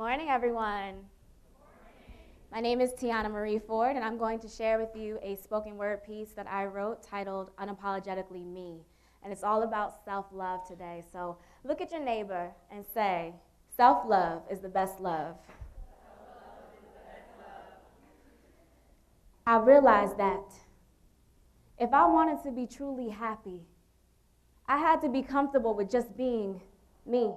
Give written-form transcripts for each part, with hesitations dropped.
morning, everyone. My name is Tiana Marie Ford, and I'm going to share with you a spoken word piece that I wrote titled Unapologetically Me. And it's all about self-love today. So look at your neighbor and say, self-love is the best love. I realized that if I wanted to be truly happy, I had to be comfortable with just being me.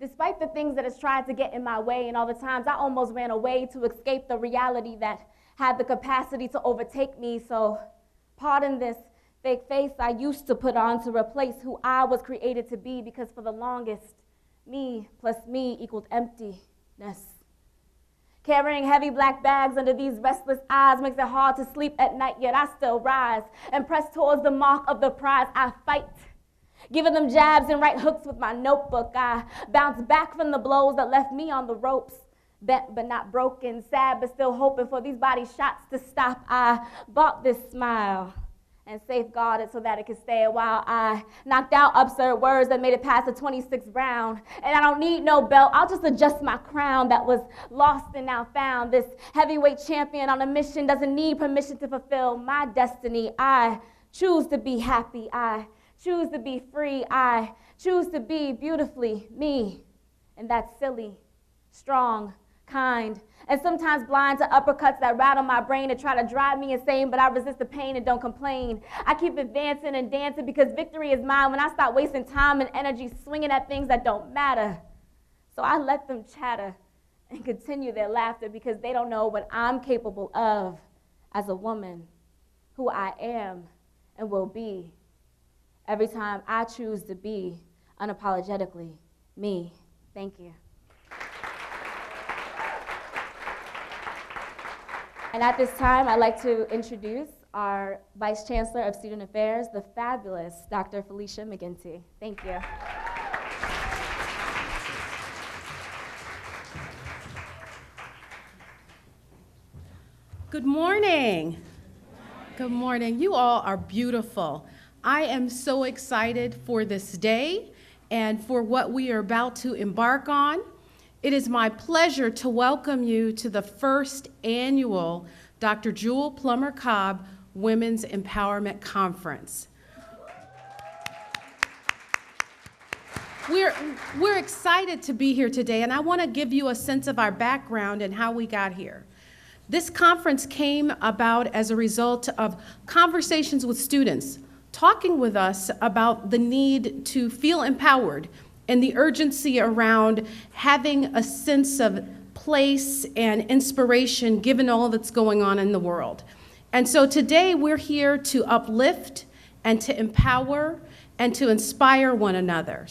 Despite the things that has tried to get in my way and all the times I almost ran away to escape the reality that had the capacity to overtake me. So pardon this fake face I used to put on to replace who I was created to be, because for the longest, me plus me equaled emptiness. Carrying heavy black bags under these restless eyes makes it hard to sleep at night, yet I still rise and press towards the mark of the prize. I fight, giving them jabs and right hooks with my notebook. I bounce back from the blows that left me on the ropes, bent but not broken, sad but still hoping for these body shots to stop. I bought this smile and safeguarded so that it could stay a while. I knocked out absurd words that made it past the 26th round. And I don't need no belt, I'll just adjust my crown that was lost and now found. This heavyweight champion on a mission doesn't need permission to fulfill my destiny. I choose to be happy. I choose to be free. I choose to be beautifully me. And that's silly, strong, kind, and sometimes blind to uppercuts that rattle my brain and try to drive me insane, but I resist the pain and don't complain. I keep advancing and dancing because victory is mine when I stop wasting time and energy swinging at things that don't matter. So I let them chatter and continue their laughter because they don't know what I'm capable of as a woman, who I am and will be every time I choose to be unapologetically me. Thank you. And at this time, I'd like to introduce our Vice Chancellor of Student Affairs, the fabulous Dr. Felicia McGinty. Thank you. Good morning. Good morning. You all are beautiful. I am so excited for this day and for what we are about to embark on. It is my pleasure to welcome you to the first annual Dr. Jewel Plummer Cobb Women's Empowerment Conference. We're excited to be here today, and I want to give you a sense of our background and how we got here. This conference came about as a result of conversations with students, talking with us about the need to feel empowered and the urgency around having a sense of place and inspiration given all that's going on in the world. And so today we're here to uplift and to empower and to inspire one another.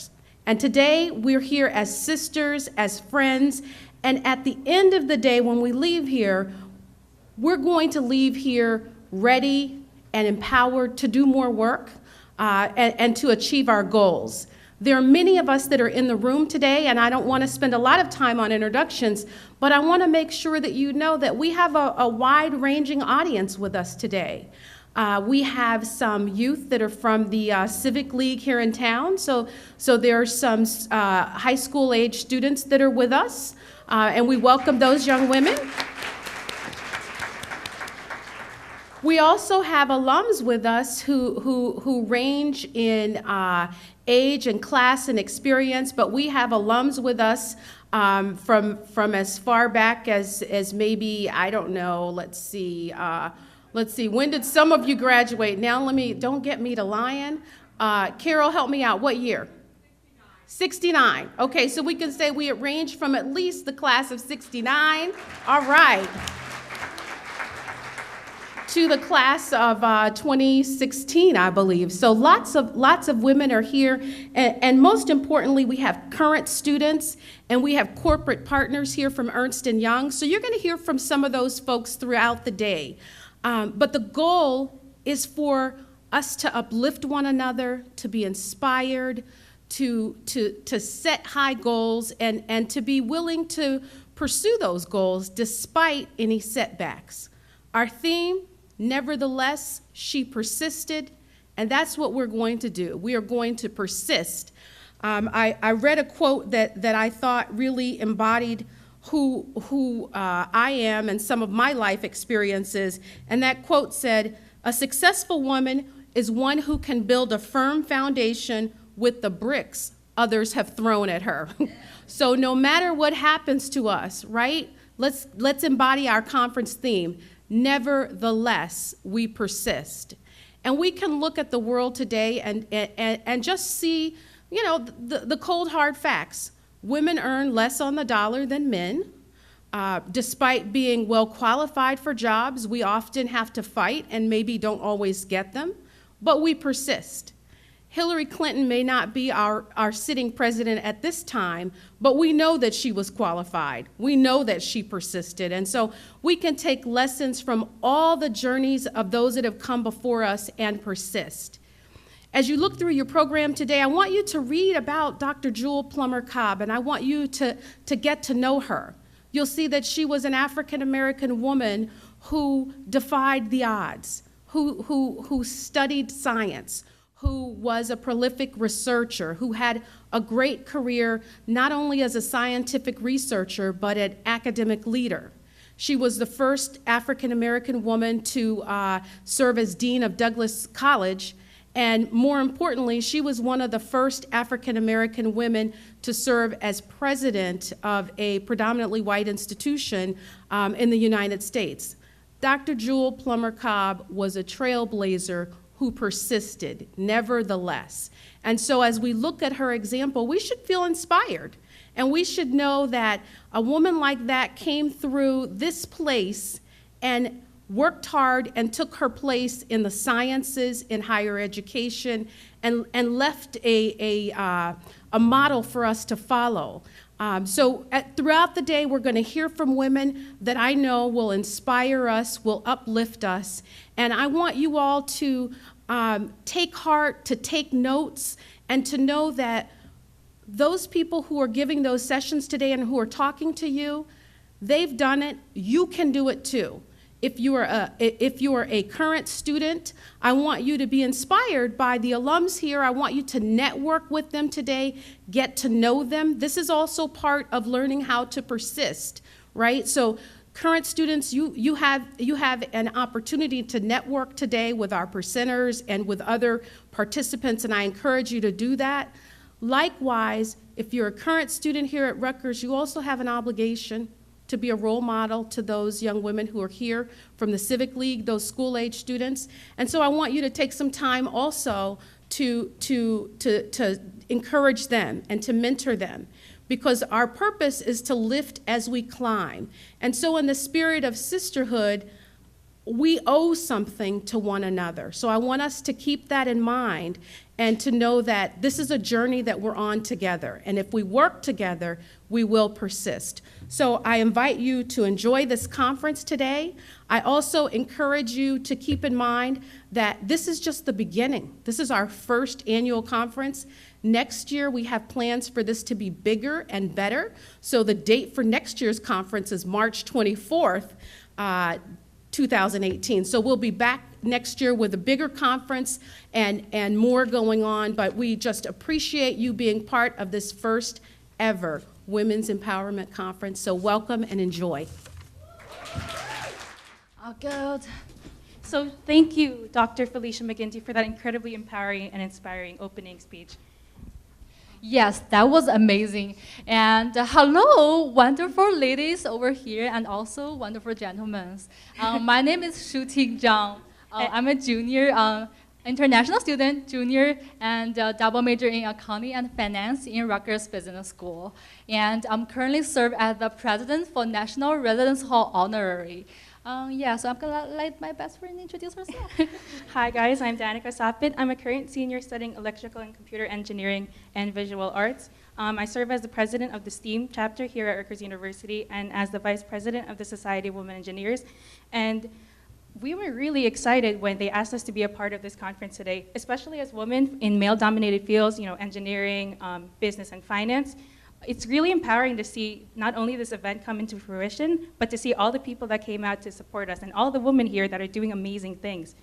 And today we're here as sisters, as friends, and at the end of the day when we leave here, we're going to leave here ready and empowered to do more work and to achieve our goals. There are many of us that are in the room today, and I don't want to spend a lot of time on introductions, but I want to make sure that you know that we have a wide-ranging audience with us today. We have some youth that are from the Civic League here in town, so there are some high school-age students that are with us, and we welcome those young women. We also have alums with us who range in age and class and experience, but we have alums with us from as far back as maybe, I don't know, let's see, when did some of you graduate? Now don't get me to lying. Carol, help me out, what year? 69. Okay, so we can say we range from at least the class of 69. All right. To the class of 2016, I believe. So lots of women are here, and most importantly, we have current students and we have corporate partners here from Ernst & Young. So you're going to hear from some of those folks throughout the day. But the goal is for us to uplift one another, to be inspired, to set high goals, and to be willing to pursue those goals despite any setbacks. Our theme, nevertheless, she persisted, and that's what we're going to do. We are going to persist. I read a quote that I thought really embodied who I am and some of my life experiences, and that quote said, "A successful woman is one who can build a firm foundation with the bricks others have thrown at her." So no matter what happens to us, right? Let's embody our conference theme. Nevertheless, we persist. And we can look at the world today and just see, you know, the cold hard facts. Women earn less on the dollar than men. Despite being well qualified for jobs, we often have to fight and maybe don't always get them, but we persist. Hillary Clinton may not be our sitting president at this time, but we know that she was qualified. We know that she persisted. And so we can take lessons from all the journeys of those that have come before us and persist. As you look through your program today, I want you to read about Dr. Jewel Plummer Cobb, and I want you to get to know her. You'll see that she was an African-American woman who defied the odds, who studied science, who was a prolific researcher, who had a great career not only as a scientific researcher, but an academic leader. She was the first African-American woman to serve as dean of Douglas College, and more importantly, she was one of the first African-American women to serve as president of a predominantly white institution in the United States. Dr. Jewel Plummer Cobb was a trailblazer who persisted, nevertheless. And so as we look at her example, we should feel inspired. And we should know that a woman like that came through this place and worked hard and took her place in the sciences, in higher education, and left a model for us to follow. Throughout the day, we're going to hear from women that I know will inspire us, will uplift us, and I want you all to take heart, to take notes, and to know that those people who are giving those sessions today and who are talking to you, they've done it. You can do it too. If you are a current student, I want you to be inspired by the alums here. I want you to network with them today, get to know them. This is also part of learning how to persist, right? So current students, you have an opportunity to network today with our presenters and with other participants, and I encourage you to do that. Likewise, if you're a current student here at Rutgers, you also have an obligation to be a role model to those young women who are here from the Civic League, those school-age students. And so I want you to take some time also to encourage them and to mentor them, because our purpose is to lift as we climb. And so in the spirit of sisterhood, we owe something to one another. So I want us to keep that in mind and to know that this is a journey that we're on together. And if we work together, we will persist. So I invite you to enjoy this conference today. I also encourage you to keep in mind that this is just the beginning. This is our first annual conference. Next year, we have plans for this to be bigger and better. So the date for next year's conference is March 24th, 2018. So we'll be back next year with a bigger conference and more going on, but we just appreciate you being part of this first ever Women's Empowerment Conference. So welcome and enjoy. Oh, good. So thank you, Dr. Felicia McGinty, for that incredibly empowering and inspiring opening speech. Yes, that was amazing. And hello, wonderful ladies over here, and also wonderful gentlemen. My name is Shutik Zhang. I'm a junior, international student, junior, and double major in accounting and finance in Rutgers Business School. And I'm currently serve as the president for National Residence Hall Honorary. Yeah, so I'm gonna let my best friend introduce herself. Hi guys, I'm Danica Sapit. I'm a current senior studying electrical and computer engineering and visual arts. I serve as the president of the S.T.E.A.M chapter here at Rutgers University and as the vice president of the Society of Women Engineers. And we were really excited when they asked us to be a part of this conference today, especially as women in male-dominated fields, you know, engineering, business, and finance. It's really empowering to see not only this event come into fruition, but to see all the people that came out to support us and all the women here that are doing amazing things.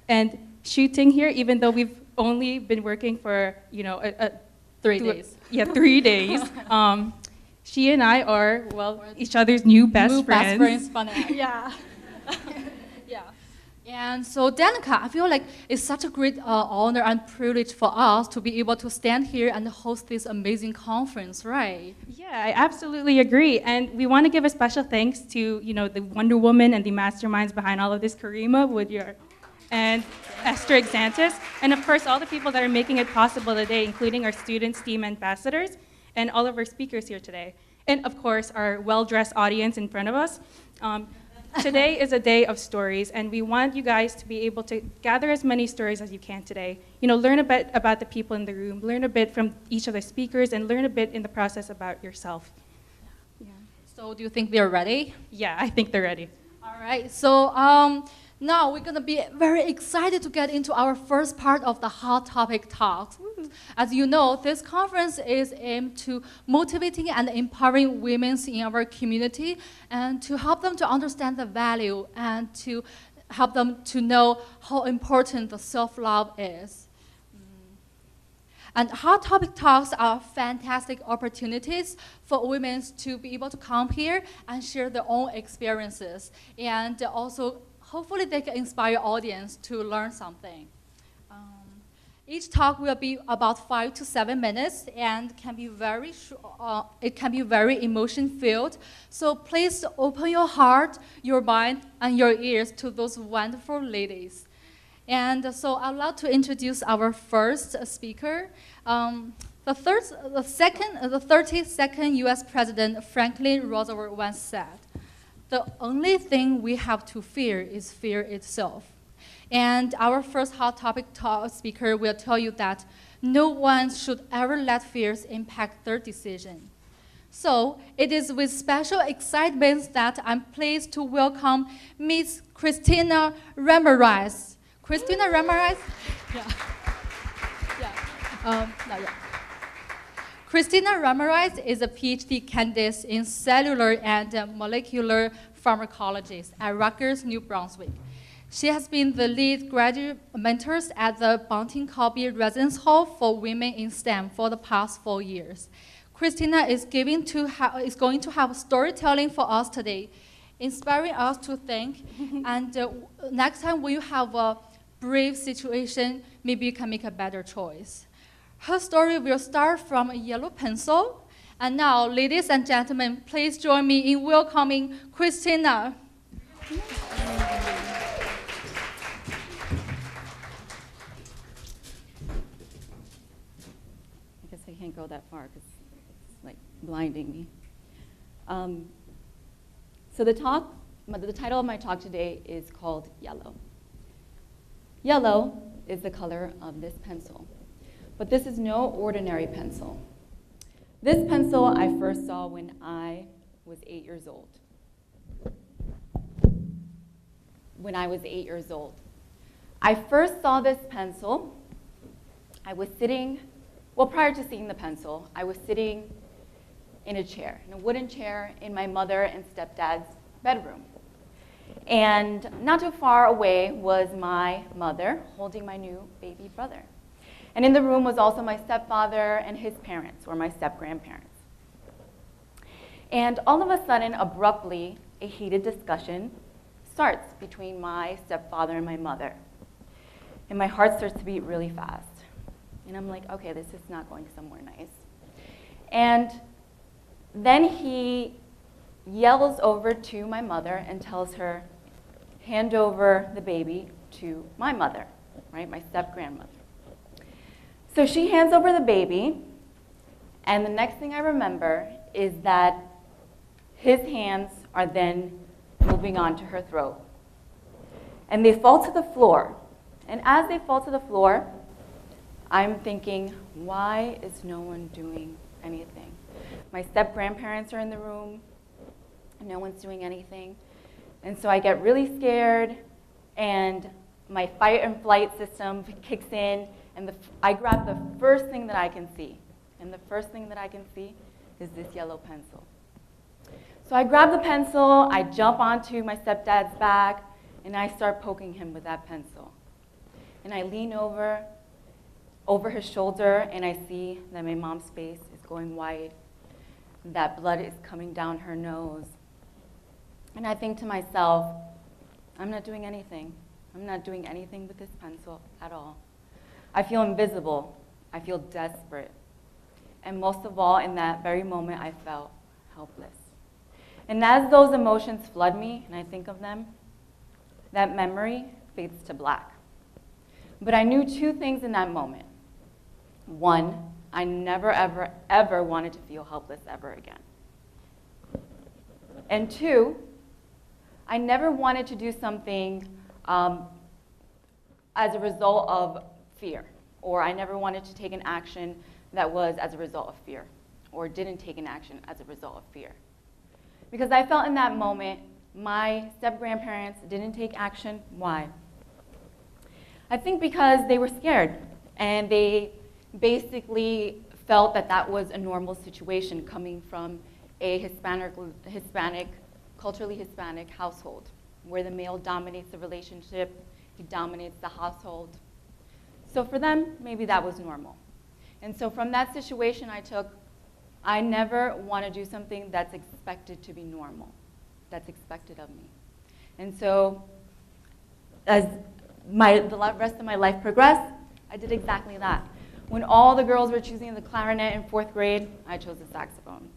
And shooting here, even though we've only been working for, 3 days. Yeah, 3 days. She and I are, each other's new best friends. Yeah. Yeah. And so, Danica, I feel like it's such a great honor and privilege for us to be able to stand here and host this amazing conference, right? Yeah, I absolutely agree. And we want to give a special thanks to, the Wonder Woman and the masterminds behind all of this, Karima Woodyard and Esther Exantis, and of course all the people that are making it possible today, including our student STEAM ambassadors and all of our speakers here today. And of course, our well-dressed audience in front of us. Today is a day of stories, and we want you guys to be able to gather as many stories as you can today. Learn a bit about the people in the room, learn a bit from each of the speakers, and learn a bit in the process about yourself. Yeah. So do you think they're ready? Yeah, I think they're ready. All right, so now we're going to be very excited to get into our first part of the Hot Topic Talks. As you know, this conference is aimed to motivating and empowering women in our community and to help them to understand the value and to help them to know how important the self-love is. And Hot Topic Talks are fantastic opportunities for women to be able to come here and share their own experiences. And also, hopefully they can inspire audience to learn something. Each talk will be about 5 to 7 minutes and can be it can be very emotion-filled. So please open your heart, your mind, and your ears to those wonderful ladies. And so I'd like to introduce our first speaker. The 32nd U.S. President Franklin Roosevelt once said, "The only thing we have to fear is fear itself." And our first Hot Topic speaker will tell you that no one should ever let fears impact their decision. So it is with special excitement that I'm pleased to welcome Ms. Christina Ramirez. Christina Ramirez? Yeah. Christina Ramirez is a PhD candidate in cellular and molecular pharmacology at Rutgers, New Brunswick. She has been the lead graduate mentors at the Bunting Colby Residence Hall for Women in STEM for the past 4 years. Christina is going to have storytelling for us today, inspiring us to think. And next time when you have a brave situation, maybe you can make a better choice. Her story will start from a yellow pencil. And now, ladies and gentlemen, please join me in welcoming Christina. I can't go that far because it's like blinding me. So the title of my talk today is called Yellow. Yellow is the color of this pencil, but this is no ordinary pencil. This pencil I first saw when I was 8 years old. When I was 8 years old. I first saw this pencil, I was sitting, prior to seeing the pencil, I was sitting in a chair, in a wooden chair in my mother and stepdad's bedroom. And not too far away was my mother holding my new baby brother. And in the room was also my stepfather and his parents, or my step-grandparents. And all of a sudden, abruptly, a heated discussion starts between my stepfather and my mother. And my heart starts to beat really fast. And I'm like, okay, this is not going somewhere nice. And then he yells over to my mother and tells her, hand over the baby to my mother, right, my step-grandmother. So she hands over the baby, and the next thing I remember is that his hands are then moving on to her throat. And they fall to the floor. And as they fall to the floor, I'm thinking, why is no one doing anything? My step-grandparents are in the room, and no one's doing anything. And so I get really scared, and my fight and flight system kicks in, and I grab the first thing that I can see. And the first thing that I can see is this yellow pencil. So I grab the pencil, I jump onto my stepdad's back, and I start poking him with that pencil. And I lean over his shoulder, and I see that my mom's face is going white, that blood is coming down her nose. And I think to myself, I'm not doing anything. I'm not doing anything with this pencil at all. I feel invisible. I feel desperate. And most of all, in that very moment, I felt helpless. And as those emotions flood me, and I think of them, that memory fades to black. But I knew two things in that moment. One, I never, ever, ever wanted to feel helpless ever again. And two, I never wanted to do something as a result of fear, or I never wanted to take an action that was as a result of fear, or didn't take an action as a result of fear. Because I felt in that moment, my step-grandparents didn't take action. Why? I think because they were scared, and they basically felt that that was a normal situation coming from a Hispanic, culturally Hispanic household, where the male dominates the relationship, he dominates the household. So for them, maybe that was normal. And so from that situation I took, I never want to do something that's expected to be normal, that's expected of me. And so as the rest of my life progressed, I did exactly that. When all the girls were choosing the clarinet in 4th grade, I chose the saxophone.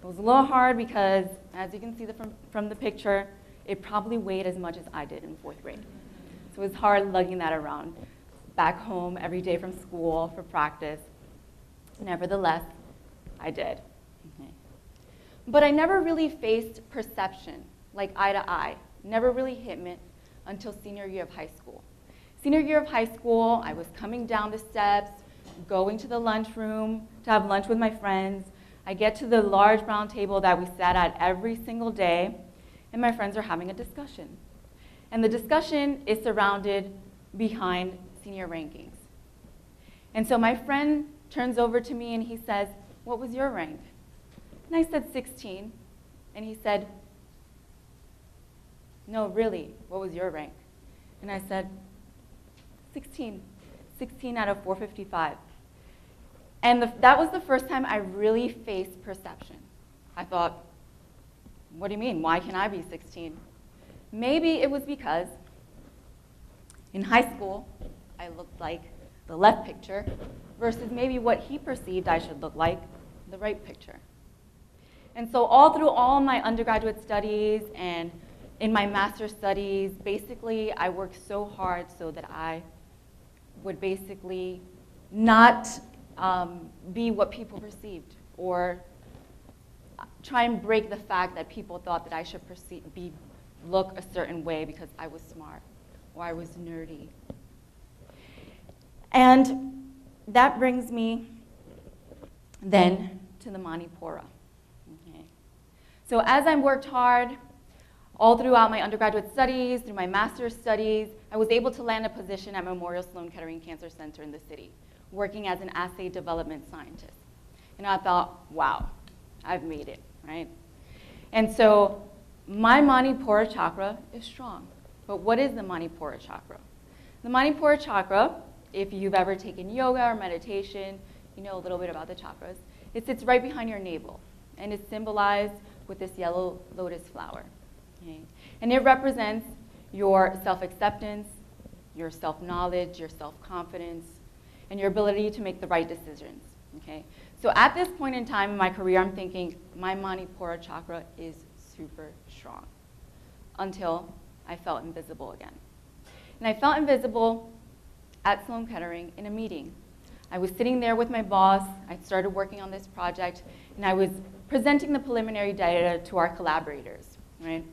It was a little hard because, as you can see from the picture, it probably weighed as much as I did in 4th grade. So it was hard lugging that around back home every day from school for practice. Nevertheless, I did. Okay. But I never really faced perception, like eye to eye. Never really hit me until senior year of high school. Senior year of high school, I was coming down the steps, going to the lunchroom to have lunch with my friends. I get to the large round table that we sat at every single day, and my friends are having a discussion. And the discussion is surrounded behind senior rankings. And so my friend turns over to me and he says, "What was your rank?" And I said 16. And he said, "No, really, what was your rank?" And I said, 16. 16 out of 455. And that was the first time I really faced perception. I thought, what do you mean? Why can't I be 16? Maybe it was because in high school, I looked like the left picture versus maybe what he perceived I should look like, the right picture. And so all through all my undergraduate studies and in my master's studies, basically I worked so hard so that I would basically not be what people perceived, or try and break the fact that people thought that I should look a certain way because I was smart or I was nerdy. And that brings me then to the Manipura. Okay. So as I worked hard all throughout my undergraduate studies, through my master's studies, I was able to land a position at Memorial Sloan Kettering Cancer Center in the city, working as an assay development scientist. And I thought, wow, I've made it, right? And so my Manipura chakra is strong. But what is the Manipura chakra? The Manipura chakra, if you've ever taken yoga or meditation, you know a little bit about the chakras. It sits right behind your navel, and it's symbolized with this yellow lotus flower. Okay? And it represents your self-acceptance, your self-knowledge, your self-confidence, and your ability to make the right decisions. Okay? So at this point in time in my career, I'm thinking my Manipura chakra is super strong, until I felt invisible again. And I felt invisible at Sloan Kettering in a meeting. I was sitting there with my boss. I started working on this project, and I was presenting the preliminary data to our collaborators, right?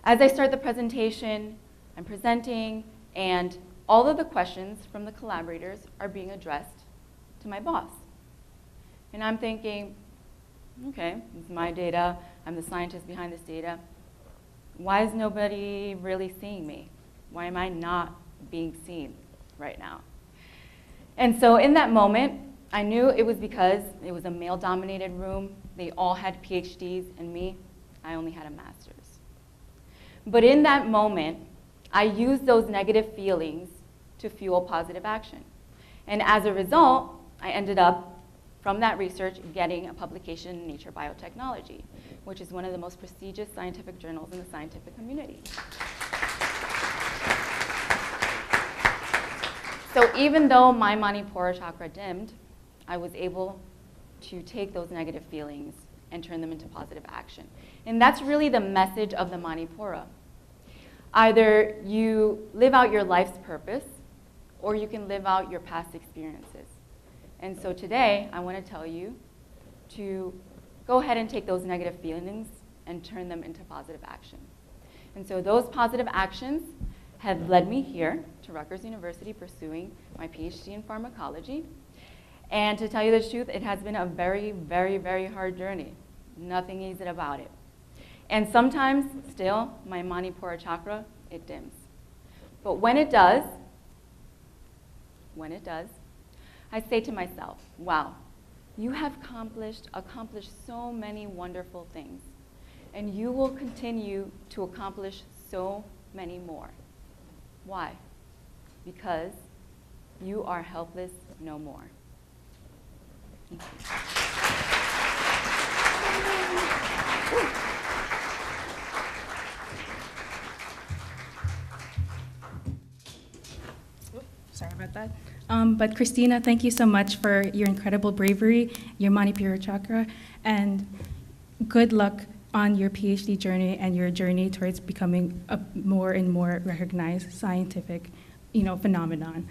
As I start the presentation, I'm presenting, and all of the questions from the collaborators are being addressed to my boss. And I'm thinking, okay, this is my data. I'm the scientist behind this data. Why is nobody really seeing me? Why am I not being seen right now? And so in that moment, I knew it was because it was a male-dominated room. They all had PhDs, and me, I only had a master's. But in that moment, I used those negative feelings to fuel positive action. And as a result, I ended up, from that research, getting a publication in Nature Biotechnology, which is one of the most prestigious scientific journals in the scientific community. So even though my Manipura chakra dimmed, I was able to take those negative feelings and turn them into positive action. And that's really the message of the Manipura. Either you live out your life's purpose, or you can live out your past experiences. And so today, I want to tell you to go ahead and take those negative feelings and turn them into positive action. And so those positive actions have led me here to Rutgers University pursuing my PhD in pharmacology. And to tell you the truth, it has been a very, very, very hard journey. Nothing easy about it. And sometimes, still, my Manipura chakra, it dims. But when it does, I say to myself, wow, you have accomplished so many wonderful things. And you will continue to accomplish so many more. Why? Because you are helpless no more. Thank you. Sorry about that. But Christina, thank you so much for your incredible bravery, your Manipura chakra, and good luck on your PhD journey and your journey towards becoming a more and more recognized scientific, phenomenon.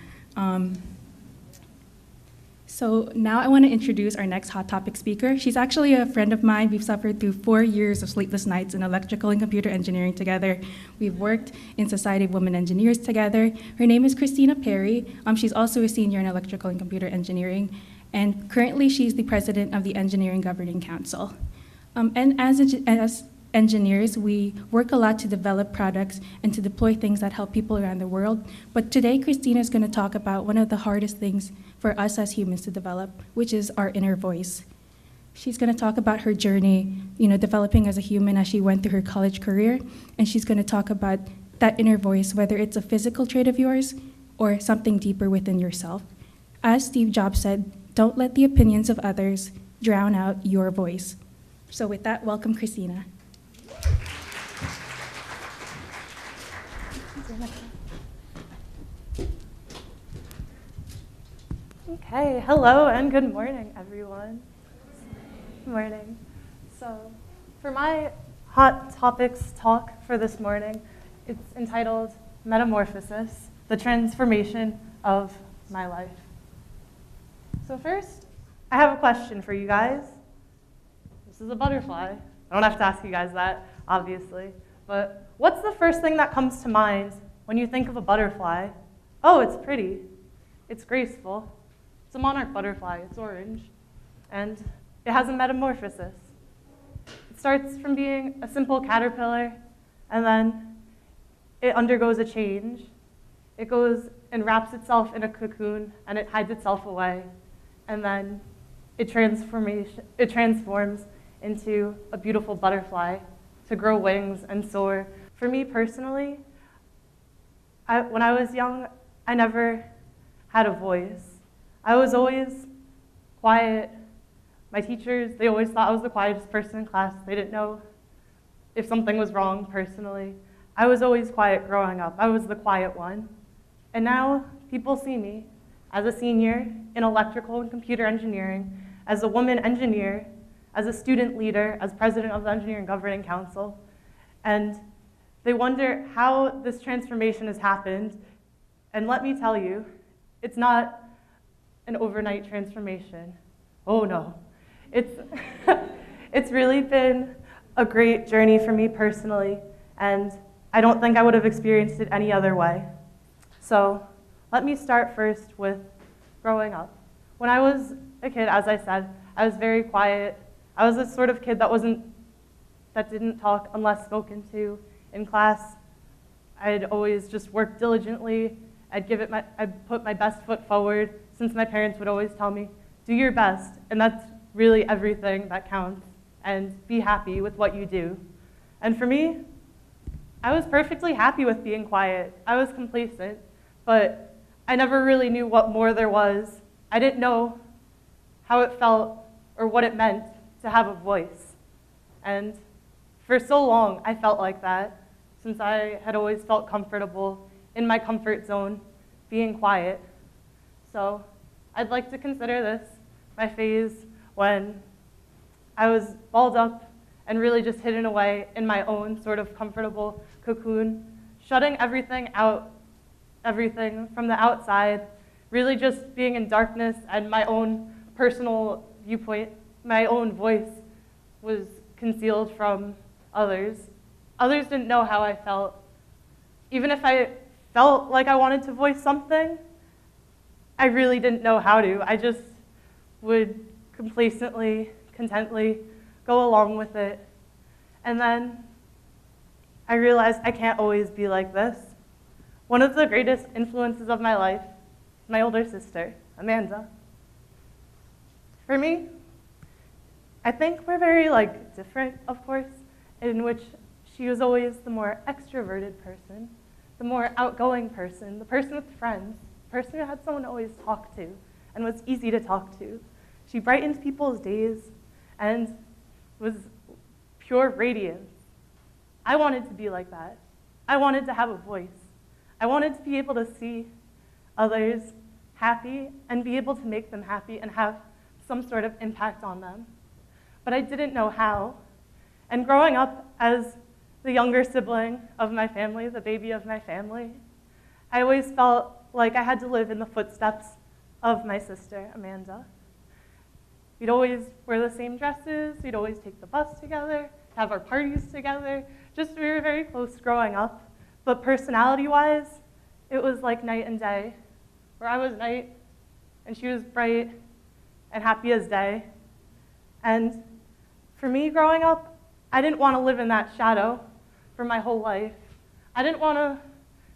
So now I want to introduce our next hot topic speaker. She's actually a friend of mine. We've suffered through 4 years of sleepless nights in electrical and computer engineering together. We've worked in Society of Women Engineers together. Her name is Christina Perry. She's also a senior in electrical and computer engineering. And currently she's the president of the Engineering Governing Council. And as engineers, we work a lot to develop products and to deploy things that help people around the world. But today, Christina is going to talk about one of the hardest things for us as humans to develop, which is our inner voice. She's going to talk about her journey, developing as a human as she went through her college career, and she's going to talk about that inner voice, whether it's a physical trait of yours or something deeper within yourself. As Steve Jobs said, don't let the opinions of others drown out your voice. So with that, welcome, Christina. Okay, hello and good morning, everyone. Good morning. So, for my hot topics talk for this morning, it's entitled Metamorphosis, the Transformation of My Life. So first, I have a question for you guys. This is a butterfly. I don't have to ask you guys that, obviously. But what's the first thing that comes to mind when you think of a butterfly? Oh, it's pretty. It's graceful. It's a monarch butterfly. It's orange. And it has a metamorphosis. It starts from being a simple caterpillar, and then it undergoes a change. It goes and wraps itself in a cocoon, and it hides itself away. And then it transforms into a beautiful butterfly to grow wings and soar. For me personally, when I was young, I never had a voice. I was always quiet. My teachers, they always thought I was the quietest person in class. They didn't know if something was wrong personally. I was always quiet growing up. I was the quiet one. And now people see me as a senior in electrical and computer engineering, as a woman engineer, as a student leader, as president of the Engineering Governing Council. And they wonder how this transformation has happened. And let me tell you, it's not an overnight transformation. Oh no. It's really been a great journey for me personally, and I don't think I would have experienced it any other way. So let me start first with growing up. When I was a kid, as I said, I was very quiet. I was the sort of kid that didn't talk unless spoken to in class. I'd always just work diligently. I'd put my best foot forward, since my parents would always tell me, do your best, and that's really everything that counts, and be happy with what you do. And for me, I was perfectly happy with being quiet. I was complacent, but I never really knew what more there was. I didn't know how it felt or what it meant to have a voice. And for so long, I felt like that, since I had always felt comfortable in my comfort zone, being quiet. So I'd like to consider this my phase when I was balled up and really just hidden away in my own sort of comfortable cocoon, shutting everything out, everything from the outside, really just being in darkness, and my own personal viewpoint, my own voice was concealed from others. Others didn't know how I felt. Even if I felt like I wanted to voice something, I really didn't know how to. I just would complacently, contently go along with it. And then I realized I can't always be like this. One of the greatest influences of my life is my older sister, Amanda. For me, I think we're very different, of course, in which she was always the more extroverted person, the more outgoing person, the person with friends, the person who had someone to always talk to and was easy to talk to. She brightened people's days and was pure radiance. I wanted to be like that. I wanted to have a voice. I wanted to be able to see others happy and be able to make them happy and have some sort of impact on them. But I didn't know how. And growing up as the younger sibling of my family, the baby of my family, I always felt like I had to live in the footsteps of my sister, Amanda. We'd always wear the same dresses, we'd always take the bus together, have our parties together. Just we were very close growing up. But personality-wise, it was like night and day, where I was night and she was bright and happy as day. And for me growing up, I didn't want to live in that shadow for my whole life. I didn't want to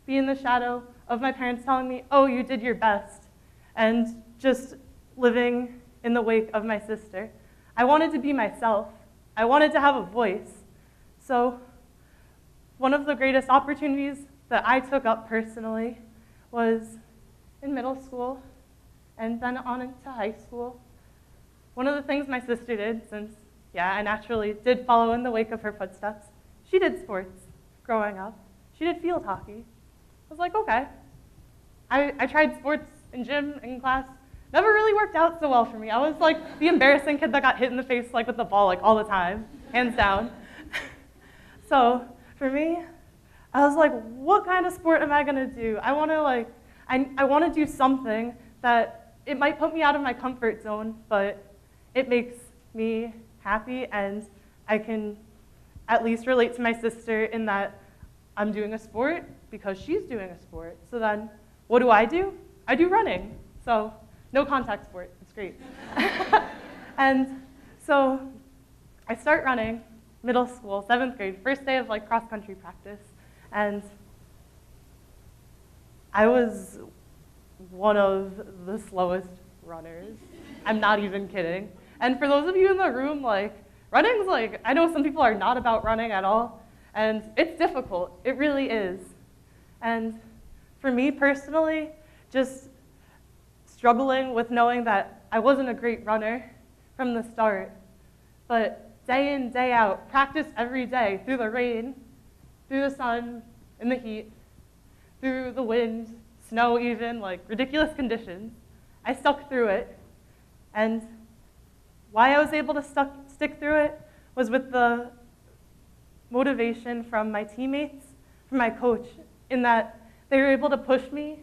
be in the shadow of my parents telling me, oh, you did your best, and just living in the wake of my sister. I wanted to be myself. I wanted to have a voice. So one of the greatest opportunities that I took up personally was in middle school and then on into high school. One of the things my sister did, since, I naturally did follow in the wake of her footsteps, she did sports growing up. She did field hockey. I was like, okay. I tried sports in gym, in class. Never really worked out so well for me. I was like the embarrassing kid that got hit in the face with the ball all the time, hands down. So for me, I was like, what kind of sport am I gonna do? I wanna do something that it might put me out of my comfort zone, but it makes me happy, and I can at least relate to my sister in that I'm doing a sport because she's doing a sport. So then, what do? I do running. So no contact sport, it's great. And so I start running, middle school, 7th grade, first day of cross-country practice, and I was one of the slowest runners. I'm not even kidding. And for those of you in the room, running's I know some people are not about running at all, and it's difficult. It really is. And for me personally, just struggling with knowing that I wasn't a great runner from the start, but day in, day out, practice every day, through the rain, through the sun, in the heat, through the wind, snow even, ridiculous conditions. I stuck through it, and why I was able to stick through it was with the motivation from my teammates, from my coach, in that they were able to push me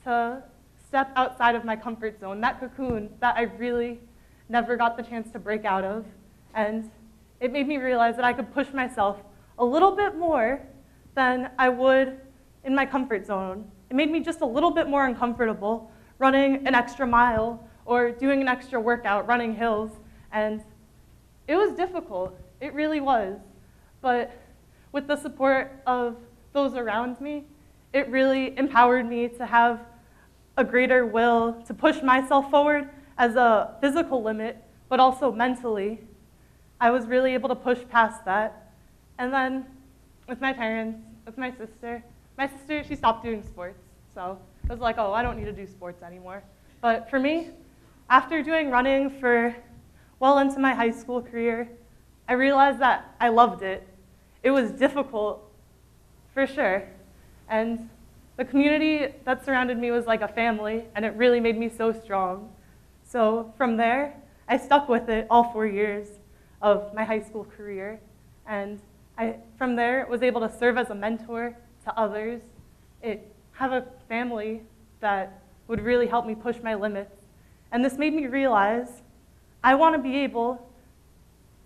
to step outside of my comfort zone, that cocoon that I really never got the chance to break out of. And it made me realize that I could push myself a little bit more than I would in my comfort zone. It made me just a little bit more uncomfortable running an extra mile or doing an extra workout, running hills. And it was difficult. It really was. But with the support of those around me, it really empowered me to have a greater will to push myself forward as a physical limit, but also mentally. I was really able to push past that. And then with my parents, with my sister, she stopped doing sports. So I was like, oh, I don't need to do sports anymore. But for me, after doing running for well into my high school career, I realized that I loved it. It was difficult, for sure. And the community that surrounded me was like a family, and it really made me so strong. So from there, I stuck with it all 4 years of my high school career. And from there, was able to serve as a mentor to others, have a family that would really help me push my limits. And this made me realize I want to be able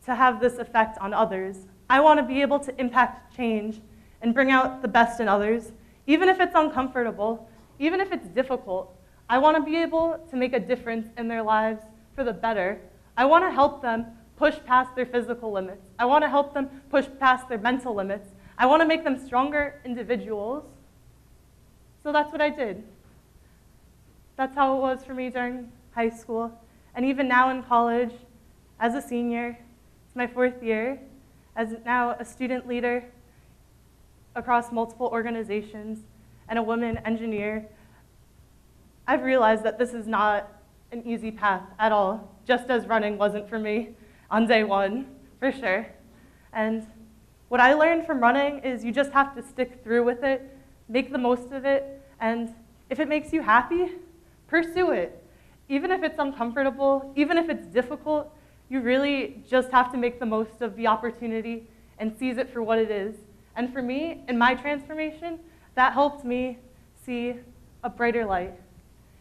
to have this effect on others. I want to be able to impact change and bring out the best in others, even if it's uncomfortable, even if it's difficult. I want to be able to make a difference in their lives for the better. I want to help them push past their physical limits. I want to help them push past their mental limits. I want to make them stronger individuals. So that's what I did. That's how it was for me during high school. And even now in college, as a senior, it's my 4th year, as now a student leader across multiple organizations and a woman engineer, I've realized that this is not an easy path at all, just as running wasn't for me on day one, for sure. And what I learned from running is you just have to stick through with it, make the most of it, and if it makes you happy, pursue it. Even if it's uncomfortable, even if it's difficult, you really just have to make the most of the opportunity and seize it for what it is. And for me, in my transformation, that helped me see a brighter light.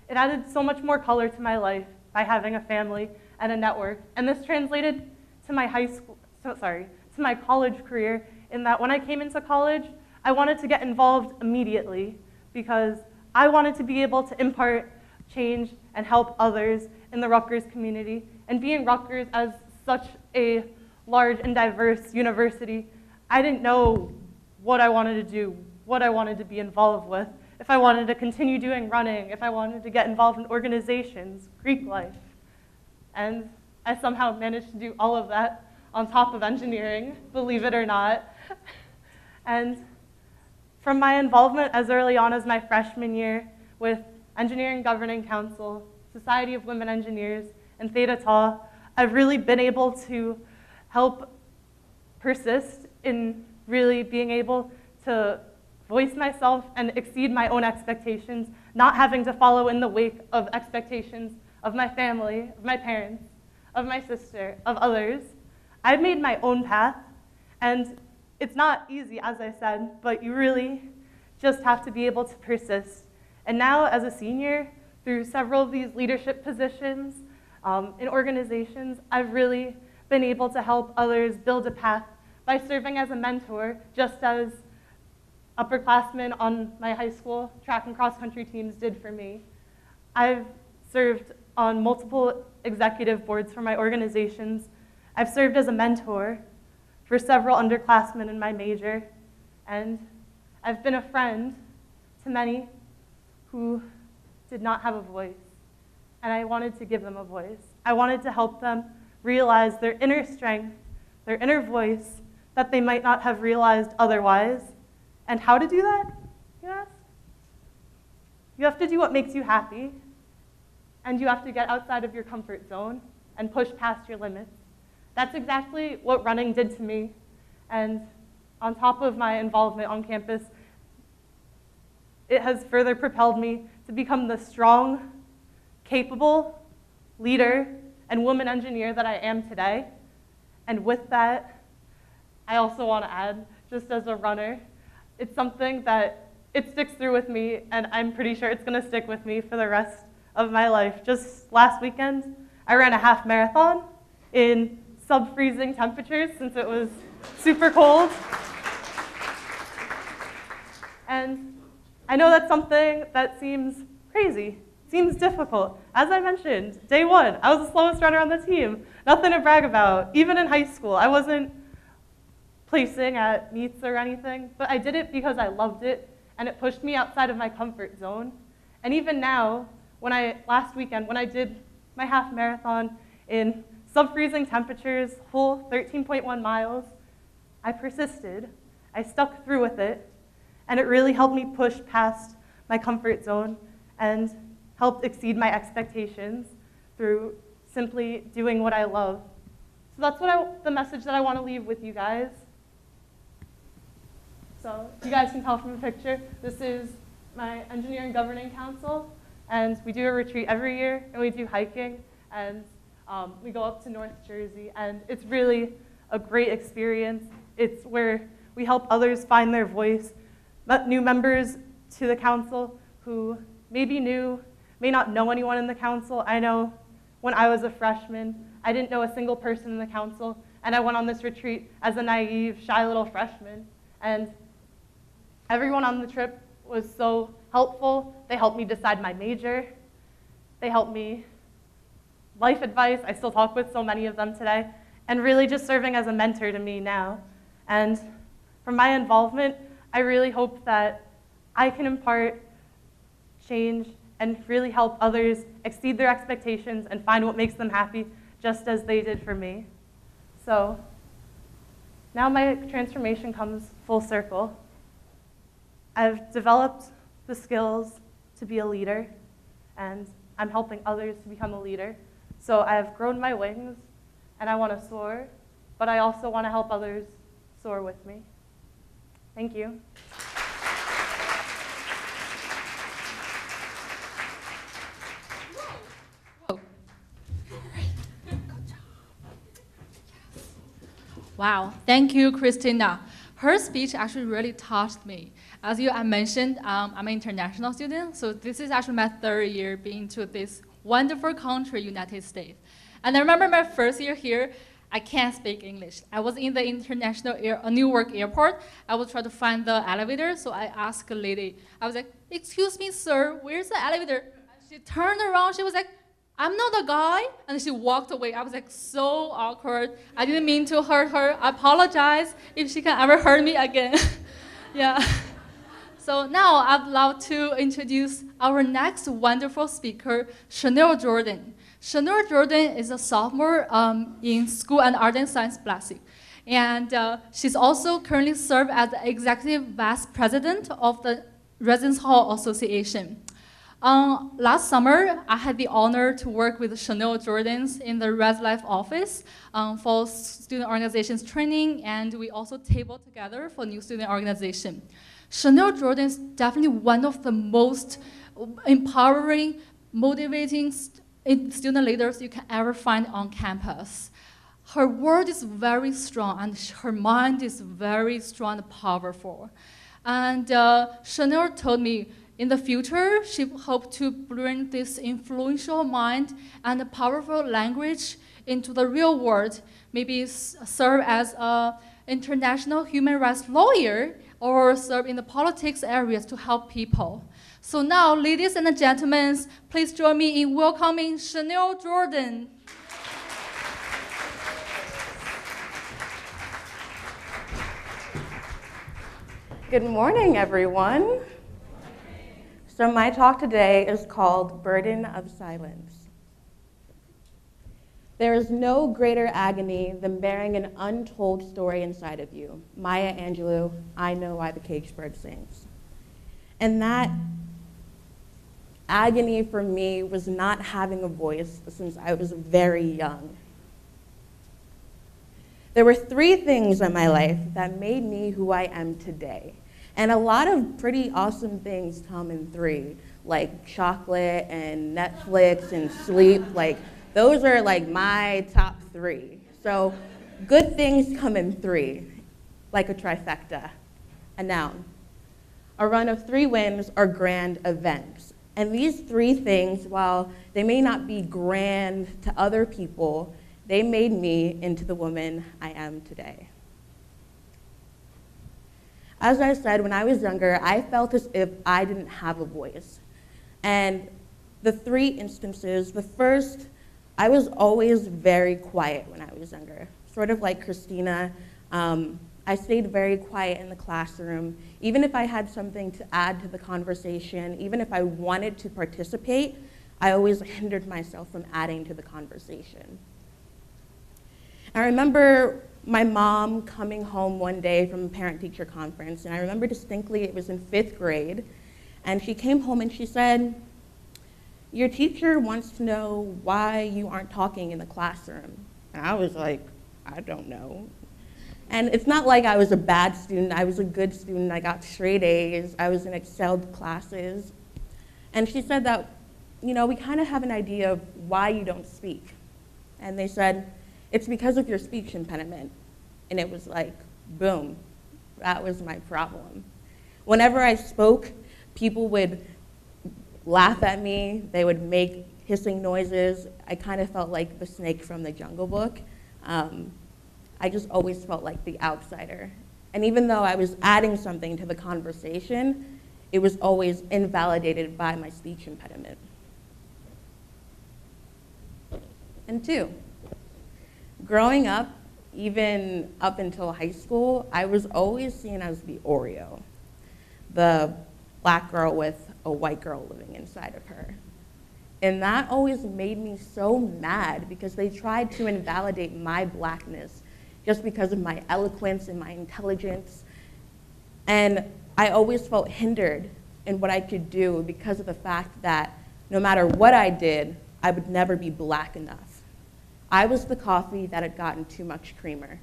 It added so much more color to my life by having a family and a network. And this translated to my to my college career, in that when I came into college, I wanted to get involved immediately because I wanted to be able to impart change and help others in the Rutgers community. And being Rutgers as such a large and diverse university, I didn't know what I wanted to do, what I wanted to be involved with, if I wanted to continue doing running, if I wanted to get involved in organizations, Greek life. And I somehow managed to do all of that on top of engineering, believe it or not. And from my involvement as early on as my freshman year with Engineering Governing Council, Society of Women Engineers, and Theta, I've really been able to help persist in really being able to voice myself and exceed my own expectations, not having to follow in the wake of expectations of my family, of my parents, of my sister, of others. I've made my own path, and it's not easy, as I said, but you really just have to be able to persist. And now, as a senior, through several of these leadership positions in organizations, I've really been able to help others build a path by serving as a mentor, just as upperclassmen on my high school track and cross-country teams did for me. I've served on multiple executive boards for my organizations. I've served as a mentor for several underclassmen in my major, and I've been a friend to many who did not have a voice, and I wanted to give them a voice. I wanted to help them realize their inner strength, their inner voice that they might not have realized otherwise. And how to do that, you ask? You have to do what makes you happy, and you have to get outside of your comfort zone and push past your limits. That's exactly what running did to me. And on top of my involvement on campus, it has further propelled me to become the strong, capable leader and woman engineer that I am today. And with that, I also want to add, just as a runner, it's something that it sticks through with me, and I'm pretty sure it's going to stick with me for the rest of my life. Just last weekend, I ran a half marathon in sub-freezing temperatures since it was super cold. And I know that's something that seems crazy, seems difficult. As I mentioned, day one, I was the slowest runner on the team. Nothing to brag about. Even in high school, I wasn't placing at meets or anything, but I did it because I loved it, and it pushed me outside of my comfort zone. And even now, last weekend, when I did my half marathon in sub-freezing temperatures, full 13.1 miles, I persisted. I stuck through with it, and it really helped me push past my comfort zone and helped exceed my expectations through simply doing what I love. So that's the message that I want to leave with you guys. So you guys can tell from the picture, this is my Engineering Governing Council, and we do a retreat every year, and we do hiking, and we go up to North Jersey, and it's really a great experience. It's where we help others find their voice, new members to the council who may be new, may not know anyone in the council. I know when I was a freshman, I didn't know a single person in the council, and I went on this retreat as a naive, shy little freshman, and everyone on the trip was so helpful. They helped me decide my major. They helped me life advice. I still talk with so many of them today, and really just serving as a mentor to me now. And from my involvement, I really hope that I can impart change and really help others exceed their expectations and find what makes them happy, just as they did for me. So now my transformation comes full circle. I've developed the skills to be a leader, and I'm helping others to become a leader. So I've grown my wings, and I want to soar, but I also want to help others soar with me. Thank you. Wow, thank you, Christina. Her speech actually really touched me. As I mentioned, I'm an international student, so this is actually my third year being to this wonderful country, United States. And I remember my first year here, I can't speak English. I was in the international Newark airport. I was trying to find the elevator, so I asked a lady. I was like, "Excuse me, sir, where's the elevator?" And she turned around, she was like, "I'm not the guy," and she walked away. I was like so awkward. I didn't mean to hurt her. I apologize if she can ever hurt me again. Yeah. So now I'd love to introduce our next wonderful speaker, Chanel Jordan. Chanel Jordan is a sophomore in School and Art and Science Classic. And she's also currently served as the Executive Vice President of the Residence Hall Association. Last summer, I had the honor to work with Chanel Jordans in the Res Life office for student organizations training, and we also tabled together for new student organization. Chanel Jordan is definitely one of the most empowering, motivating student leaders you can ever find on campus. Her word is very strong, and her mind is very strong and powerful. And Chanel told me, in the future, she hoped to bring this influential mind and a powerful language into the real world, maybe serve as an international human rights lawyer or serve in the politics areas to help people. So now, ladies and gentlemen, please join me in welcoming Chanel Jordan. Good morning, everyone. So my talk today is called Burden of Silence. There is no greater agony than bearing an untold story inside of you. Maya Angelou, I know why the caged bird sings. And that agony for me was not having a voice since I was very young. There were three things in my life that made me who I am today. And a lot of pretty awesome things come in three, like chocolate and Netflix and sleep. Like, those are like my top three. So good things come in three, like a trifecta, a noun. A run of 3 wins are grand events. And these three things, while they may not be grand to other people, they made me into the woman I am today. As I said, when I was younger, I felt as if I didn't have a voice. And the 3 instances, the first, I was always very quiet when I was younger. Sort of like Christina, I stayed very quiet in the classroom. Even if I had something to add to the conversation, even if I wanted to participate, I always hindered myself from adding to the conversation. I remember my mom coming home one day from a parent-teacher conference, and I remember distinctly it was in 5th grade, And she came home and she said, "Your teacher wants to know why you aren't talking in the classroom." And I was like, "I don't know." And it's not like I was a bad student. I was a good student. I got straight A's. I was in excelled classes. And she said that, we kind of have an idea of why you don't speak. And they said, "It's because of your speech impediment." And it was like, boom, that was my problem. Whenever I spoke, people would laugh at me. They would make hissing noises. I kind of felt like the snake from the Jungle Book. I just always felt like the outsider. And even though I was adding something to the conversation, it was always invalidated by my speech impediment. And 2, growing up, even up until high school, I was always seen as the Oreo, the black girl with a white girl living inside of her. And that always made me so mad because they tried to invalidate my blackness just because of my eloquence and my intelligence. And I always felt hindered in what I could do because of the fact that no matter what I did, I would never be black enough. I was the coffee that had gotten too much creamer.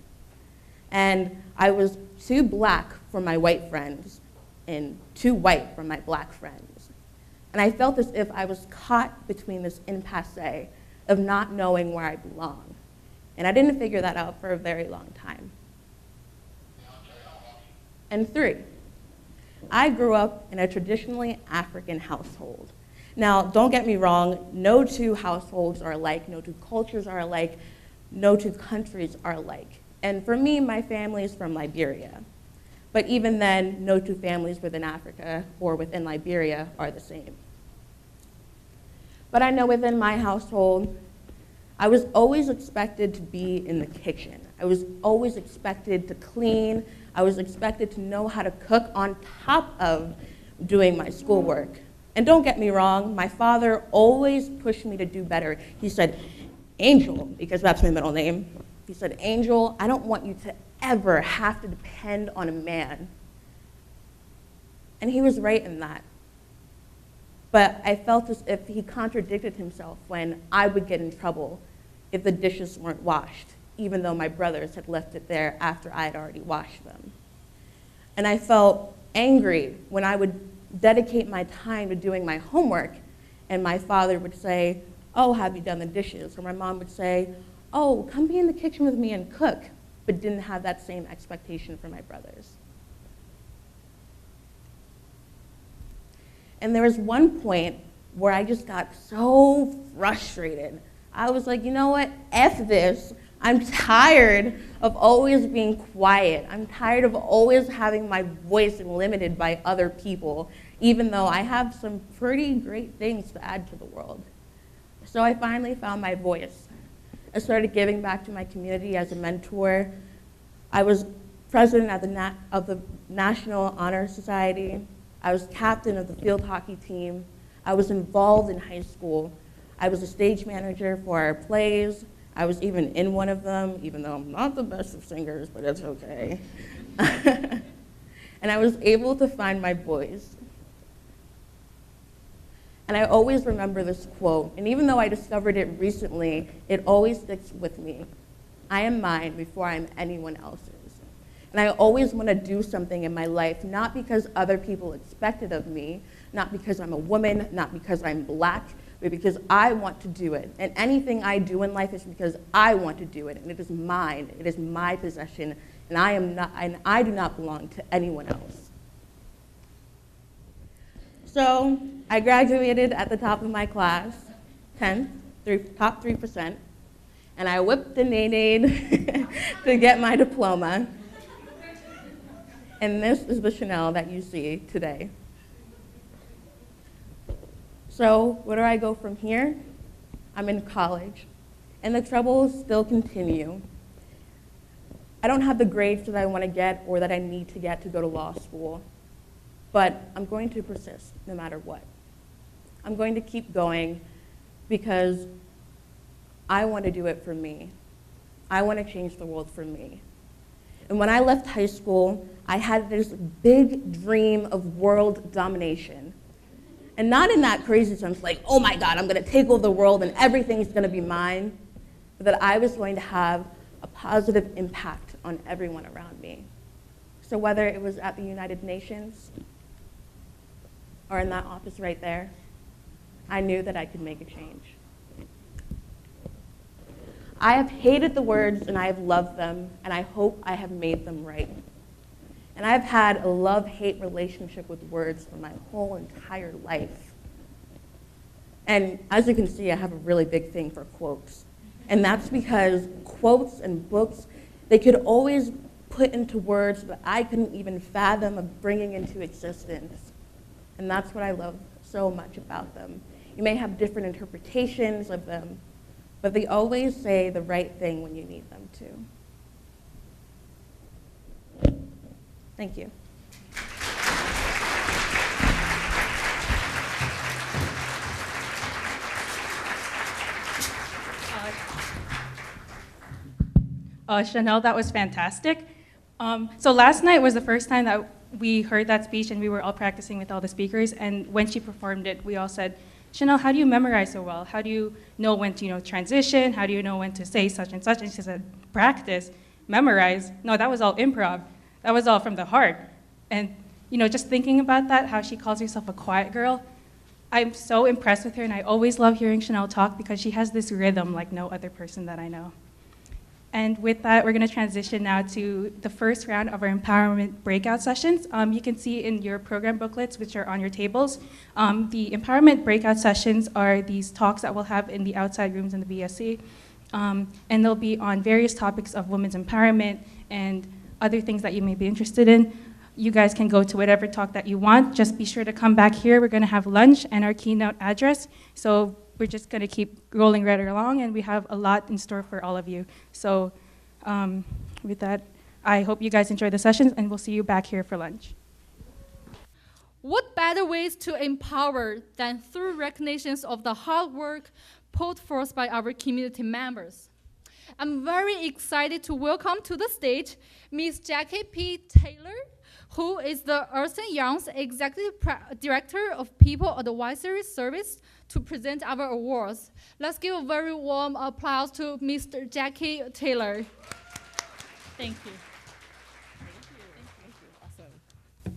And I was too black for my white friends and too white for my black friends. And I felt as if I was caught between this impasse of not knowing where I belong. And I didn't figure that out for a very long time. And 3, I grew up in a traditionally African household. Now, don't get me wrong, no 2 households are alike, no 2 cultures are alike, no 2 countries are alike. And for me, my family is from Liberia. But even then, no 2 families within Africa or within Liberia are the same. But I know within my household, I was always expected to be in the kitchen. I was always expected to clean. I was expected to know how to cook on top of doing my schoolwork. And don't get me wrong, my father always pushed me to do better. He said, "Angel," because that's my middle name. He said, "Angel, I don't want you to ever have to depend on a man." And he was right in that. But I felt as if he contradicted himself when I would get in trouble if the dishes weren't washed, even though my brothers had left it there after I had already washed them. And I felt angry when I would dedicate my time to doing my homework, and my father would say, "Oh, have you done the dishes?" Or my mom would say, "Oh, come be in the kitchen with me and cook," but didn't have that same expectation for my brothers. And there was one point where I just got so frustrated. I was like, you know what, F this. I'm tired of always being quiet. I'm tired of always having my voice limited by other people, even though I have some pretty great things to add to the world. So I finally found my voice. I started giving back to my community as a mentor. I was president of the National Honor Society. I was captain of the field hockey team. I was involved in high school. I was a stage manager for our plays. I was even in one of them, even though I'm not the best of singers, but it's okay. And I was able to find my voice. And I always remember this quote, and even though I discovered it recently, it always sticks with me. I am mine before I am anyone else's. And I always want to do something in my life, not because other people expect it of me, not because I'm a woman, not because I'm black, but because I want to do it. And anything I do in life is because I want to do it, and it is mine, it is my possession, and I do not belong to anyone else. So I graduated at the top of my class, 10th, top 3%, and I whipped and nay-nayed to get my diploma. And this is the Chanel that you see today. So where do I go from here? I'm in college, and the troubles still continue. I don't have the grades that I want to get or that I need to get to go to law school, but I'm going to persist no matter what. I'm going to keep going because I want to do it for me. I want to change the world for me. And when I left high school, I had this big dream of world domination. And not in that crazy sense, like, oh my God, I'm gonna take over the world and everything's gonna be mine, but that I was going to have a positive impact on everyone around me. So whether it was at the United Nations or in that office right there, I knew that I could make a change. I have hated the words and I have loved them, and I hope I have made them right. And I've had a love-hate relationship with words for my whole entire life. And as you can see, I have a really big thing for quotes. And that's because quotes and books, they could always put into words that I couldn't even fathom of bringing into existence. And that's what I love so much about them. You may have different interpretations of them, but they always say the right thing when you need them to. Thank you. Chanel, that was fantastic. So last night was the first time that we heard that speech, and we were all practicing with all the speakers, and when she performed it, we all said, Chanel, how do you memorize so well? How do you know when to transition? How do you know when to say such and such? And she said, practice, memorize. No, that was all improv. That was all from the heart. And just thinking about that, how she calls herself a quiet girl, I'm so impressed with her, and I always love hearing Chanel talk because she has this rhythm like no other person that I know. And with that, we're going to transition now to the first round of our empowerment breakout sessions. You can see in your program booklets, which are on your tables, the empowerment breakout sessions are these talks that we'll have in the outside rooms in the BSC. And they'll be on various topics of women's empowerment and other things that you may be interested in. You guys can go to whatever talk that you want. Just be sure to come back here. We're going to have lunch and our keynote address. So we're just going to keep rolling right along, and we have a lot in store for all of you. So with that, I hope you guys enjoy the sessions, and we'll see you back here for lunch. What better ways to empower than through recognitions of the hard work put forth by our community members? I'm very excited to welcome to the stage Ms. Jackie P. Taylor, who is the Ernst & Young's Executive Director of People Advisory Service, to present our awards. Let's give a very warm applause to Mr. Jackie Taylor. Thank you. Awesome.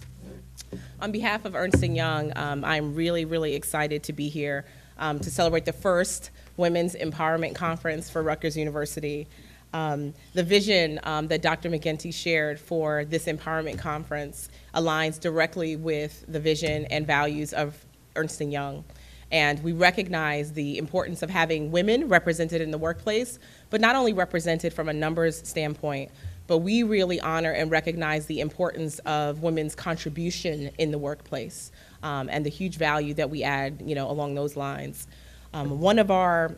On behalf of Ernst & Young, I'm really, really excited to be here to celebrate the first Women's Empowerment Conference for Rutgers University. The vision that Dr. McGinty shared for this empowerment conference aligns directly with the vision and values of Ernst & Young. And we recognize the importance of having women represented in the workplace, but not only represented from a numbers standpoint, but we really honor and recognize the importance of women's contribution in the workplace and the huge value that we add, along those lines. One of our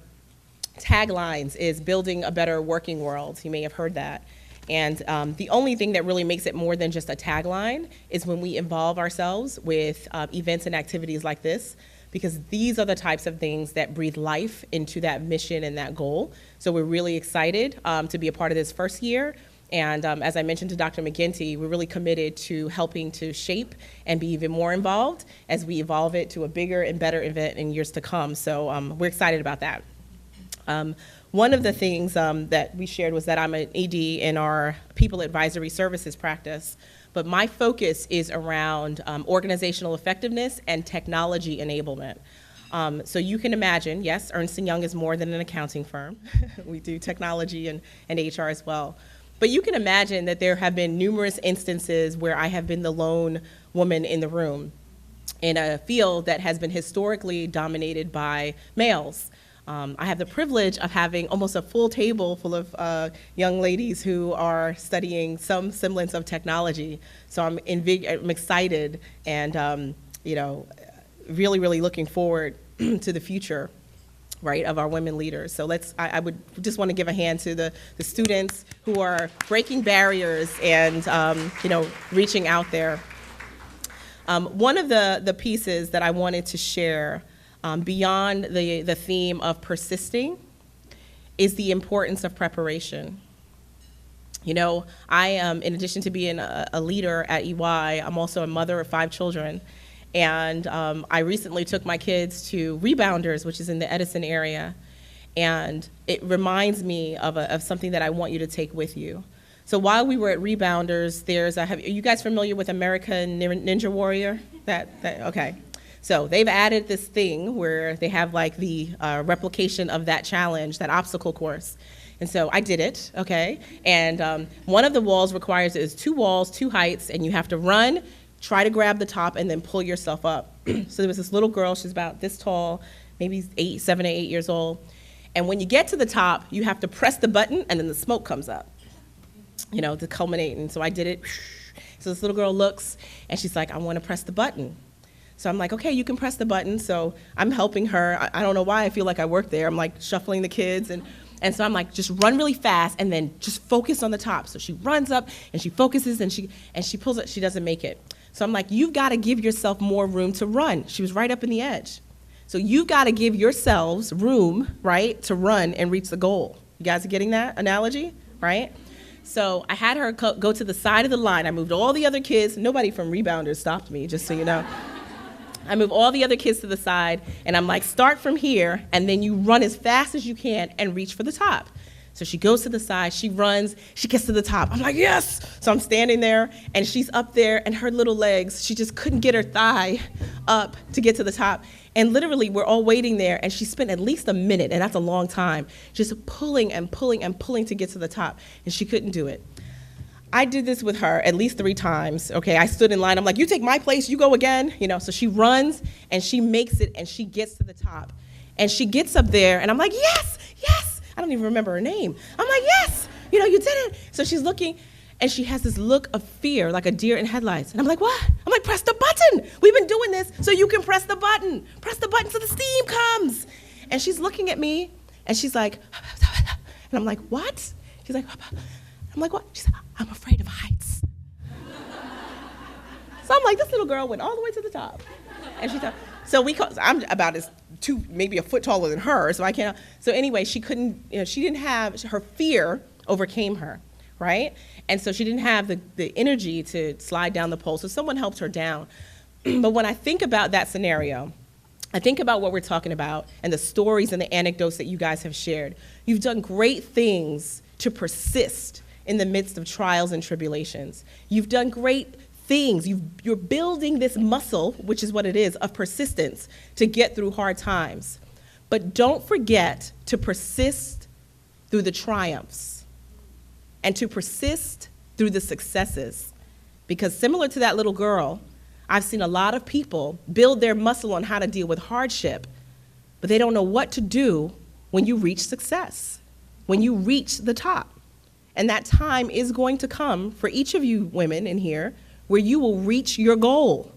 taglines is building a better working world. You may have heard that. And the only thing that really makes it more than just a tagline is when we involve ourselves with events and activities like this, because these are the types of things that breathe life into that mission and that goal. So we're really excited to be a part of this first year. And as I mentioned to Dr. McGinty, we're really committed to helping to shape and be even more involved as we evolve it to a bigger and better event in years to come. So we're excited about that. One of the things that we shared was that I'm an ED in our People Advisory Services practice, but my focus is around organizational effectiveness and technology enablement. So you can imagine, yes, Ernst & Young is more than an accounting firm. We do technology and HR as well. But you can imagine that there have been numerous instances where I have been the lone woman in the room in a field that has been historically dominated by males. I have the privilege of having almost a full table full of young ladies who are studying some semblance of technology. So I'm excited and really, really looking forward to the future, right, of our women leaders. So I would just want to give a hand to the students who are breaking barriers and reaching out there. One of the pieces that I wanted to share beyond the theme of persisting is the importance of preparation. I am, in addition to being a leader at EY, I'm also a mother of 5 children. And I recently took my kids to Rebounders, which is in the Edison area. And it reminds me of something that I want you to take with you. So while we were at Rebounders, are you guys familiar with American Ninja Warrior? Okay. So they've added this thing where they have like the replication of that challenge, that obstacle course. And so I did it, okay? And one of the walls requires is 2 walls, 2 heights, and you have to run, try to grab the top, and then pull yourself up. So there was this little girl, she's about this tall, maybe 7 or 8 years old. And when you get to the top, you have to press the button, and then the smoke comes up, you know, to culminate. And so I did it. So this little girl looks, and she's like, I want to press the button. So I'm like, okay, you can press the button. So I'm helping her. I don't know why I feel like I work there. I'm like shuffling the kids. And so I'm like, just run really fast and then just focus on the top. So she runs up and she focuses and she pulls it. She doesn't make it. So I'm like, you've got to give yourself more room to run. She was right up in the edge. So you've got to give yourselves room, right, to run and reach the goal. You guys are getting that analogy, right? So I had her go to the side of the line. I moved all the other kids. Nobody from Rebounders stopped me, just so you know. I move all the other kids to the side, and I'm like, start from here, and then you run as fast as you can and reach for the top. So she goes to the side, she runs, she gets to the top. I'm like, yes! So I'm standing there, and she's up there, and her little legs, she just couldn't get her thigh up to get to the top. And literally, we're all waiting there, and she spent at least a minute, and that's a long time, just pulling and pulling and pulling to get to the top, and she couldn't do it. I did this with her at least 3 times, okay? I stood in line, I'm like, you take my place, you go again, you know? So she runs, and she makes it, and she gets to the top. And she gets up there, and I'm like, yes, yes! I don't even remember her name. I'm like, yes, you know, you did it. So she's looking, and she has this look of fear, like a deer in headlights. And I'm like, what? I'm like, press the button. We've been doing this so you can press the button. Press the button so the steam comes. And she's looking at me, and she's like, and I'm like, what? She's like, I'm like, what? She said, I'm afraid of heights. So I'm like, this little girl went all the way to the top. And she thought, I'm about maybe a foot taller than her, so I can't. So anyway, she couldn't, you know, she didn't have, her fear overcame her, right? And so she didn't have the energy to slide down the pole, so someone helped her down. But when I think about that scenario, I think about what we're talking about and the stories and the anecdotes that you guys have shared. You've done great things to persist in the midst of trials and tribulations. You've done great things. You're building this muscle, which is what it is, of persistence to get through hard times. But don't forget to persist through the triumphs and to persist through the successes. Because similar to that little girl, I've seen a lot of people build their muscle on how to deal with hardship, but they don't know what to do when you reach success, when you reach the top. And that time is going to come for each of you women in here where you will reach your goal.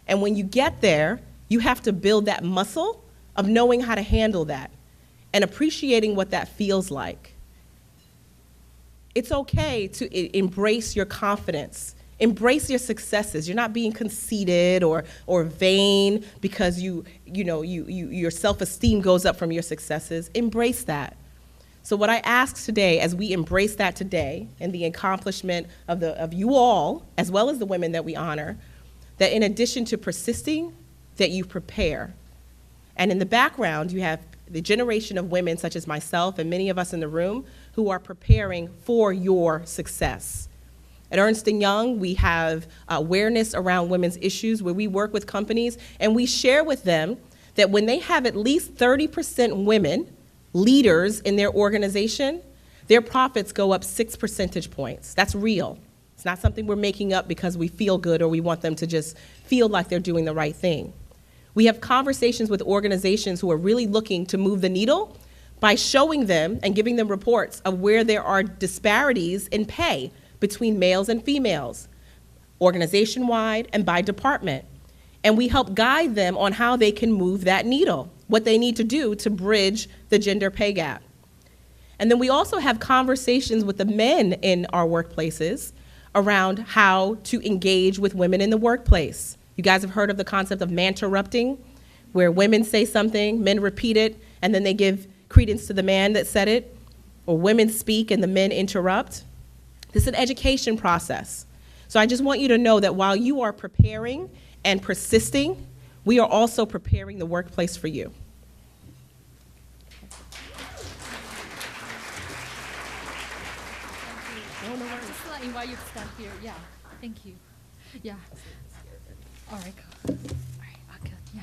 And when you get there, you have to build that muscle of knowing how to handle that and appreciating what that feels like. It's okay to embrace your confidence, embrace your successes. You're not being conceited or vain because your self-esteem goes up from your successes. Embrace that. So what I ask today, as we embrace that today and the accomplishment of you all, as well as the women that we honor, that in addition to persisting, that you prepare. And in the background, you have the generation of women such as myself and many of us in the room who are preparing for your success. At Ernst & Young, we have awareness around women's issues where we work with companies and we share with them that when they have at least 30% women leaders in their organization, their profits go up 6 percentage points. That's real. It's not something we're making up because we feel good or we want them to just feel like they're doing the right thing. We have conversations with organizations who are really looking to move the needle by showing them and giving them reports of where there are disparities in pay between males and females, organization-wide and by department. And we help guide them on how they can move that needle, what they need to do to bridge the gender pay gap. And then we also have conversations with the men in our workplaces around how to engage with women in the workplace. You guys have heard of the concept of man-interrupting, where women say something, men repeat it, and then they give credence to the man that said it, or women speak and the men interrupt. This is an education process. So I just want you to know that while you are preparing and persisting we are also preparing the workplace for you. Just invite you to stand here. Yeah, thank you. Yeah. All right. All right. Okay. Yeah.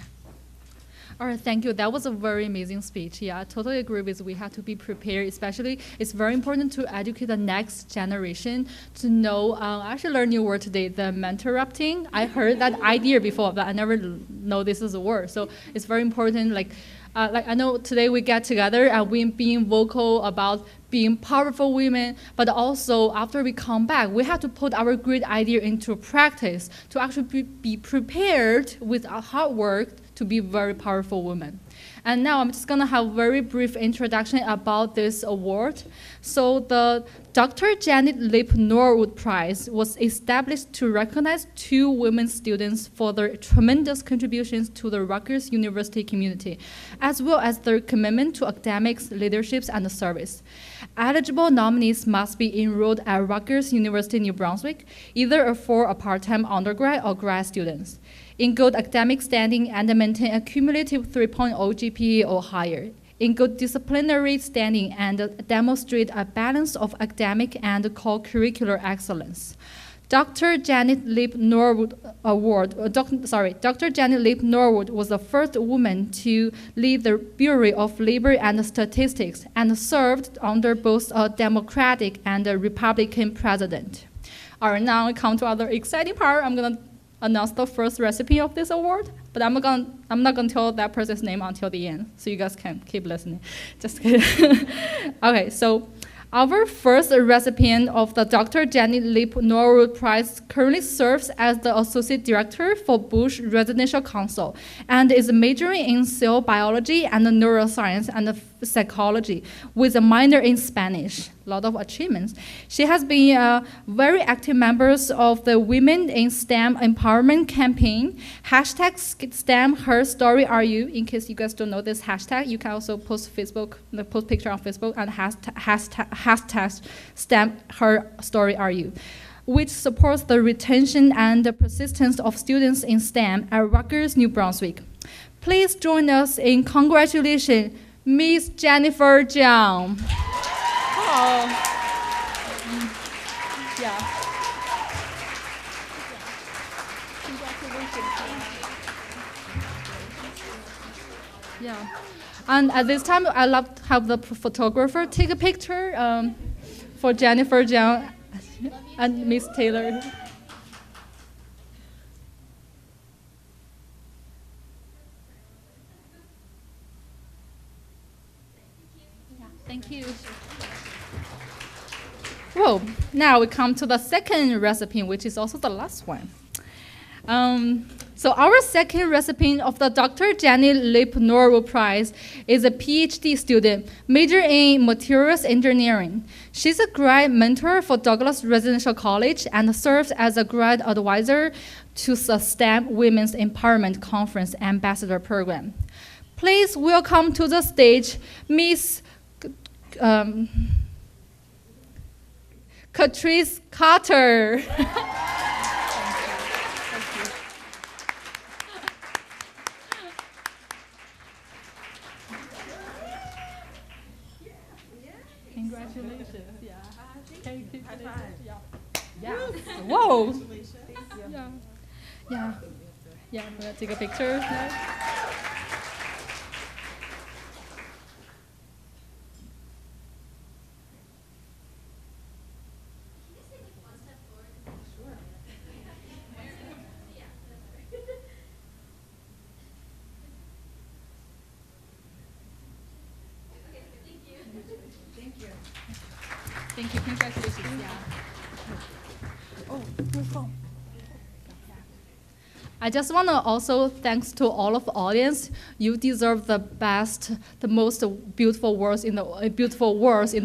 All right. Thank you. That was a very amazing speech. Yeah, I totally agree with. We have to be prepared. Especially, it's very important to educate the next generation to know. I actually learned a new word today. The mentorrupting. I heard that idea before, but I never know this is a word. So it's very important. Like I know today we get together and we being vocal about being powerful women, but also after we come back, we have to put our great idea into practice to actually be prepared with our hard work to be very powerful women. And now I'm just gonna have a very brief introduction about this award. So the Dr. Janet Lip Norwood Prize was established to recognize 2 women students for their tremendous contributions to the Rutgers University community, as well as their commitment to academics, leaderships, and service. Eligible nominees must be enrolled at Rutgers University, New Brunswick, either for a part-time undergrad or grad students, in good academic standing and maintain a cumulative 3.0 GPA or higher, in good disciplinary standing and demonstrate a balance of academic and co-curricular excellence. Dr. Janet Lip Norwood Award, Dr. Janet Lip Norwood was the first woman to lead the Bureau of Labor and Statistics and served under both a Democratic and a Republican president. All right, now we come to other exciting part. I'm gonna announce the first recipient of this award, but I'm not gonna tell that person's name until the end, so you guys can keep listening. Just kidding. Okay, so our first recipient of the Dr. Janet Lip Norwood Prize currently serves as the Associate Director for Bush Residential Council and is majoring in cell biology and neuroscience and psychology with a minor in Spanish. A lot of achievements. She has been a very active member of the Women in STEM Empowerment campaign, hashtag STEM Her Story Are You. In case you guys don't know this hashtag, you can also post picture on Facebook and hashtag STEM Her Story Are You, which supports the retention and the persistence of students in STEM at Rutgers, New Brunswick. Please join us in congratulating Miss Jennifer Jiang. Oh. Yeah. Congratulations. Yeah. And at this time, I'd love to have the photographer take a picture for Jennifer Jiang and Miss Taylor. Thank you. Well, now we come to the second recipient, which is also the last one. So our second recipient of the Dr. Janet Lip Norwood Prize is a PhD student, major in materials engineering. She's a grad mentor for Douglas Residential College and serves as a grad advisor to the STEM Women's Empowerment Conference Ambassador Program. Please welcome to the stage Miss Catrice Carter. Congratulations. Yeah. Thank you. Yeah. Whoa. Yeah. Yeah. Yeah. I'm gonna take a picture. Thank you. Congratulations. Yeah. Oh, no problem. I just want to also thanks to all of the audience. You deserve the best, the most beautiful words in the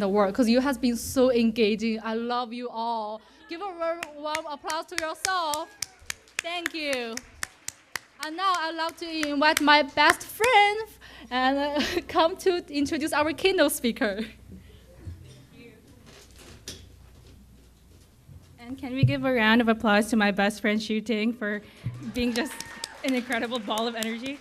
world because you have been so engaging. I love you all. Give a very warm applause to yourself. Thank you. And now I'd love to invite my best friend and come to introduce our keynote speaker. And can we give a round of applause to my best friend Shu Ting for being just an incredible ball of energy.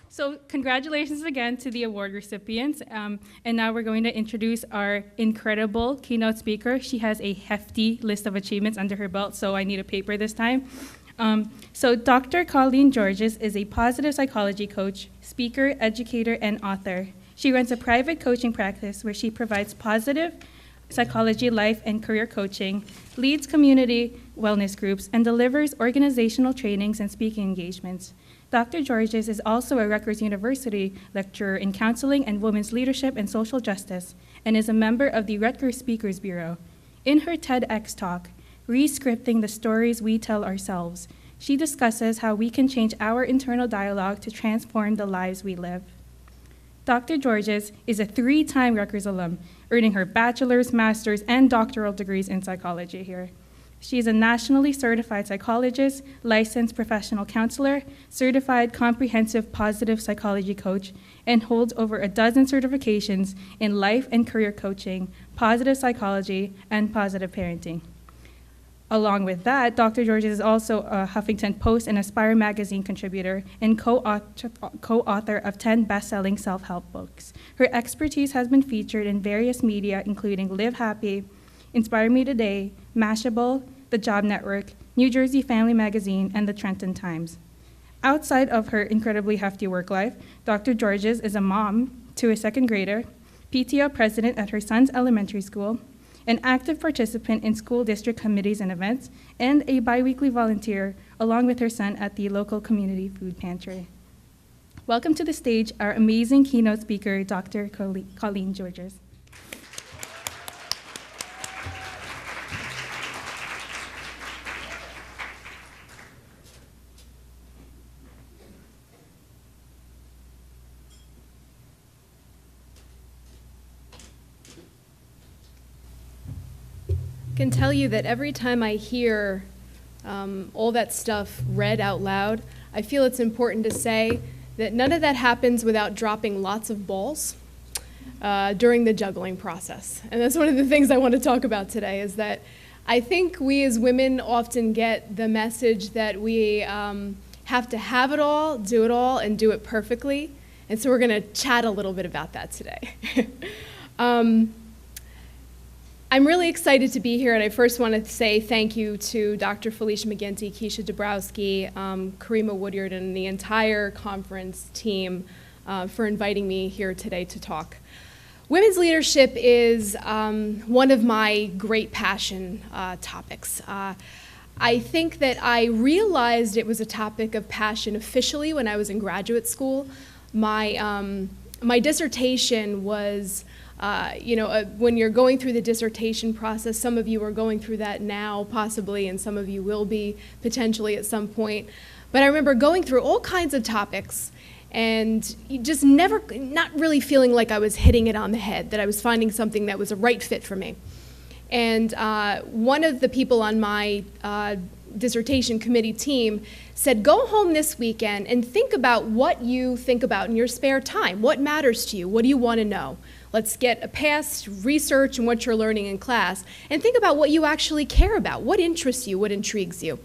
So congratulations again to the award recipients. And now we're going to introduce our incredible keynote speaker. She has a hefty list of achievements under her belt, so I need a paper this time. So Dr. Colleen Georges is a positive psychology coach, speaker, educator, and author. She runs a private coaching practice where she provides positive psychology, life, and career coaching, leads community wellness groups, and delivers organizational trainings and speaking engagements. Dr. Georges is also a Rutgers University lecturer in counseling and women's leadership and social justice, and is a member of the Rutgers Speakers Bureau. In her TEDx talk, Rescripting the Stories We Tell Ourselves, she discusses how we can change our internal dialogue to transform the lives we live. Dr. Georges is a 3-time Rutgers alum, earning her bachelor's, master's, and doctoral degrees in psychology here. She is a nationally certified psychologist, licensed professional counselor, certified comprehensive positive psychology coach, and holds over a dozen certifications in life and career coaching, positive psychology, and positive parenting. Along with that, Dr. Georges is also a Huffington Post and Aspire magazine contributor and co-author of 10 best-selling self-help books. Her expertise has been featured in various media, including Live Happy, Inspire Me Today, Mashable, The Job Network, New Jersey Family Magazine, and the Trenton Times. Outside of her incredibly hefty work life, Dr. Georges is a mom to a 2nd grader, PTO president at her son's elementary school, an active participant in school district committees and events, and a biweekly volunteer along with her son at the local community food pantry. Welcome to the stage our amazing keynote speaker, Dr. Colleen Georges. I can tell you that every time I hear all that stuff read out loud, I feel it's important to say that none of that happens without dropping lots of balls during the juggling process. And that's one of the things I want to talk about today, is that I think we as women often get the message that we have to have it all, and do it perfectly. And so we're going to chat a little bit about that today. I'm really excited to be here, and I first want to say thank you to Dr. Felicia McGinty, Keisha Dabrowski, Karima Woodyard, and the entire conference team for inviting me here today to talk. Women's leadership is one of my great passion topics. I think that I realized it was a topic of passion officially when I was in graduate school. My dissertation was when you're going through the dissertation process, some of you are going through that now, possibly, and some of you will be potentially at some point. But I remember going through all kinds of topics and just not really feeling like I was hitting it on the head, that I was finding something that was a right fit for me. And one of the people on my dissertation committee team said, go home this weekend and think about what you think about in your spare time. What matters to you? What do you want to know? Let's get a past research and what you're learning in class, and think about what you actually care about, what interests you, what intrigues you.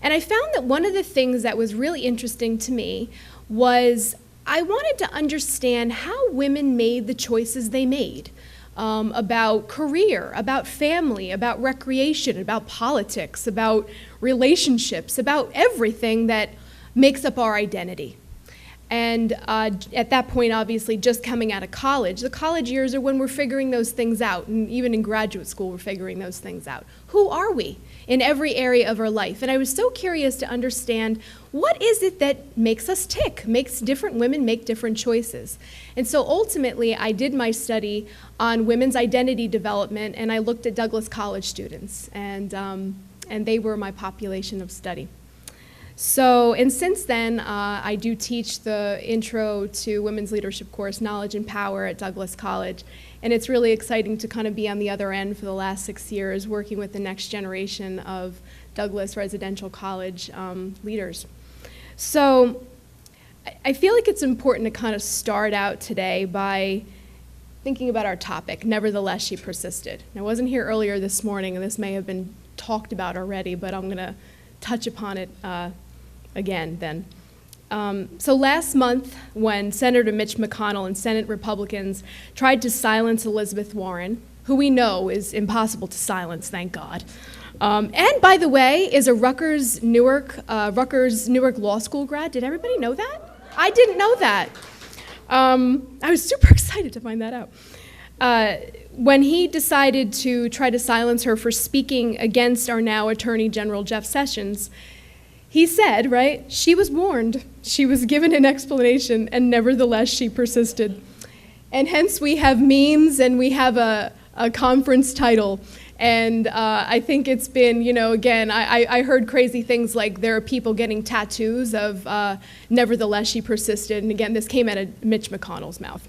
And I found that one of the things that was really interesting to me was I wanted to understand how women made the choices they made about career, about family, about recreation, about politics, about relationships, about everything that makes up our identity. And at that point, obviously, just coming out of college, the college years are when we're figuring those things out, and even in graduate school, we're figuring those things out. Who are we in every area of our life? And I was so curious to understand, what is it that makes us tick, makes different women make different choices? And so ultimately, I did my study on women's identity development, and I looked at Douglas College students, and they were my population of study. So, and since then, I do teach the Intro to Women's Leadership course, Knowledge and Power, at Douglas College. And it's really exciting to kind of be on the other end for the last 6 years, working with the next generation of Douglas Residential College leaders. So, I feel like it's important to kind of start out today by thinking about our topic, Nevertheless, She Persisted. Now, I wasn't here earlier this morning, and this may have been talked about already, but I'm going to touch upon it again then. So last month, when Senator Mitch McConnell and Senate Republicans tried to silence Elizabeth Warren, who we know is impossible to silence, thank God, and by the way, is a Rutgers Newark Law School grad. Did everybody know that? I didn't know that. I was super excited to find that out. When he decided to try to silence her for speaking against our now Attorney General Jeff Sessions, he said, right, she was warned, she was given an explanation, and nevertheless she persisted. And hence we have memes and we have a conference title. And I think it's been, you know, again, I heard crazy things like there are people getting tattoos of nevertheless she persisted. And again, this came out of Mitch McConnell's mouth.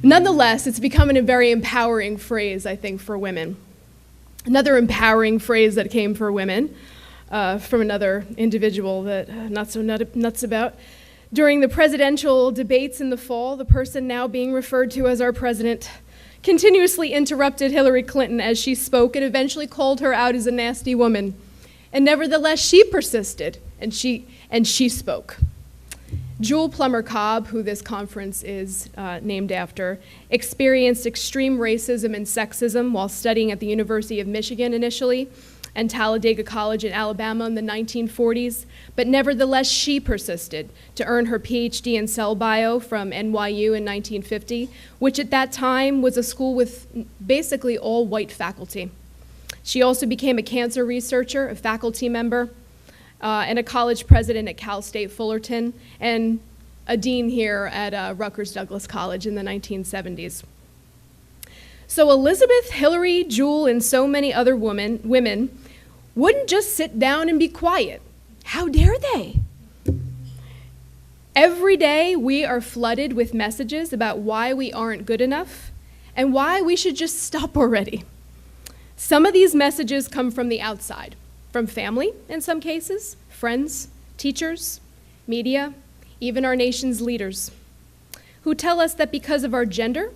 Nonetheless, it's becoming a very empowering phrase, I think, for women. Another empowering phrase that came for women from another individual that not so nuts about. During the presidential debates in the fall, the person now being referred to as our president continuously interrupted Hillary Clinton as she spoke and eventually called her out as a nasty woman. And nevertheless, she persisted and she spoke. Jewel Plummer Cobb, who this conference is named after, experienced extreme racism and sexism while studying at the University of Michigan initially and Talladega College in Alabama in the 1940s, but nevertheless she persisted to earn her PhD in cell bio from NYU in 1950, which at that time was a school with basically all white faculty. She also became a cancer researcher, a faculty member, and a college president at Cal State Fullerton, and a dean here at Rutgers Douglas College in the 1970s. So Elizabeth, Hillary, Jewel, and so many other women wouldn't just sit down and be quiet. How dare they? Every day we are flooded with messages about why we aren't good enough and why we should just stop already. Some of these messages come from the outside, from family in some cases, friends, teachers, media, even our nation's leaders, who tell us that because of our gender,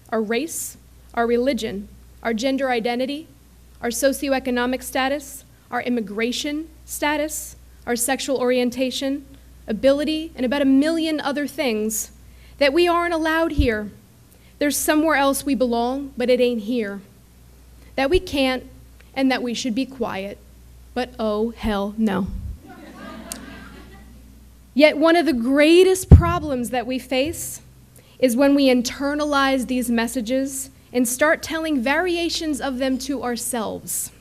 our race, our religion, our gender identity, our socioeconomic status, our immigration status, our sexual orientation, ability, and about 1 million other things, that we aren't allowed here. There's somewhere else we belong, but it ain't here. That we can't, and that we should be quiet. But oh, hell no. Yet one of the greatest problems that we face is when we internalize these messages and start telling variations of them to ourselves.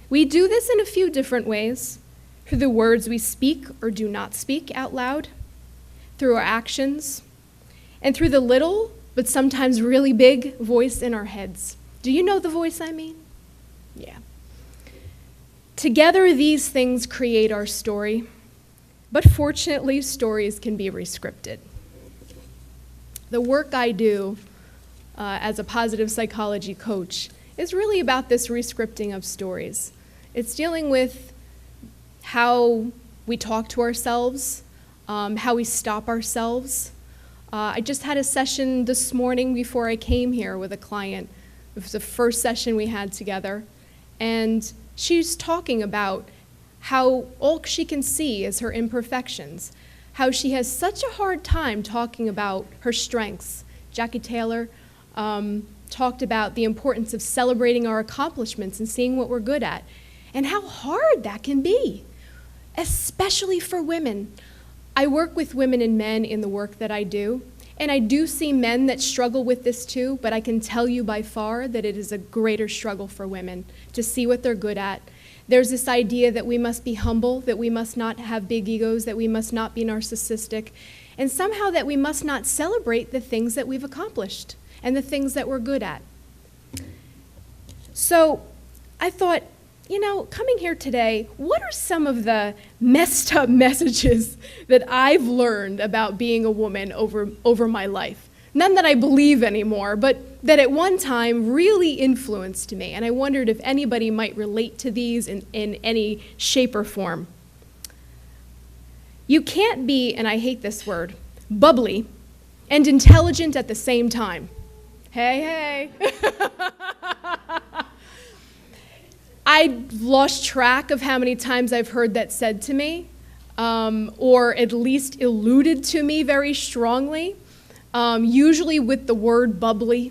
We do this in a few different ways, through the words we speak or do not speak out loud, through our actions, and through the little, but sometimes really big voice in our heads. Do you know the voice I mean? Yeah. Together, these things create our story, but fortunately, stories can be rescripted. The work I do as a positive psychology coach is really about this rescripting of stories. It's dealing with how we talk to ourselves, how we stop ourselves. I just had a session this morning before I came here with a client. It was the first session we had together, and she's talking about how all she can see is her imperfections, how she has such a hard time talking about her strengths. Jackie Taylor talked about the importance of celebrating our accomplishments and seeing what we're good at, and how hard that can be, especially for women. I work with women and men in the work that I do, and I do see men that struggle with this too, but I can tell you by far that it is a greater struggle for women to see what they're good at. There's this idea that we must be humble, that we must not have big egos, that we must not be narcissistic, and somehow that we must not celebrate the things that we've accomplished and the things that we're good at. So I thought, you know, coming here today, what are some of the messed up messages that I've learned about being a woman over my life? None that I believe anymore, but that at one time really influenced me. And I wondered if anybody might relate to these in any shape or form. You can't be, and I hate this word, bubbly and intelligent at the same time. Hey, hey. I lost track of how many times I've heard that said to me, or at least alluded to me very strongly, usually with the word bubbly,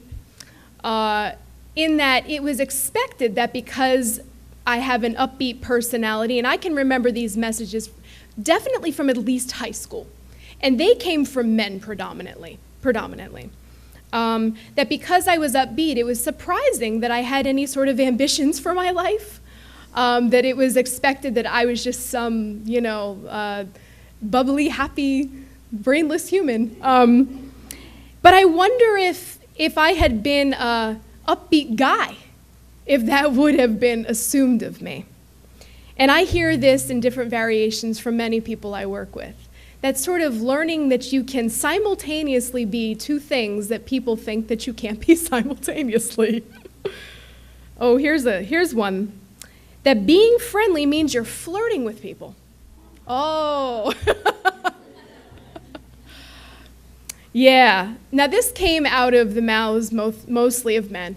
in that it was expected that because I have an upbeat personality, and I can remember these messages definitely from at least high school, and they came from men predominantly. That because I was upbeat, it was surprising that I had any sort of ambitions for my life, that it was expected that I was just some, bubbly, happy, brainless human. But I wonder if I had been an upbeat guy, if that would have been assumed of me. And I hear this in different variations from many people I work with. That sort of learning that you can simultaneously be two things that people think that you can't be simultaneously. Oh, here's one. That being friendly means you're flirting with people. Oh. Yeah. Now this came out of the mouths mostly of men.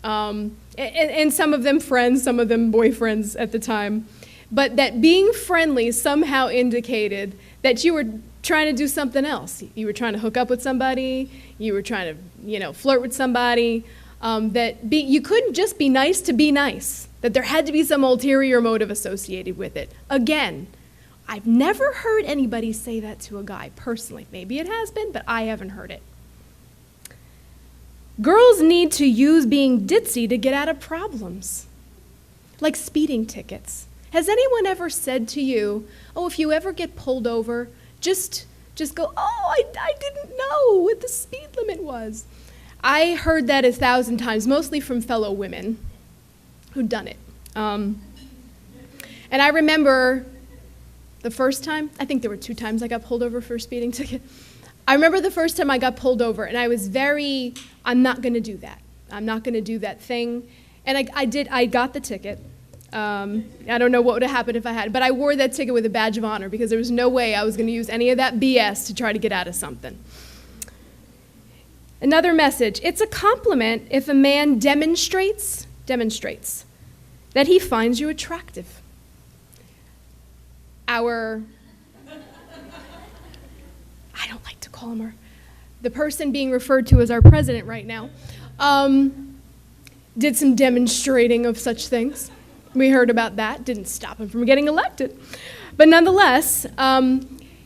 And some of them friends, some of them boyfriends at the time. But that being friendly somehow indicated that you were trying to do something else. You were trying to hook up with somebody, you were trying to, flirt with somebody, you couldn't just be nice to be nice, that there had to be some ulterior motive associated with it. Again, I've never heard anybody say that to a guy personally. Maybe it has been, but I haven't heard it. Girls need to use being ditzy to get out of problems, like speeding tickets. Has anyone ever said to you, oh, if you ever get pulled over, just go, oh, I didn't know what the speed limit was. I heard that 1,000 times, mostly from fellow women who'd done it. And I remember the first time, I think there were 2 times I got pulled over for a speeding ticket. I remember the first time I got pulled over, and I was I'm not going to do that. I'm not going to do that thing. And I got the ticket. I don't know what would have happened if I had, but I wore that ticket with a badge of honor because there was no way I was going to use any of that BS to try to get out of something. Another message, it's a compliment if a man demonstrates that he finds you attractive. I don't like to call him the person being referred to as our president right now, did some demonstrating of such things. We heard about that, didn't stop him from getting elected. But nonetheless,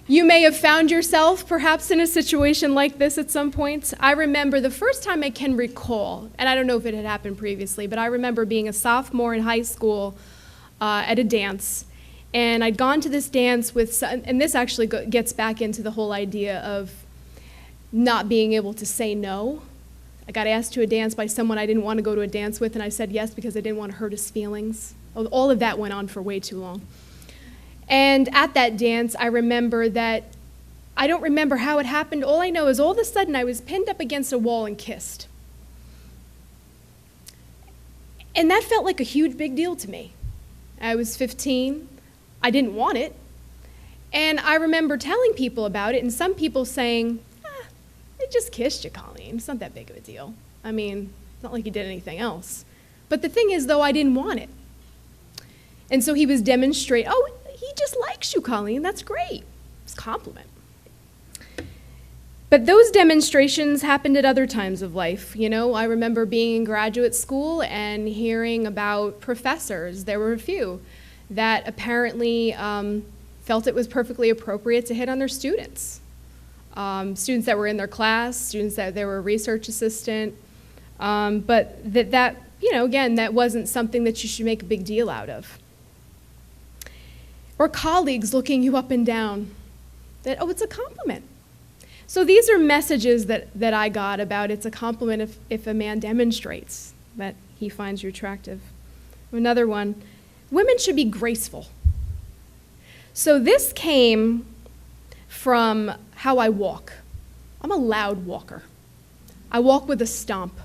you may have found yourself perhaps in a situation like this at some point. I remember the first time I can recall, and I don't know if it had happened previously, but I remember being a sophomore in high school at a dance. And I'd gone to this dance and this actually gets back into the whole idea of not being able to say no. I got asked to a dance by someone I didn't want to go to a dance with, and I said yes because I didn't want to hurt his feelings. All of that went on for way too long. And at that dance, I remember that, I don't remember how it happened. All I know is all of a sudden I was pinned up against a wall and kissed. And that felt like a huge big deal to me. I was 15. I didn't want it. And I remember telling people about it, and some people saying, I just kissed you, Colleen. It's not that big of a deal. I mean, it's not like you did anything else. But the thing is, though, I didn't want it. And so he was demonstrating, oh, he just likes you, Colleen. That's great. It's a compliment. But those demonstrations happened at other times of life. I remember being in graduate school and hearing about professors. There were a few that apparently felt it was perfectly appropriate to hit on their students. Students that were in their class, students that they were a research assistant, but that again, that wasn't something that you should make a big deal out of. Or colleagues looking you up and down, that, oh, it's a compliment. So these are messages that I got about it's a compliment if a man demonstrates that he finds you attractive. Another one, women should be graceful. So this came from how I walk. I'm a loud walker. I walk with a stomp.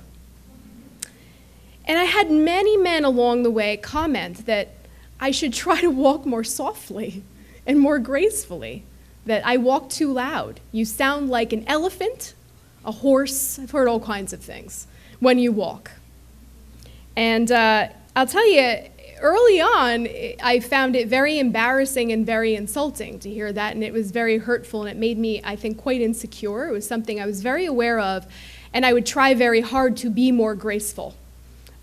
And I had many men along the way comment that I should try to walk more softly and more gracefully, that I walk too loud. You sound like an elephant, a horse. I've heard all kinds of things when you walk. And I'll tell you, early on, I found it very embarrassing and very insulting to hear that, and it was very hurtful, and it made me, I think, quite insecure. It was something I was very aware of, and I would try very hard to be more graceful.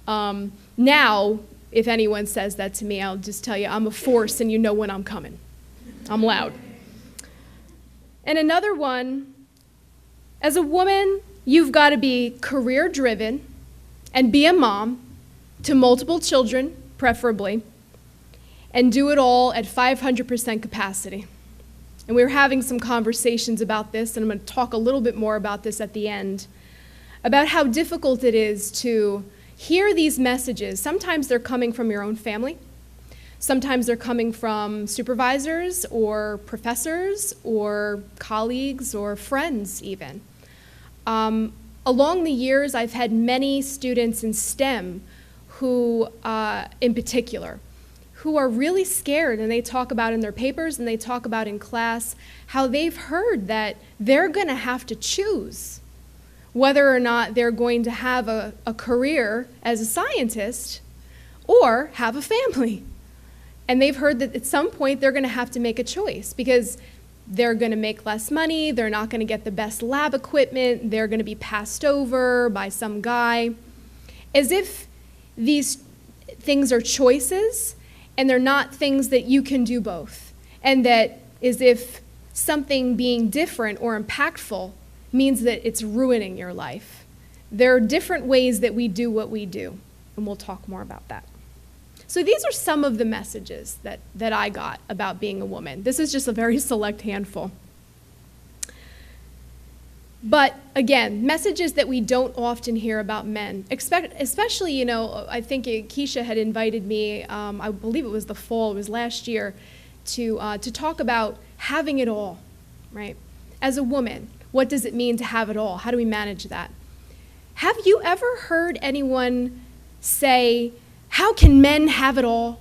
Now, if anyone says that to me, I'll just tell you, I'm a force, and you know when I'm coming. I'm loud. And another one, as a woman, you've got to be career-driven and be a mom to multiple children, preferably, and do it all at 500% capacity. And we were having some conversations about this, and I'm going to talk a little bit more about this at the end, about how difficult it is to hear these messages. Sometimes they're coming from your own family. Sometimes they're coming from supervisors or professors or colleagues or friends even. Along the years, I've had many students in STEM who, in particular, who are really scared, and they talk about in their papers and they talk about in class how they've heard that they're going to have to choose whether or not they're going to have a career as a scientist or have a family. And they've heard that at some point they're going to have to make a choice because they're going to make less money, they're not going to get the best lab equipment, they're going to be passed over by some guy. As if these things are choices and they're not things that you can do both. And that as if something being different or impactful means that it's ruining your life. There are different ways that we do what we do, and we'll talk more about that. So these are some of the messages that I got about being a woman. This is just a very select handful. But again, messages that we don't often hear about men, especially, I think Keisha had invited me, I believe it was the fall, it was last year, to talk about having it all, right? As a woman, what does it mean to have it all? How do we manage that? Have you ever heard anyone say, how can men have it all?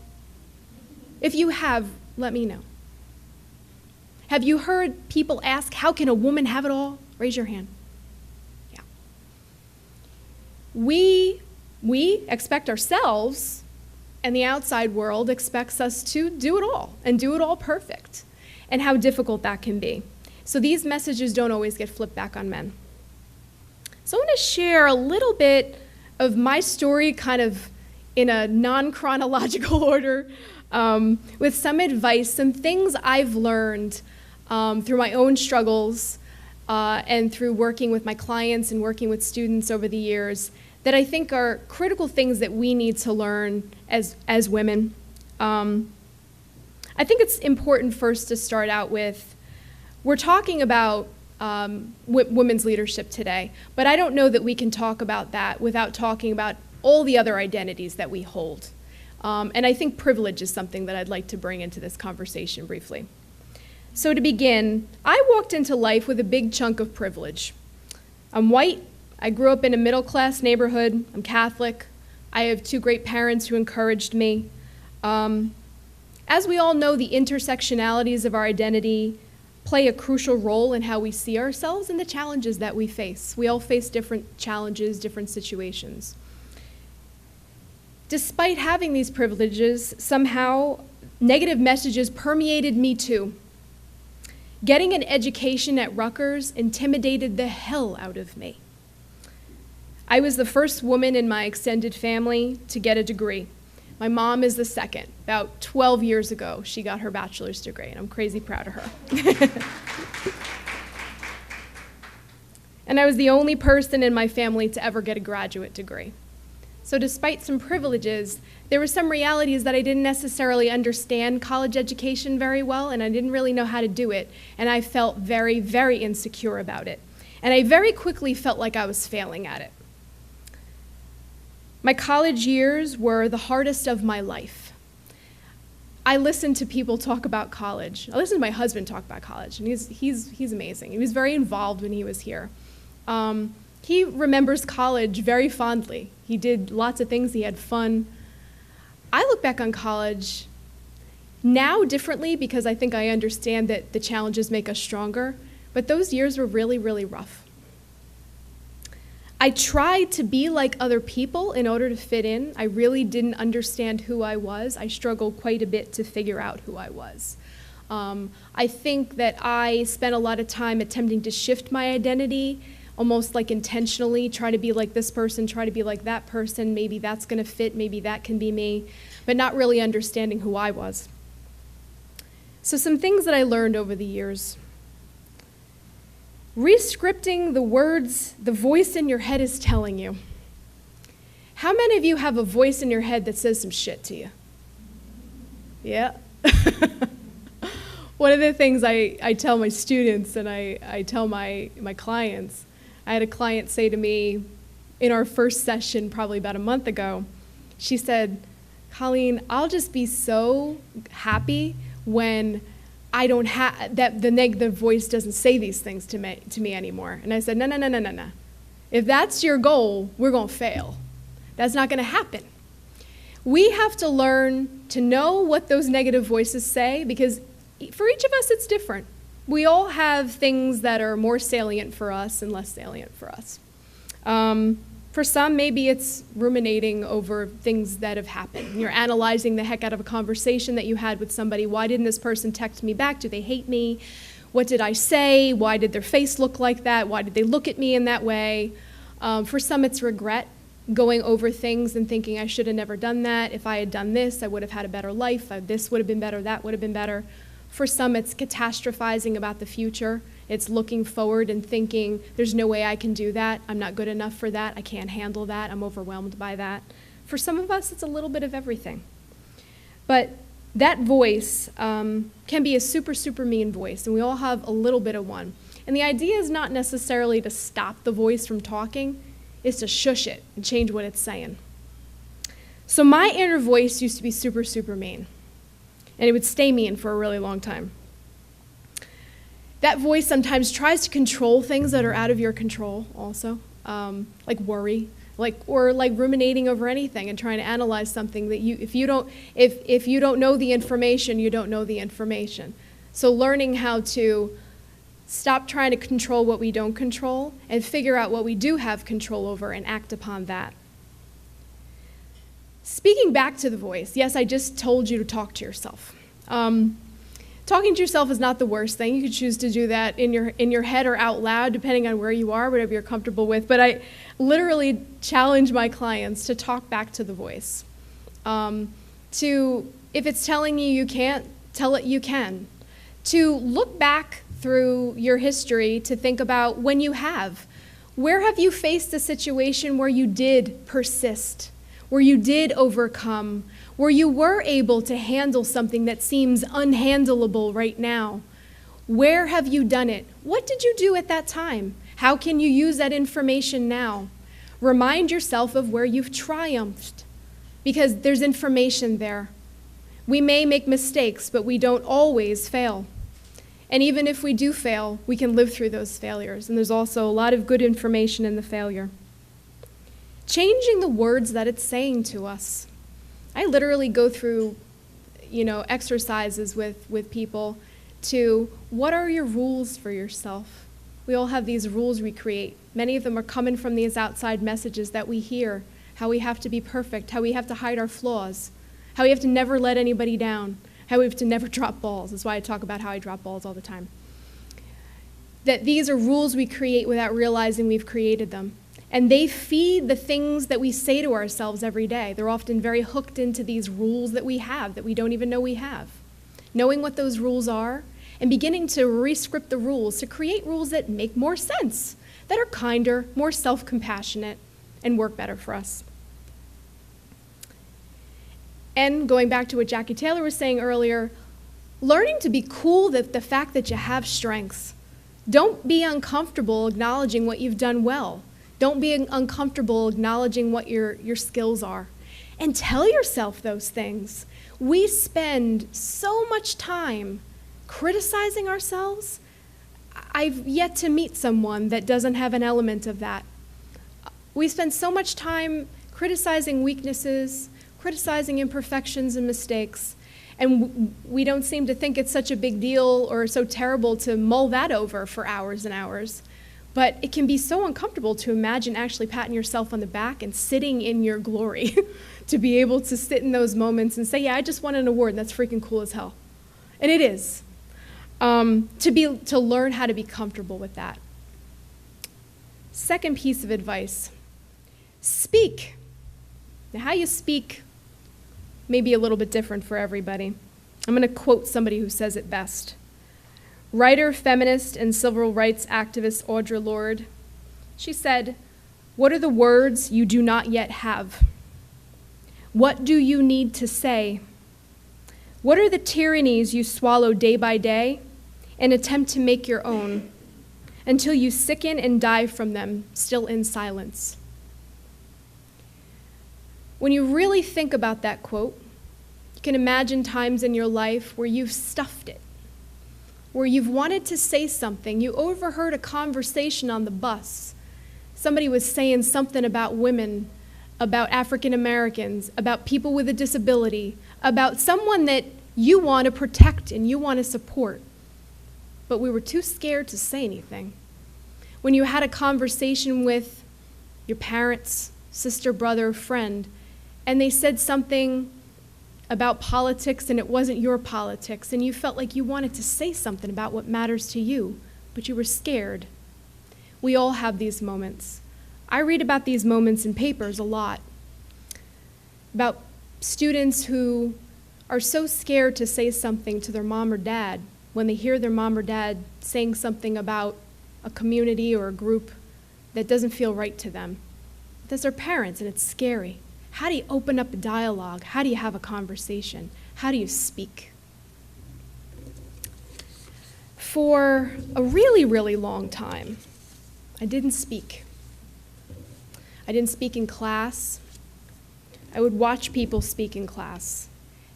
If you have, let me know. Have you heard people ask, how can a woman have it all? Raise your hand. Yeah. We expect ourselves, and the outside world expects us to do it all, and do it all perfect, and how difficult that can be. So these messages don't always get flipped back on men. So I want to share a little bit of my story, kind of in a non-chronological order, with some advice, some things I've learned through my own struggles and through working with my clients and working with students over the years that I think are critical things that we need to learn as women. I think it's important first to start out with, we're talking about women's leadership today, but I don't know that we can talk about that without talking about all the other identities that we hold. And I think privilege is something that I'd like to bring into this conversation briefly. So to begin, I walked into life with a big chunk of privilege. I'm white, I grew up in a middle-class neighborhood, I'm Catholic, I have two great parents who encouraged me. As we all know, the intersectionalities of our identity play a crucial role in how we see ourselves and the challenges that we face. We all face different challenges, different situations. Despite having these privileges, somehow negative messages permeated me too. Getting an education at Rutgers intimidated the hell out of me. I was the first woman in my extended family to get a degree. My mom is the second. About 12 years ago, she got her bachelor's degree, and I'm crazy proud of her. And I was the only person in my family to ever get a graduate degree. So despite some privileges, there were some realities that I didn't necessarily understand college education very well, and I didn't really know how to do it, and I felt very, very insecure about it. And I very quickly felt like I was failing at it. My college years were the hardest of my life. I listened to people talk about college. I listened to my husband talk about college, and he's amazing. He was very involved when he was here. He remembers college very fondly. He did lots of things, he had fun. I look back on college now differently because I think I understand that the challenges make us stronger, but those years were really, really rough. I tried to be like other people in order to fit in. I really didn't understand who I was. I struggled quite a bit to figure out who I was. I think that I spent a lot of time attempting to shift my identity, almost like intentionally, try to be like this person, try to be like that person, maybe that's gonna fit, maybe that can be me, but not really understanding who I was. So some things that I learned over the years. Rescripting the words the voice in your head is telling you. How many of you have a voice in your head that says some shit to you? Yeah. One of the things I tell my students and I tell my clients, I had a client say to me in our first session probably about a month ago, she said, Colleen, I'll just be so happy when I don't have, that the negative voice doesn't say these things to me anymore. And I said, no. If that's your goal, we're gonna fail. That's not gonna happen. We have to learn to know what those negative voices say, because for each of us, it's different. We all have things that are more salient for us and less salient for us. For some, maybe it's ruminating over things that have happened. You're analyzing the heck out of a conversation that you had with somebody. Why didn't this person text me back? Do they hate me? What did I say? Why did their face look like that? Why did they look at me in that way? For some, it's regret, going over things and thinking I should have never done that. If I had done this, I would have had a better life. This would have been better, that would have been better. For some, it's catastrophizing about the future. It's looking forward and thinking, there's no way I can do that. I'm not good enough for that. I can't handle that. I'm overwhelmed by that. For some of us, it's a little bit of everything. But that voice can be a super, super mean voice, and we all have a little bit of one. And the idea is not necessarily to stop the voice from talking, it's to shush it and change what it's saying. So my inner voice used to be super, super mean, and it would stay mean for a really long time. That voice sometimes tries to control things that are out of your control also, like worry, or ruminating over anything and trying to analyze something that if you don't know the information, you don't know the information. So learning how to stop trying to control what we don't control and figure out what we do have control over and act upon that. Speaking back to the voice, yes, I just told you to talk to yourself. Talking to yourself is not the worst thing. You could choose to do that in your head or out loud, depending on where you are, whatever you're comfortable with. But I literally challenge my clients to talk back to the voice. If it's telling you you can't, tell it you can. To look back through your history to think about when you have. Where have you faced a situation where you did persist, where you did overcome, where you were able to handle something that seems unhandleable right now? Where have you done it? What did you do at that time? How can you use that information now? Remind yourself of where you've triumphed, because there's information there. We may make mistakes, but we don't always fail. And even if we do fail, we can live through those failures. And there's also a lot of good information in the failure. Changing the words that it's saying to us. I literally go through, exercises with people to, what are your rules for yourself? We all have these rules we create. Many of them are coming from these outside messages that we hear, how we have to be perfect, how we have to hide our flaws, how we have to never let anybody down, how we have to never drop balls. That's why I talk about how I drop balls all the time. That these are rules we create without realizing we've created them. And they feed the things that we say to ourselves every day. They're often very hooked into these rules that we have that we don't even know we have. Knowing what those rules are and beginning to re-script the rules to create rules that make more sense, that are kinder, more self-compassionate, and work better for us. And going back to what Jackie Taylor was saying earlier, learning to be cool with the fact that you have strengths. Don't be uncomfortable acknowledging what you've done well. Don't be uncomfortable acknowledging what your skills are. And tell yourself those things. We spend so much time criticizing ourselves. I've yet to meet someone that doesn't have an element of that. We spend so much time criticizing weaknesses, criticizing imperfections and mistakes, and we don't seem to think it's such a big deal or so terrible to mull that over for hours and hours. But it can be so uncomfortable to imagine actually patting yourself on the back and sitting in your glory, to be able to sit in those moments and say, yeah, I just won an award, and that's freaking cool as hell. And it is. To learn how to be comfortable with that. Second piece of advice, speak. Now, how you speak may be a little bit different for everybody. I'm going to quote somebody who says it best. Writer, feminist, and civil rights activist Audre Lorde, she said, "What are the words you do not yet have? What do you need to say? What are the tyrannies you swallow day by day and attempt to make your own until you sicken and die from them, still in silence?" When you really think about that quote, you can imagine times in your life where you've stuffed it, where you've wanted to say something. You overheard a conversation on the bus. Somebody was saying something about women, about African Americans, about people with a disability, about someone that you want to protect and you want to support. But we were too scared to say anything. When you had a conversation with your parents, sister, brother, friend, and they said something about politics and it wasn't your politics, and you felt like you wanted to say something about what matters to you, but you were scared. We all have these moments. I read about these moments in papers a lot, about students who are so scared to say something to their mom or dad when they hear their mom or dad saying something about a community or a group that doesn't feel right to them. That's their parents, and it's scary. How do you open up a dialogue? How do you have a conversation? How do you speak? For a really, really long time, I didn't speak. I didn't speak in class. I would watch people speak in class,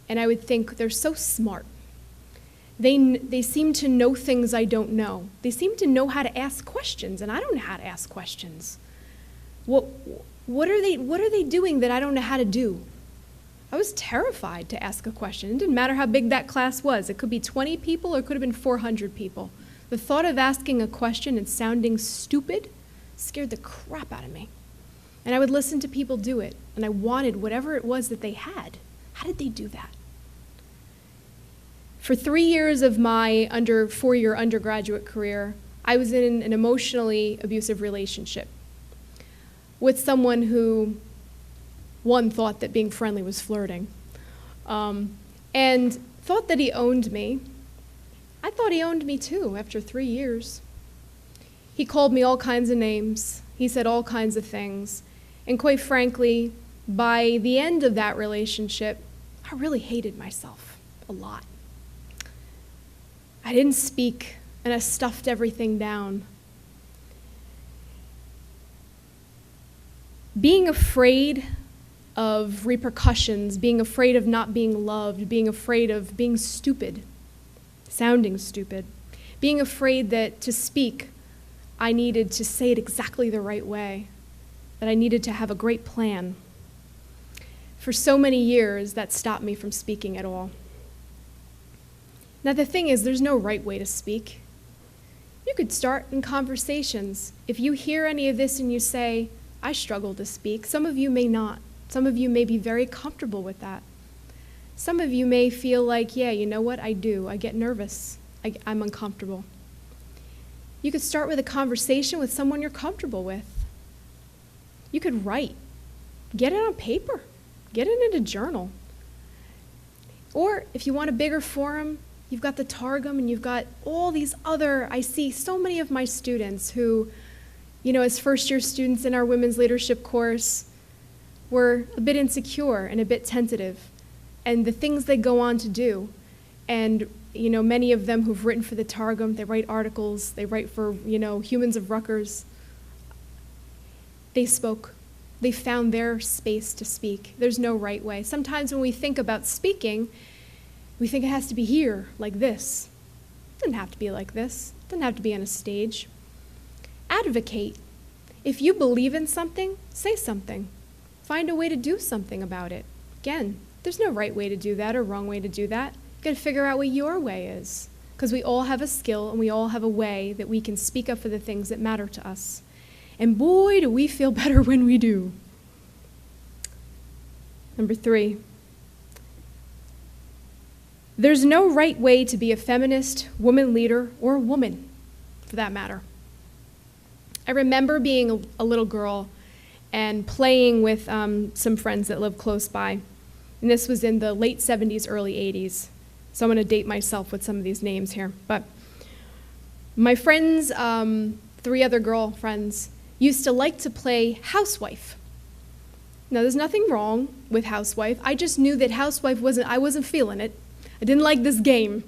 and I would think, they're so smart. They seem to know things I don't know. They seem to know how to ask questions, and I don't know how to ask questions. What are they doing that I don't know how to do? I was terrified to ask a question. It didn't matter how big that class was. It could be 20 people or it could have been 400 people. The thought of asking a question and sounding stupid scared the crap out of me. And I would listen to people do it, and I wanted whatever it was that they had. How did they do that? For 3 years of my 4-year undergraduate career, I was in an emotionally abusive relationship with someone who, one, thought that being friendly was flirting, and thought that he owned me. I thought he owned me too after 3 years. He called me all kinds of names. He said all kinds of things. And quite frankly, by the end of that relationship, I really hated myself a lot. I didn't speak, and I stuffed everything down. Being afraid of repercussions, being afraid of not being loved, being afraid of being stupid, sounding stupid, being afraid that to speak, I needed to say it exactly the right way, that I needed to have a great plan. For so many years, that stopped me from speaking at all. Now, the thing is, there's no right way to speak. You could start in conversations. If you hear any of this and you say, I struggle to speak, some of you may not. Some of you may be very comfortable with that. Some of you may feel like, yeah, you know what, I do. I get nervous. I'm uncomfortable. You could start with a conversation with someone you're comfortable with. You could write. Get it on paper. Get it in a journal. Or if you want a bigger forum, you've got the Targum and you've got all these other, I see so many of my students who, as first-year students in our women's leadership course, were a bit insecure and a bit tentative. And the things they go on to do, and many of them who've written for the Targum, they write articles, they write for, Humans of Rutgers. They spoke. They found their space to speak. There's no right way. Sometimes when we think about speaking, we think it has to be here, like this. It doesn't have to be like this. It doesn't have to be on a stage. Advocate. If you believe in something, say something. Find a way to do something about it. Again, there's no right way to do that or wrong way to do that. You gotta figure out what your way is. because we all have a skill and we all have a way that we can speak up for the things that matter to us. And boy, do we feel better when we do. Number 3, there's no right way to be a feminist, woman leader, or a woman, for that matter. I remember being a little girl and playing with some friends that lived close by. And this was in the late 70s, early 80s. So I'm going to date myself with some of these names here. But my friends, 3 other girlfriends, used to like to play housewife. Now, there's nothing wrong with housewife. I just knew that housewife I wasn't feeling it. I didn't like this game.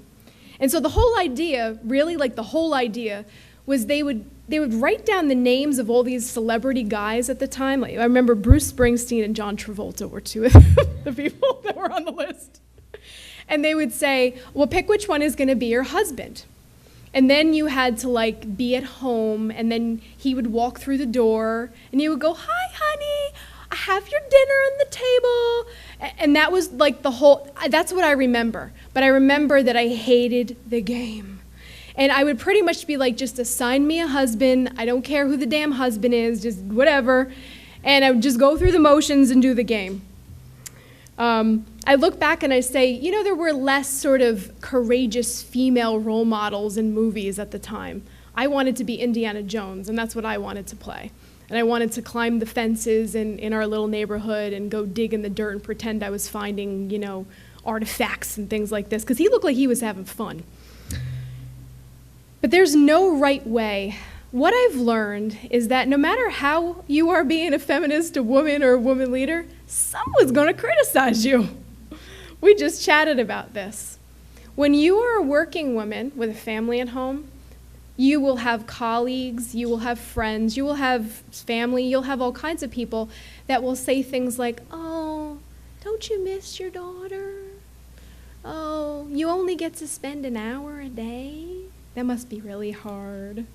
And so the whole idea, really, like the whole idea, was they would write down the names of all these celebrity guys at the time. Like, I remember Bruce Springsteen and John Travolta were 2 of the people that were on the list. And they would say, well, pick which one is going to be your husband. And then you had to like be at home, and then he would walk through the door, and you would go, hi, honey, I have your dinner on the table. And that was like that's what I remember. But I remember that I hated the game. And I would pretty much be like, just assign me a husband. I don't care who the damn husband is, just whatever. And I would just go through the motions and do the game. I look back and I say, there were less sort of courageous female role models in movies at the time. I wanted to be Indiana Jones, and that's what I wanted to play. And I wanted to climb the fences in our little neighborhood and go dig in the dirt and pretend I was finding, artifacts and things like this, because he looked like he was having fun. But there's no right way. What I've learned is that no matter how you are being a feminist, a woman, or a woman leader, someone's going to criticize you. We just chatted about this. When you are a working woman with a family at home, you will have colleagues, you will have friends, you will have family, you'll have all kinds of people that will say things like, oh, don't you miss your daughter? Oh, you only get to spend an hour a day? That must be really hard.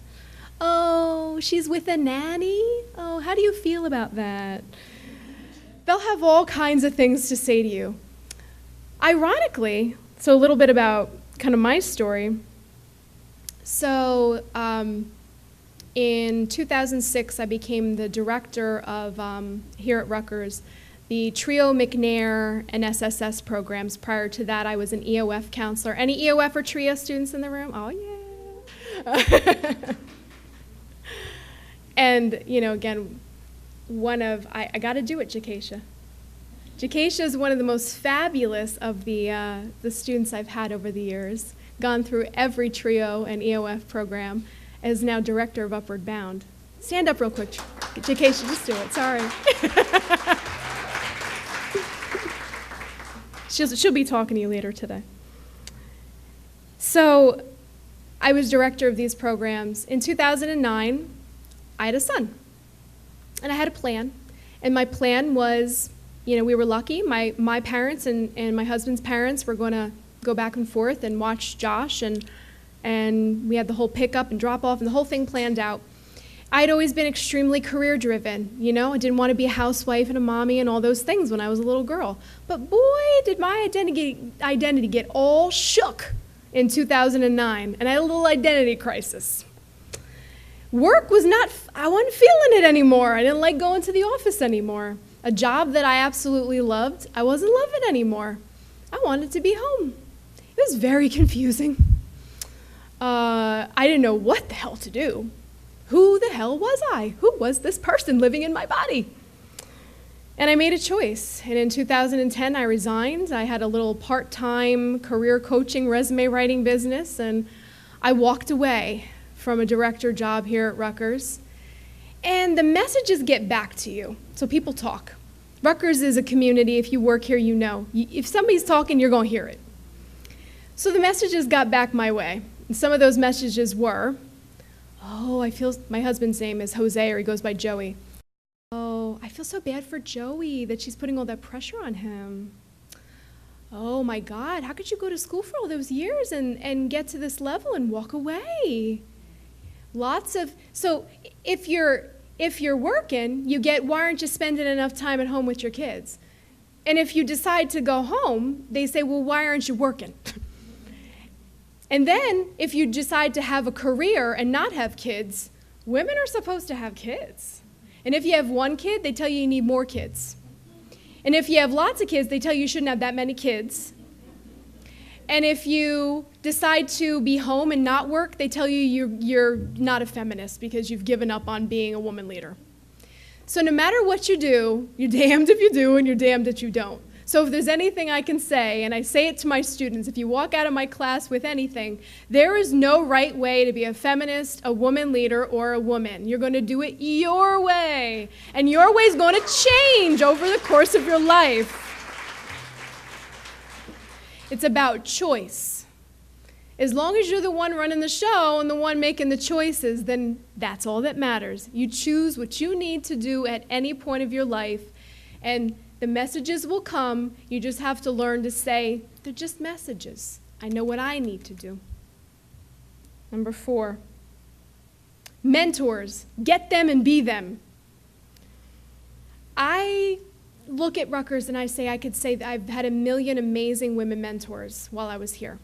Oh, she's with a nanny? Oh, how do you feel about that? They'll have all kinds of things to say to you. Ironically, so a little bit about kind of my story. So in 2006, I became the director of, here at Rutgers, the TRIO, McNair, and SSS programs. Prior to that, I was an EOF counselor. Any EOF or TRIO students in the room? Oh, yeah. And, again, I got to do it, Jakeisha. Jakeisha is one of the most fabulous of the students I've had over the years, gone through every TRIO and EOF program, is now director of Upward Bound. Stand up real quick, Jakeisha, just do it, sorry. She'll be talking to you later today. So I was director of these programs. In 2009, I had a son, and I had a plan. And my plan was, we were lucky. My parents and my husband's parents were going to go back and forth and watch Josh, and we had the whole pickup and drop off and the whole thing planned out. I'd always been extremely career driven, I didn't want to be a housewife and a mommy and all those things when I was a little girl. But boy, did my identity get all shook in 2009, and I had a little identity crisis. Work was I wasn't feeling it anymore. I didn't like going to the office anymore. A job that I absolutely loved, I wasn't loving anymore. I wanted to be home. It was very confusing. I didn't know what the hell to do. Who the hell was I? Who was this person living in my body? And I made a choice. And in 2010, I resigned. I had a little part-time career coaching, resume writing business, and I walked away from a director job here at Rutgers. And the messages get back to you. So people talk. Rutgers is a community. If you work here, you know. If somebody's talking, you're going to hear it. So the messages got back my way. And some of those messages were, oh, my husband's name is Jose, or he goes by Joey. Oh, I feel so bad for Joey that she's putting all that pressure on him. Oh my God, how could you go to school for all those years and get to this level and walk away? So if you're working, you get, why aren't you spending enough time at home with your kids? And if you decide to go home, they say, well, why aren't you working? And then, if you decide to have a career and not have kids, women are supposed to have kids. And if you have one kid, they tell you need more kids. And if you have lots of kids, they tell you shouldn't have that many kids. And if you decide to be home and not work, they tell you you're not a feminist because you've given up on being a woman leader. So no matter what you do, you're damned if you do and you're damned if you don't. So if there's anything I can say, and I say it to my students, if you walk out of my class with anything, there is no right way to be a feminist, a woman leader, or a woman. You're going to do it your way. And your way is going to change over the course of your life. It's about choice. As long as you're the one running the show and the one making the choices, then that's all that matters. You choose what you need to do at any point of your life, and the messages will come. You just have to learn to say, they're just messages. I know what I need to do. Number 4, mentors. Get them and be them. I look at Rutgers and I could say that I've had a million amazing women mentors while I was here.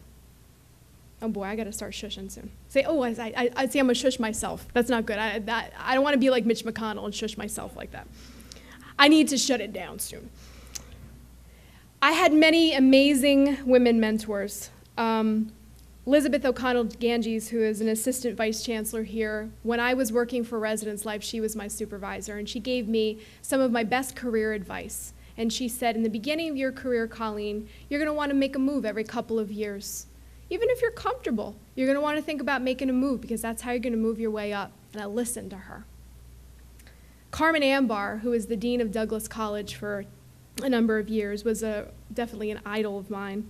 Oh boy, I gotta start shushing soon. I see, I'm gonna shush myself. That's not good. I don't wanna be like Mitch McConnell and shush myself like that. I need to shut it down soon. I had many amazing women mentors. Elizabeth O'Connell Ganges, who is an assistant vice chancellor here, when I was working for Residence Life, she was my supervisor, and she gave me some of my best career advice. And she said, in the beginning of your career, Colleen, you're gonna wanna make a move every couple of years. Even if you're comfortable, you're gonna wanna think about making a move because that's how you're gonna move your way up. And I listened to her. Carmen Ambar, who is the dean of Douglas College for a number of years, was definitely an idol of mine.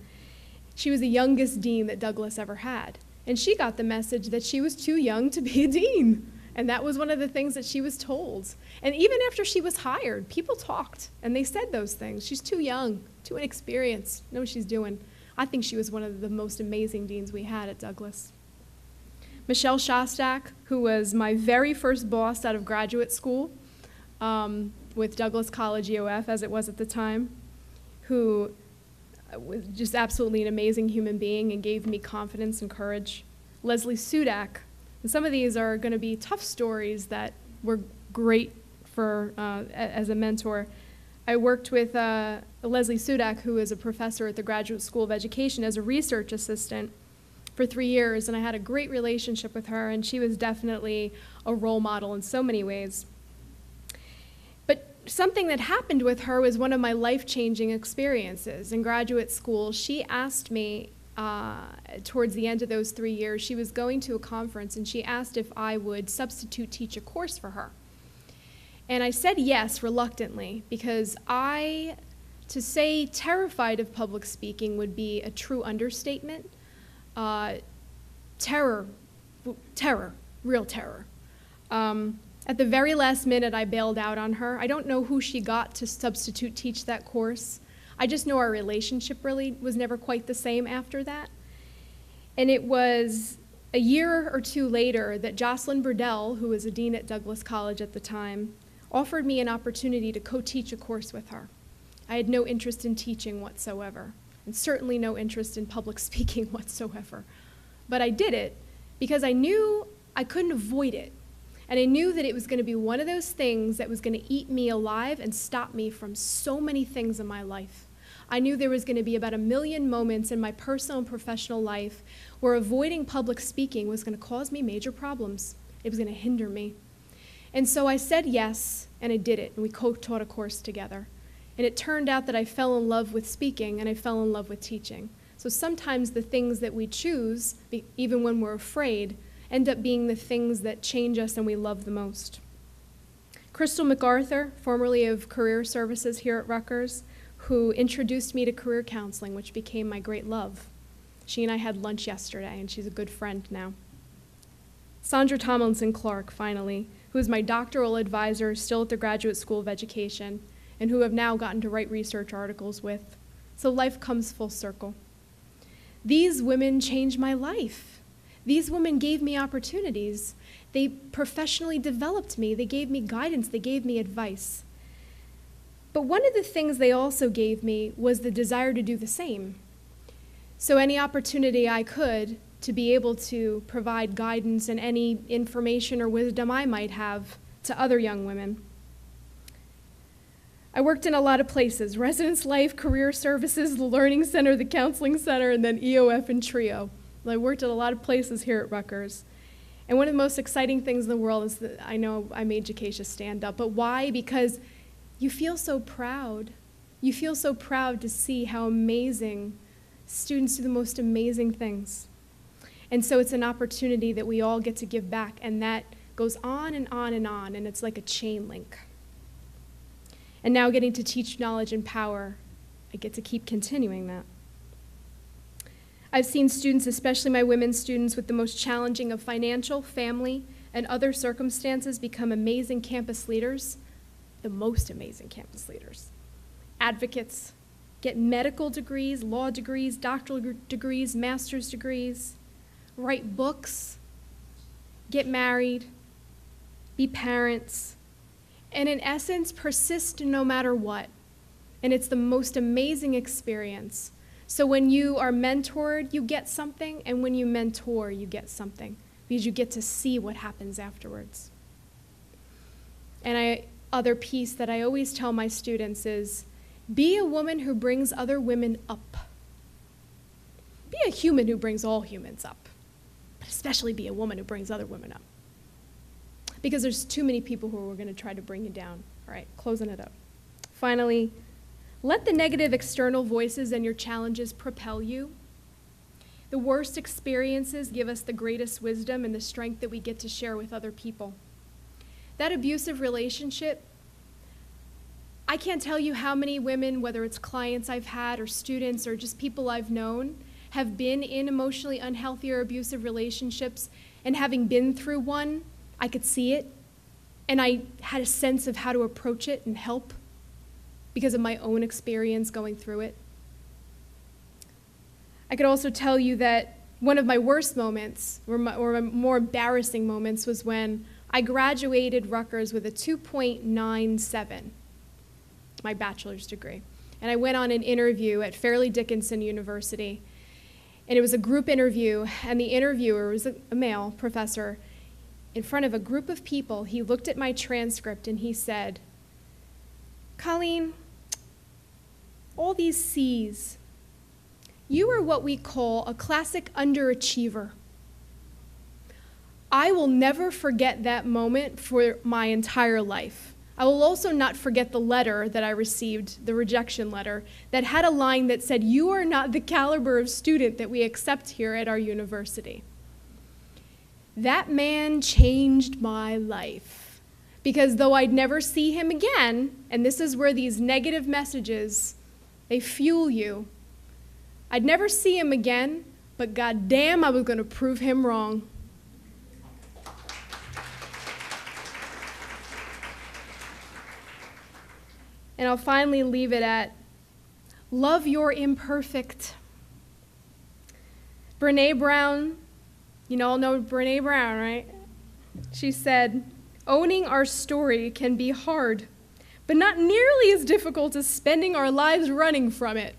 She was the youngest dean that Douglas ever had. And she got the message that she was too young to be a dean. And that was one of the things that she was told. And even after she was hired, people talked and they said those things. She's too young, too inexperienced, know what she's doing. I think she was one of the most amazing deans we had at Douglas. Michelle Shostak, who was my very first boss out of graduate school, with Douglas College EOF, as it was at the time, who was just absolutely an amazing human being and gave me confidence and courage. Leslie Sudak, and some of these are going to be tough stories that were great for as a mentor. I worked with Leslie Sudak, who is a professor at the Graduate School of Education, as a research assistant for 3 years, and I had a great relationship with her, and she was definitely a role model in so many ways. Something that happened with her was one of my life-changing experiences. In graduate school, she asked me, towards the end of those 3 years, she was going to a conference, and she asked if I would substitute teach a course for her. And I said yes, reluctantly, because to say terrified of public speaking would be a true understatement. Terror, real terror. At the very last minute, I bailed out on her. I don't know who she got to substitute teach that course. I just know our relationship really was never quite the same after that. And it was a year or two later that Jocelyn Burdell, who was a dean at Douglas College at the time, offered me an opportunity to co-teach a course with her. I had no interest in teaching whatsoever, and certainly no interest in public speaking whatsoever. But I did it because I knew I couldn't avoid it. And I knew that it was going to be one of those things that was going to eat me alive and stop me from so many things in my life. I knew there was going to be about 1 million moments in my personal and professional life where avoiding public speaking was going to cause me major problems. It was going to hinder me. And so I said yes, and I did it, and we co-taught a course together. And it turned out that I fell in love with speaking, and I fell in love with teaching. So sometimes the things that we choose, even when we're afraid, end up being the things that change us and we love the most. Crystal MacArthur, formerly of Career Services here at Rutgers, who introduced me to career counseling, which became my great love. She and I had lunch yesterday, and she's a good friend now. Sandra Tomlinson Clark, finally, who is my doctoral advisor still at the Graduate School of Education, and who I've now gotten to write research articles with. So life comes full circle. These women changed my life. These women gave me opportunities. They professionally developed me. They gave me guidance. They gave me advice. But one of the things they also gave me was the desire to do the same. So any opportunity I could to be able to provide guidance and any information or wisdom I might have to other young women. I worked in a lot of places: residence life, career services, the learning center, the counseling center, and then EOF and TRIO. I worked at a lot of places here at Rutgers. And one of the most exciting things in the world is that I know I made Jacacia stand up, but why? Because you feel so proud. You feel so proud to see how amazing students do the most amazing things. And so it's an opportunity that we all get to give back, and that goes on and on and on, and it's like a chain link. And now getting to teach knowledge and power, I get to keep continuing that. I've seen students, especially my women students, with the most challenging of financial, family, and other circumstances become amazing campus leaders, the most amazing campus leaders. Advocates, get medical degrees, law degrees, doctoral degrees, master's degrees, write books, get married, be parents, and in essence, persist no matter what. And it's the most amazing experience. So when you are mentored, you get something, and when you mentor, you get something, because you get to see what happens afterwards. And other piece that I always tell my students is, be a woman who brings other women up. Be a human who brings all humans up, but especially be a woman who brings other women up. Because there's too many people who are going to try to bring you down. All right, closing it up. Finally, let the negative external voices and your challenges propel you. The worst experiences give us the greatest wisdom and the strength that we get to share with other people. That abusive relationship, I can't tell you how many women, whether it's clients I've had or students or just people I've known, have been in emotionally unhealthy or abusive relationships, and having been through one, I could see it, and I had a sense of how to approach it and help because of my own experience going through it. I could also tell you that one of my worst moments, or my more embarrassing moments, was when I graduated Rutgers with a 2.97, my bachelor's degree. And I went on an interview at Fairleigh Dickinson University, and it was a group interview, and the interviewer was a male professor. In front of a group of people, he looked at my transcript and he said, "Colleen, all these C's, you are what we call a classic underachiever." I will never forget that moment for my entire life. I will also not forget the letter that I received, the rejection letter, that had a line that said, "You are not the caliber of student that we accept here at our university." That man changed my life, because though I'd never see him again, and this is where these negative messages, they fuel you. I'd never see him again, but goddamn, I was going to prove him wrong. And I'll finally leave it at, love your imperfect. Brene Brown, you all know Brene Brown, right? She said, owning our story can be hard, but not nearly as difficult as spending our lives running from it.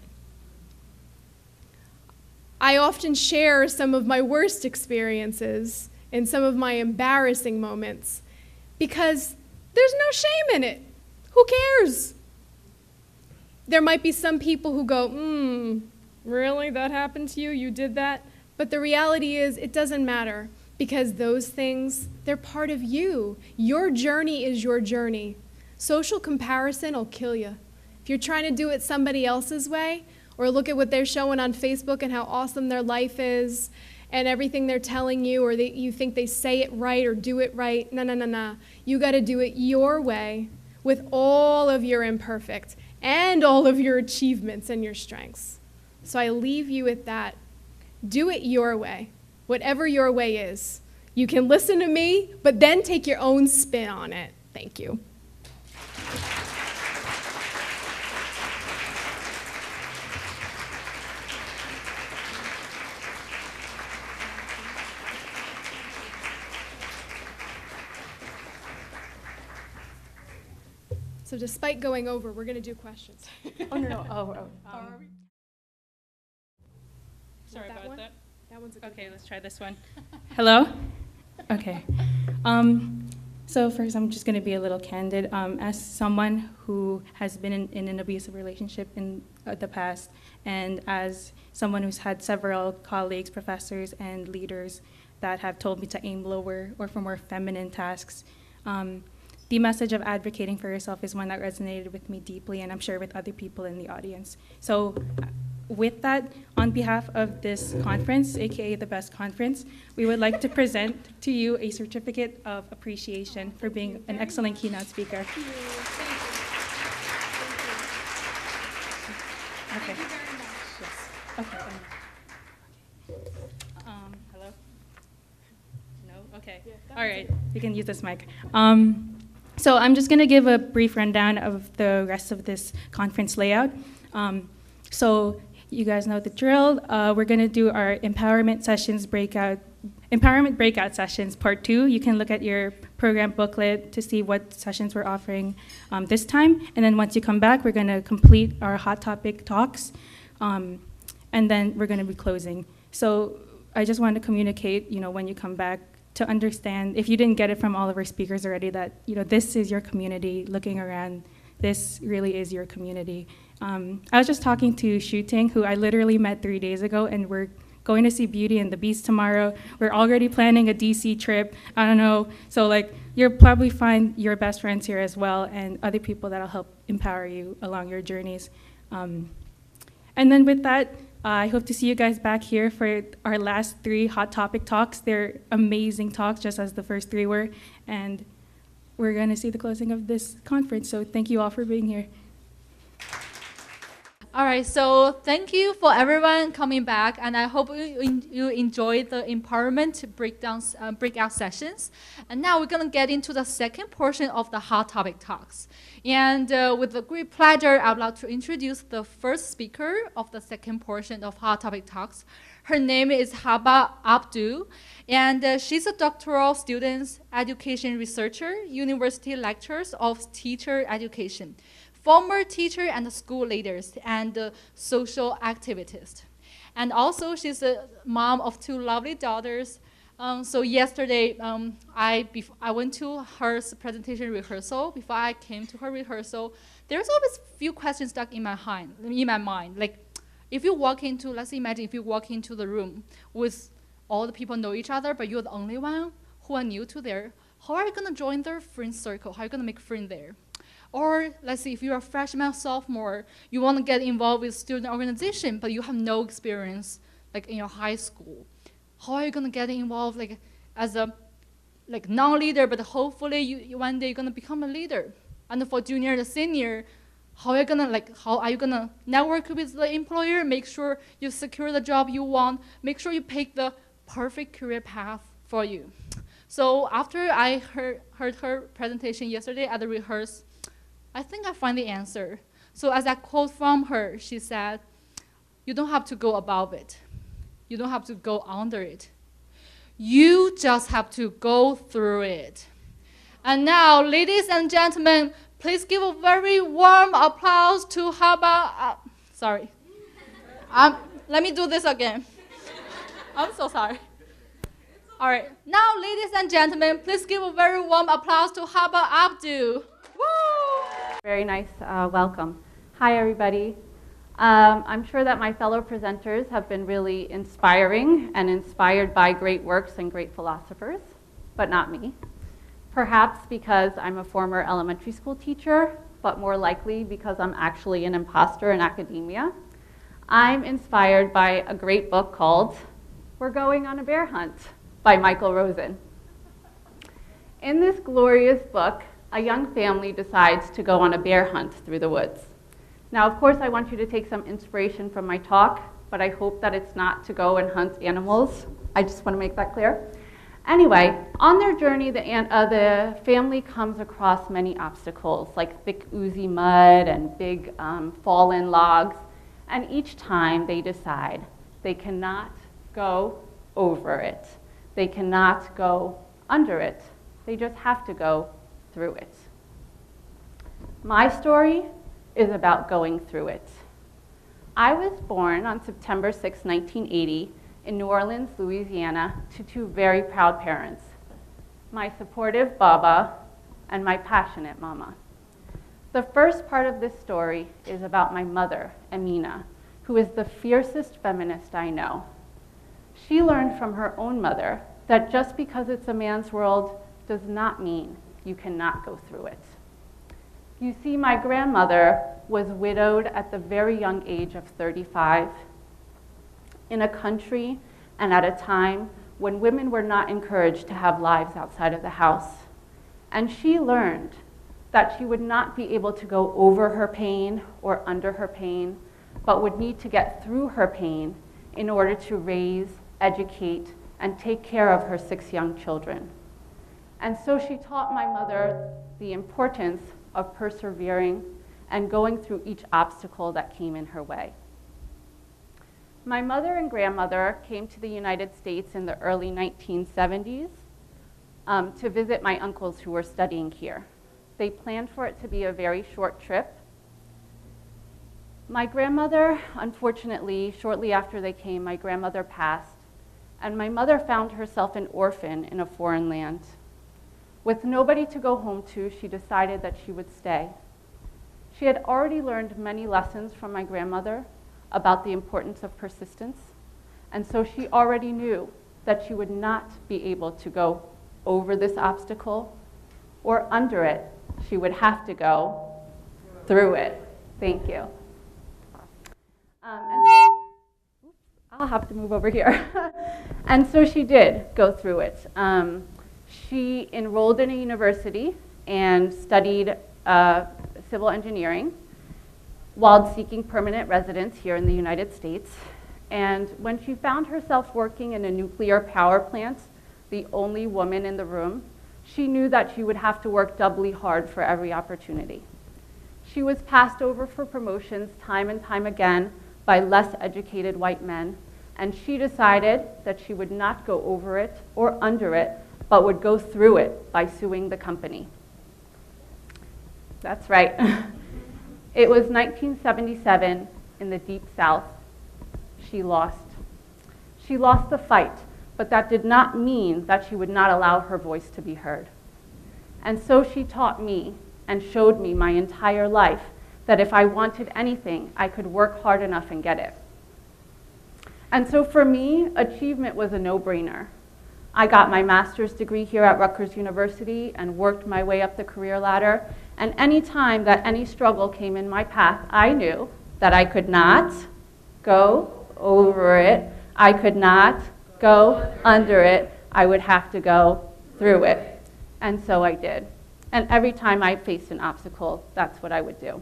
I often share some of my worst experiences and some of my embarrassing moments because there's no shame in it. Who cares? There might be some people who go, really, that happened to you? You did that? But the reality is it doesn't matter, because those things, they're part of you. Your journey is your journey. Social comparison will kill you. If you're trying to do it somebody else's way, or look at what they're showing on Facebook and how awesome their life is and everything they're telling you, or you think they say it right or do it right, no. You got to do it your way with all of your imperfect and all of your achievements and your strengths. So I leave you with that. Do it your way, whatever your way is. You can listen to me, but then take your own spin on it. Thank you. So despite going over, we're going to do questions. Oh, no. Oh. Sorry about that. That Okay, let's try this one. Hello? Okay. So first, I'm just going to be a little candid. As someone who has been in an abusive relationship in the past, and as someone who's had several colleagues, professors, and leaders that have told me to aim lower or for more feminine tasks, the message of advocating for yourself is one that resonated with me deeply, and I'm sure with other people in the audience. So with that, on behalf of this conference, AKA the Best Conference, we would like to present to you a certificate of appreciation for being an excellent keynote speaker. Thank you. Okay. Thank you very much. Yes. Okay. Hello? No? Okay. All right. You can use this mic. So I'm just going to give a brief rundown of the rest of this conference layout. So you guys know the drill. We're going to do our empowerment breakout sessions, part 2. You can look at your program booklet to see what sessions we're offering this time. And then once you come back, we're going to complete our hot topic talks. And then we're going to be closing. So I just want to communicate, when you come back, to understand, if you didn't get it from all of our speakers already, that this is your community. Looking around, this really is your community. I was just talking to Shu-Ting, who I literally met 3 days ago, and we're going to see Beauty and the Beast tomorrow. We're already planning a DC trip. I don't know. So you'll probably find your best friends here as well, and other people that'll help empower you along your journeys. And then with that, I hope to see you guys back here for our last 3 hot topic talks. They're amazing talks, just as the first 3 were. And we're going to see the closing of this conference. So thank you all for being here. All right, so thank you for everyone coming back, and I hope you enjoyed the empowerment breakout sessions. And now we're gonna get into the second portion of the hot topic talks. And with a great pleasure, I'd like to introduce the first speaker of the second portion of hot topic talks. Her name is Haba Abdu, and she's a doctoral student, education researcher, university lecturers of teacher education, former teacher and school leaders, and social activist. And also, she's a mom of 2 lovely daughters. So yesterday, I went to her presentation rehearsal. Before I came to her rehearsal, there's always a few questions stuck in my mind. Like, if you walk into, let's imagine if you walk into the room with all the people know each other, but you're the only one who are new to there, how are you gonna join their friend circle? How are you gonna make friends there? Or let's say if you're a freshman, sophomore, you want to get involved with student organization, but you have no experience in your high school. How are you going to get involved as a non-leader, but hopefully you one day you're going to become a leader? And for junior and senior, how are you going to network with the employer, make sure you secure the job you want, make sure you pick the perfect career path for you? So after I heard her presentation yesterday at the rehearsal, I think I find the answer. So as I quote from her, she said, you don't have to go above it. You don't have to go under it. You just have to go through it. And now, ladies and gentlemen, please give a very warm applause to Haba. Sorry. Let me do this again. I'm so sorry. All right. Now, ladies and gentlemen, please give a very warm applause to Haba Abdu. Woo! Very nice welcome. Hi, everybody. I'm sure that my fellow presenters have been really inspiring and inspired by great works and great philosophers, but not me. Perhaps because I'm a former elementary school teacher, but more likely because I'm actually an imposter in academia. I'm inspired by a great book called We're Going on a Bear Hunt by Michael Rosen. In this glorious book, a young family decides to go on a bear hunt through the woods. Now, of course, I want you to take some inspiration from my talk, but I hope that it's not to go and hunt animals. I just want to make that clear. Anyway, on their journey, the family comes across many obstacles, like thick, oozy mud and big fallen logs, and each time they decide they cannot go over it. They cannot go under it. They just have to go through it. My story is about going through it. I was born on September 6, 1980, in New Orleans, Louisiana, to two very proud parents, my supportive Baba and my passionate Mama. The first part of this story is about my mother, Amina, who is the fiercest feminist I know. She learned from her own mother that just because it's a man's world does not mean you cannot go through it. You see, my grandmother was widowed at the very young age of 35 in a country and at a time when women were not encouraged to have lives outside of the house. And she learned that she would not be able to go over her pain or under her pain, but would need to get through her pain in order to raise, educate, and take care of her 6 young children. And so she taught my mother the importance of persevering and going through each obstacle that came in her way. My mother and grandmother came to the United States in the early 1970s to visit my uncles who were studying here. They planned for it to be a very short trip. My grandmother, unfortunately, shortly after they came, my grandmother passed, and my mother found herself an orphan in a foreign land. With nobody to go home to, she decided that she would stay. She had already learned many lessons from my grandmother about the importance of persistence, and so she already knew that she would not be able to go over this obstacle or under it. She would have to go through it. Thank you. I'll have to move over here. And so she did go through it. She enrolled in a university and studied civil engineering while seeking permanent residence here in the United States. And when she found herself working in a nuclear power plant, the only woman in the room, she knew that she would have to work doubly hard for every opportunity. She was passed over for promotions time and time again by less educated white men, and she decided that she would not go over it or under it, but would go through it by suing the company. That's right. It was 1977 in the Deep South. She lost. She lost the fight, but that did not mean that she would not allow her voice to be heard. And so she taught me and showed me my entire life that if I wanted anything, I could work hard enough and get it. And so for me, achievement was a no-brainer. I got my master's degree here at Rutgers University and worked my way up the career ladder. And any time that any struggle came in my path, I knew that I could not go over it. I could not go under it. I would have to go through it. And so I did. And every time I faced an obstacle, that's what I would do.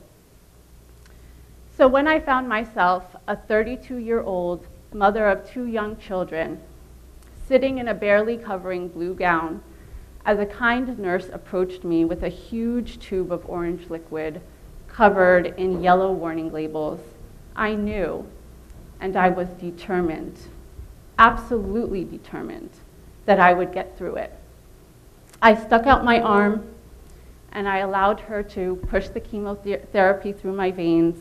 So when I found myself a 32-year-old mother of 2 young children, sitting in a barely covering blue gown, as a kind nurse approached me with a huge tube of orange liquid covered in yellow warning labels, I knew, and I was determined, absolutely determined, that I would get through it. I stuck out my arm, and I allowed her to push the chemotherapy through my veins,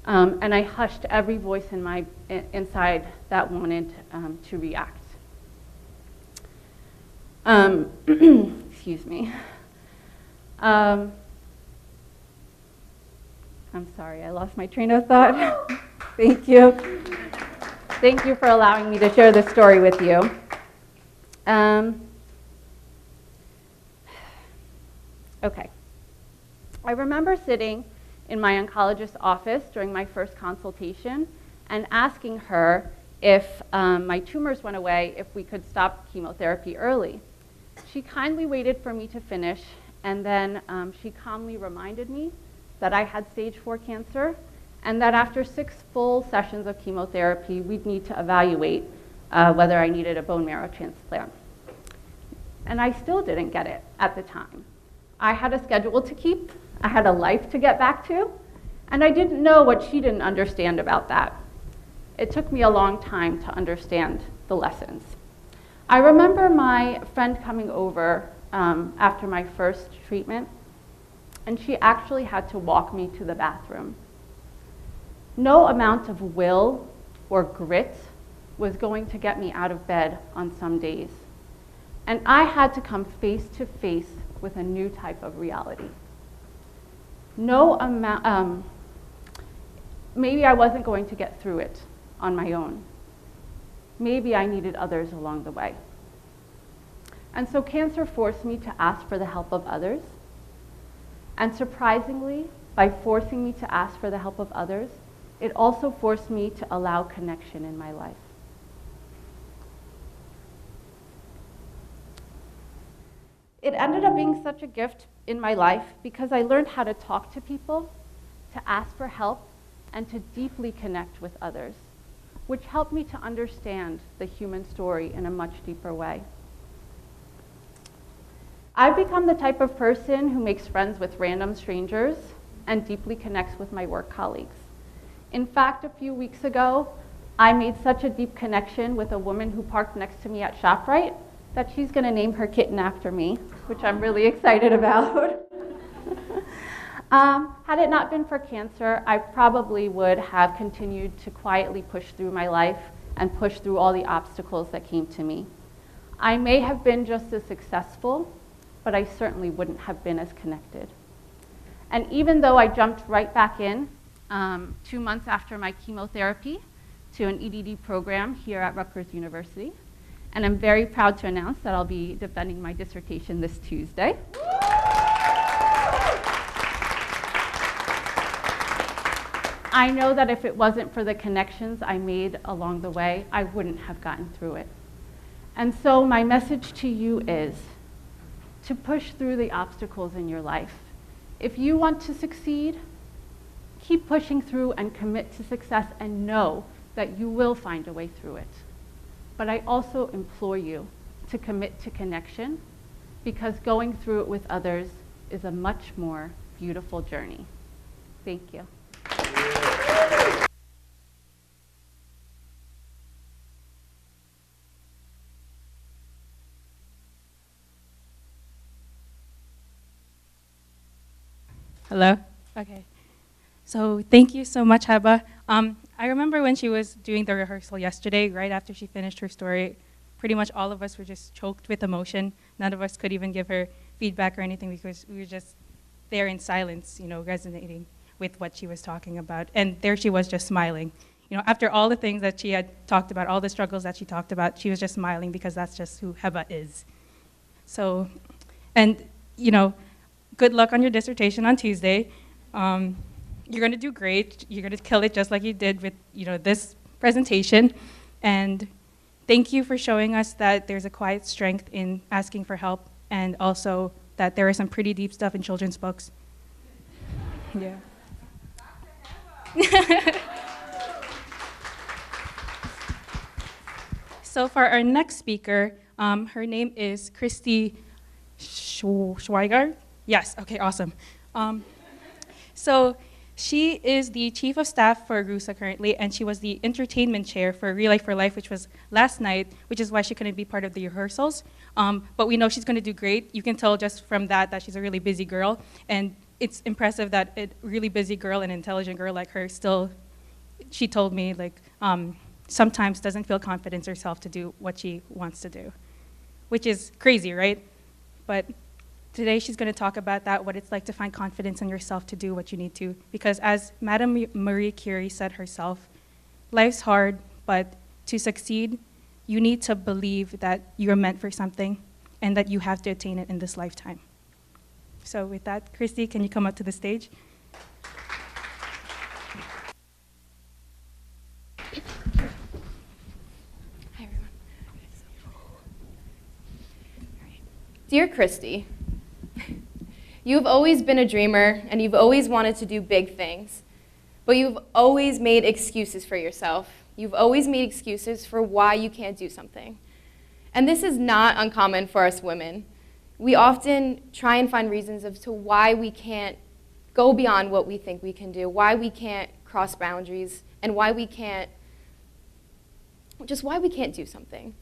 and I hushed every voice inside that wanted to react. Excuse me. I'm sorry, I lost my train of thought. Thank you. Thank you for allowing me to share this story with you. Okay. I remember sitting in my oncologist's office during my first consultation and asking her if my tumors went away, if we could stop chemotherapy early. She kindly waited for me to finish, and then she calmly reminded me that I had stage 4 cancer and that after 6 full sessions of chemotherapy, we'd need to evaluate whether I needed a bone marrow transplant. And I still didn't get it at the time. I had a schedule to keep, I had a life to get back to, and I didn't know what she didn't understand about that. It took me a long time to understand the lessons. I remember my friend coming over after my first treatment, and she actually had to walk me to the bathroom. No amount of will or grit was going to get me out of bed on some days. And I had to come face to face with a new type of reality. Maybe I wasn't going to get through it on my own. Maybe I needed others along the way. And so cancer forced me to ask for the help of others. And surprisingly, by forcing me to ask for the help of others, it also forced me to allow connection in my life. It ended up being such a gift in my life because I learned how to talk to people, to ask for help, and to deeply connect with others, which helped me to understand the human story in a much deeper way. I've become the type of person who makes friends with random strangers and deeply connects with my work colleagues. In fact, a few weeks ago, I made such a deep connection with a woman who parked next to me at ShopRite that she's going to name her kitten after me, which I'm really excited about. Had it not been for cancer, I probably would have continued to quietly push through my life and push through all the obstacles that came to me. I may have been just as successful, but I certainly wouldn't have been as connected. And even though I jumped right back in 2 months after my chemotherapy to an EDD program here at Rutgers University, and I'm very proud to announce that I'll be defending my dissertation this Tuesday. I know that if it wasn't for the connections I made along the way, I wouldn't have gotten through it. And so my message to you is to push through the obstacles in your life. If you want to succeed, keep pushing through and commit to success and know that you will find a way through it. But I also implore you to commit to connection because going through it with others is a much more beautiful journey. Thank you. Hello? Okay. So thank you so much, Heba. I remember when she was doing the rehearsal yesterday, right after she finished her story, pretty much all of us were just choked with emotion. None of us could even give her feedback or anything because we were just there in silence, resonating with what she was talking about. And there she was just smiling. After all the things that she had talked about, all the struggles that she talked about, she was just smiling because that's just who Heba is. So, and, good luck on your dissertation on Tuesday. You're going to do great. You're going to kill it just like you did with, this presentation. And thank you for showing us that there's a quiet strength in asking for help and also that there is some pretty deep stuff in children's books. Yeah. So for our next speaker, her name is Christy Schweiger. Yes, okay, awesome. So she is the Chief of Staff for RUSA currently, and she was the Entertainment Chair for Relay for Life, which was last night, which is why she couldn't be part of the rehearsals. But we know she's going to do great. You can tell just from that she's a really busy girl, and it's impressive that a really busy girl, an intelligent girl like her, still, she told me, sometimes doesn't feel confident herself to do what she wants to do, which is crazy, right? But today she's going to talk about that, what it's like to find confidence in yourself to do what you need to. Because as Madame Marie Curie said herself, life's hard, but to succeed, you need to believe that you're meant for something and that you have to attain it in this lifetime. So with that, Christy, can you come up to the stage? Hi, everyone. Dear Christy, you've always been a dreamer and you've always wanted to do big things, but you've always made excuses for yourself. You've always made excuses for why you can't do something. And this is not uncommon for us women. We often try and find reasons as to why we can't go beyond what we think we can do, why we can't cross boundaries, and why we can't do something.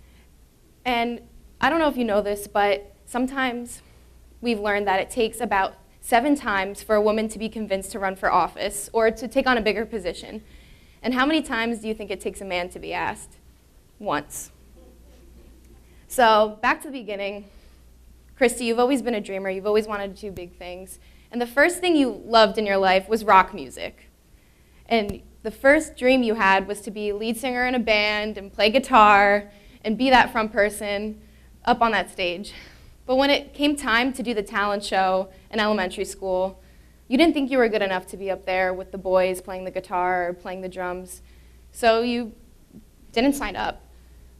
And I don't know if you know this, but sometimes we've learned that it takes about 7 times for a woman to be convinced to run for office or to take on a bigger position. And how many times do you think it takes a man to be asked? once. So back to the beginning. Christy, you've always been a dreamer. You've always wanted to do big things. And the first thing you loved in your life was rock music. And the first dream you had was to be lead singer in a band and play guitar and be that front person up on that stage. But when it came time to do the talent show in elementary school, you didn't think you were good enough to be up there with the boys playing the guitar or playing the drums. So you didn't sign up.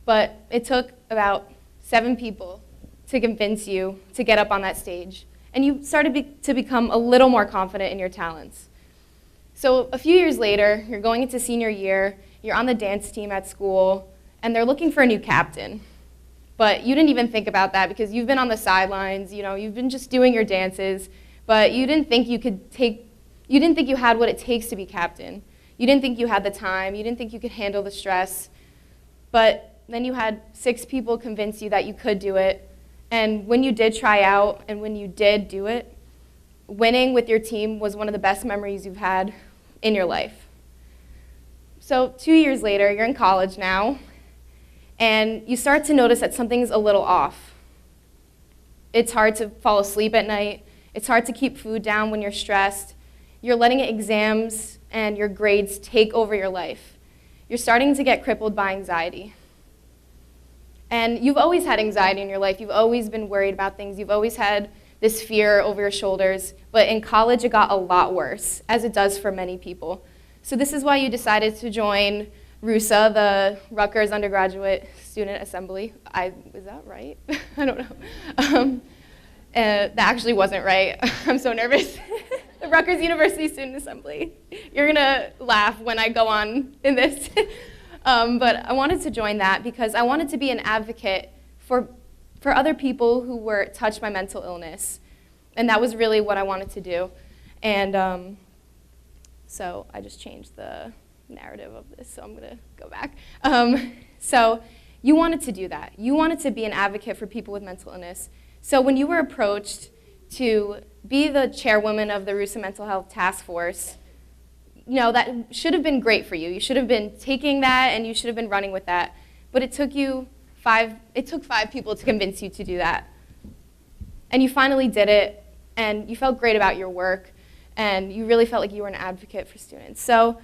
But it took about 7 people to convince you to get up on that stage. And you started to become a little more confident in your talents. So a few years later, you're going into senior year, you're on the dance team at school, and they're looking for a new captain. But you didn't even think about that because you've been on the sidelines, you've been just doing your dances, but you didn't think you had what it takes to be captain. You didn't think you had the time, you didn't think you could handle the stress. But then you had 6 people convince you that you could do it. And when you did try out and when you did do it, winning with your team was one of the best memories you've had in your life. So 2 years later, you're in college now, and you start to notice that something's a little off. It's hard to fall asleep at night. It's hard to keep food down when you're stressed. You're letting exams and your grades take over your life. You're starting to get crippled by anxiety. And you've always had anxiety in your life. You've always been worried about things. You've always had this fear over your shoulders. But in college, it got a lot worse, as it does for many people. So this is why you decided to join RUSA, the Rutgers Undergraduate Student Assembly. Was that right? I don't know. That actually wasn't right. I'm so nervous. The Rutgers University Student Assembly. You're going to laugh when I go on in this. But I wanted to join that because I wanted to be an advocate for other people who were touched by mental illness. And that was really what I wanted to do. And so I just changed the narrative of this, so I'm going to go back. So you wanted to do that. You wanted to be an advocate for people with mental illness. So when you were approached to be the chairwoman of the RUSA Mental Health Task Force, that should have been great for you. You should have been taking that and you should have been running with that. But it took 5 people to convince you to do that. And you finally did it, and you felt great about your work, and you really felt like you were an advocate for students. So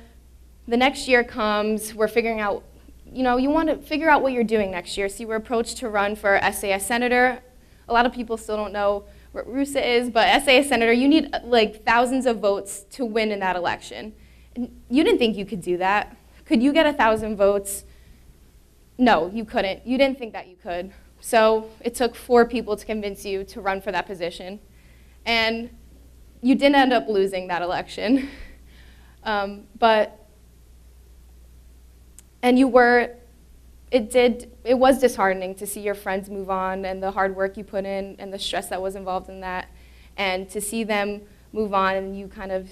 the next year comes, we're figuring out, you want to figure out what you're doing next year. So you were approached to run for SAS Senator. A lot of people still don't know what RUSA is, but SAS Senator, you need like thousands of votes to win in that election. And you didn't think you could do that. Could you get 1,000 votes? No, you couldn't. You didn't think that you could. So it took 4 people to convince you to run for that position. And you didn't end up losing that election. It was disheartening to see your friends move on and the hard work you put in and the stress that was involved in that. And to see them move on and you kind of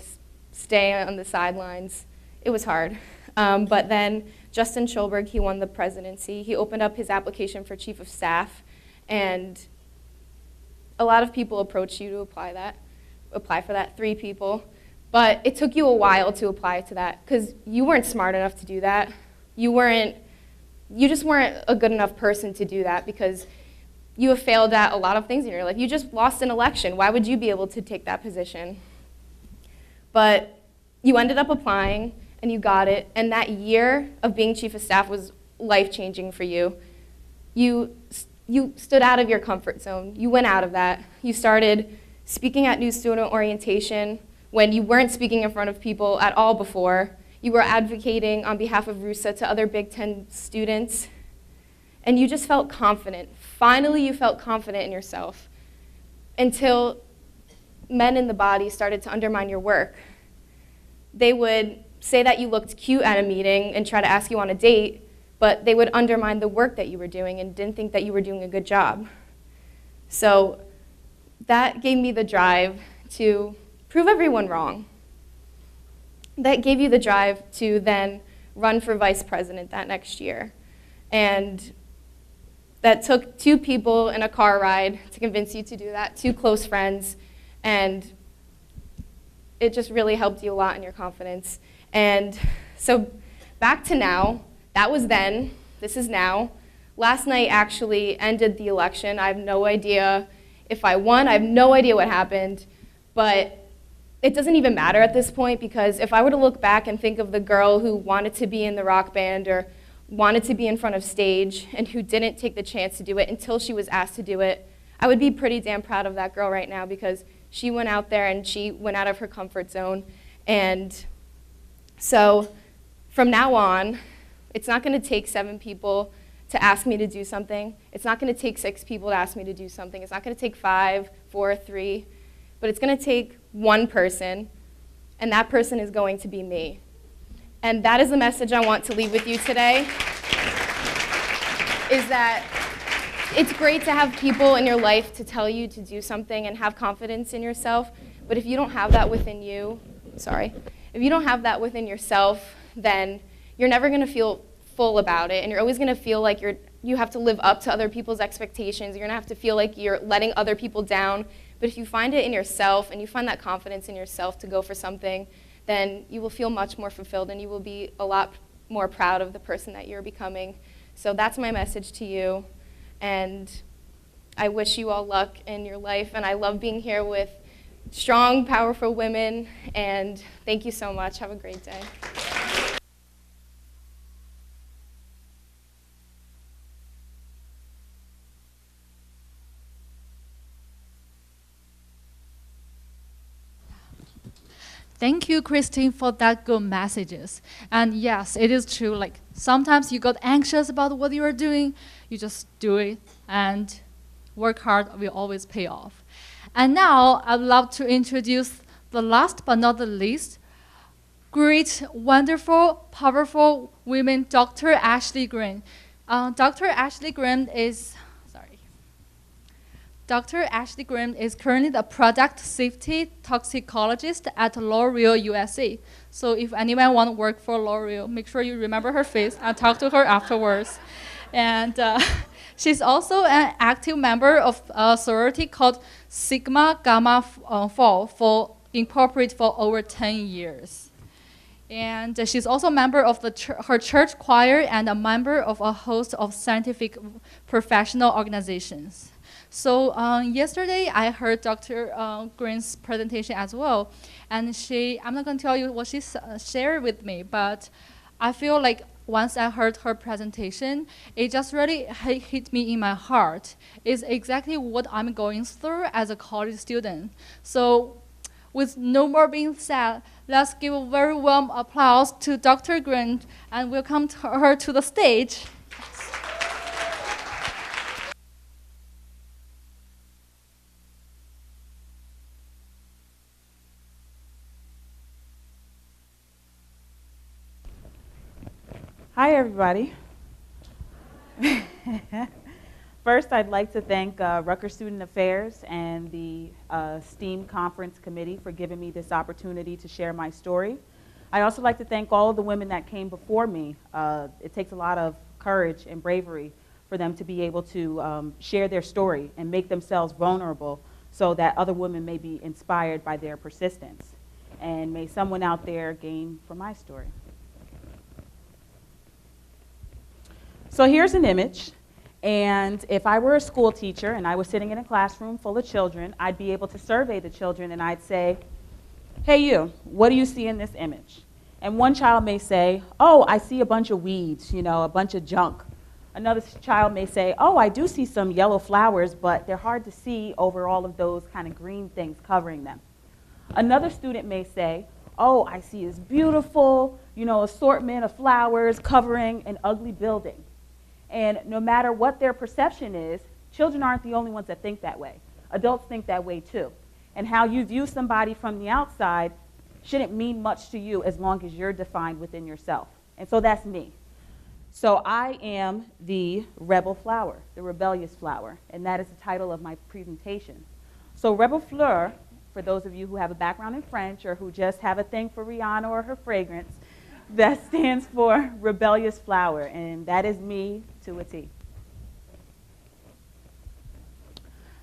stay on the sidelines, it was hard. But then Justin Schulberg, he won the presidency. He opened up his application for chief of staff, and a lot of people approached you to apply for that, 3 people. But it took you a while to apply to that because you weren't smart enough to do that. You just weren't a good enough person to do that because you have failed at a lot of things in your life. You just lost an election. Why would you be able to take that position? But you ended up applying, and you got it, and that year of being chief of staff was life-changing for you. You stood out of your comfort zone. You went out of that. You started speaking at new student orientation when you weren't speaking in front of people at all before. You were advocating on behalf of RUSA to other Big Ten students, and you just felt confident. Finally, you felt confident in yourself until men in the body started to undermine your work. They would say that you looked cute at a meeting and try to ask you on a date, but they would undermine the work that you were doing and didn't think that you were doing a good job. So that gave me the drive to prove everyone wrong. That gave you the drive to then run for vice president that next year. And that took 2 people in a car ride to convince you to do that, 2 close friends, and it just really helped you a lot in your confidence. And so back to now, that was then, This is now. Last night actually ended the election. I have no idea if I won. I have no idea what happened. But it doesn't even matter at this point, because if I were to look back and think of the girl who wanted to be in the rock band or wanted to be in front of stage and who didn't take the chance to do it until she was asked to do it, I would be pretty damn proud of that girl right now, because she went out there and she went out of her comfort zone. And so from now on, it's not going to take 7 people to ask me to do something. It's not going to take 6 people to ask me to do something. It's not going to take 5, 4, 3. But it's going to take one person, and that person is going to be me. And that is the message I want to leave with you today, is that it's great to have people in your life to tell you to do something and have confidence in yourself, but if you don't have that within you, if you don't have that within yourself, then you're never going to feel full about it, and you're always going to feel like you have to live up to other people's expectations. You're going to have to feel like you're letting other people down. But if you find it in yourself and you find that confidence in yourself to go for something, then you will feel much more fulfilled and you will be a lot more proud of the person that you're becoming. So that's my message to you. And I wish you all luck in your life. And I love being here with strong, powerful women. And thank you so much. Have a great day. Thank you, Christine, for that good messages. And yes, it is true. Like sometimes you got anxious about what you are doing, you just do it, and work hard will always pay off. And now I'd love to introduce the last but not the least, great, wonderful, powerful women, Dr. Ashley Green. Dr. Ashley Green is currently the product safety toxicologist at L'Oreal USA. So if anyone want to work for L'Oreal, make sure you remember her face and talk to her afterwards. And she's also an active member of a sorority called Sigma Gamma Phi Incorporated for over 10 years. And she's also a member of her church choir and a member of a host of scientific professional organizations. So yesterday I heard Dr. Green's presentation as well, and I'm not going to tell you what she shared with me, but I feel like once I heard her presentation, it just really hit me in my heart. It's exactly what I'm going through as a college student. So with no more being said, let's give a very warm applause to Dr. Green and welcome her to the stage. Hi, everybody. First, I'd like to thank Rutgers Student Affairs and the S.T.E.A.M Conference Committee for giving me this opportunity to share my story. I'd also like to thank all of the women that came before me. It takes a lot of courage and bravery for them to be able to share their story and make themselves vulnerable so that other women may be inspired by their persistence. And may someone out there gain from my story. So here's an image, and if I were a school teacher and I was sitting in a classroom full of children, I'd be able to survey the children and I'd say, hey you, what do you see in this image? And one child may say, oh, I see a bunch of weeds, a bunch of junk. Another child may say, oh, I do see some yellow flowers, but they're hard to see over all of those kind of green things covering them. Another student may say, oh, I see this beautiful, assortment of flowers covering an ugly building. And no matter what their perception is, children aren't the only ones that think that way. Adults think that way too. And how you view somebody from the outside shouldn't mean much to you as long as you're defined within yourself. And so that's me. So I am the rebel flower, the rebellious flower, and that is the title of my presentation. So rebel fleur, for those of you who have a background in French or who just have a thing for Rihanna or her fragrance, that stands for rebellious flower, and that is me to a T.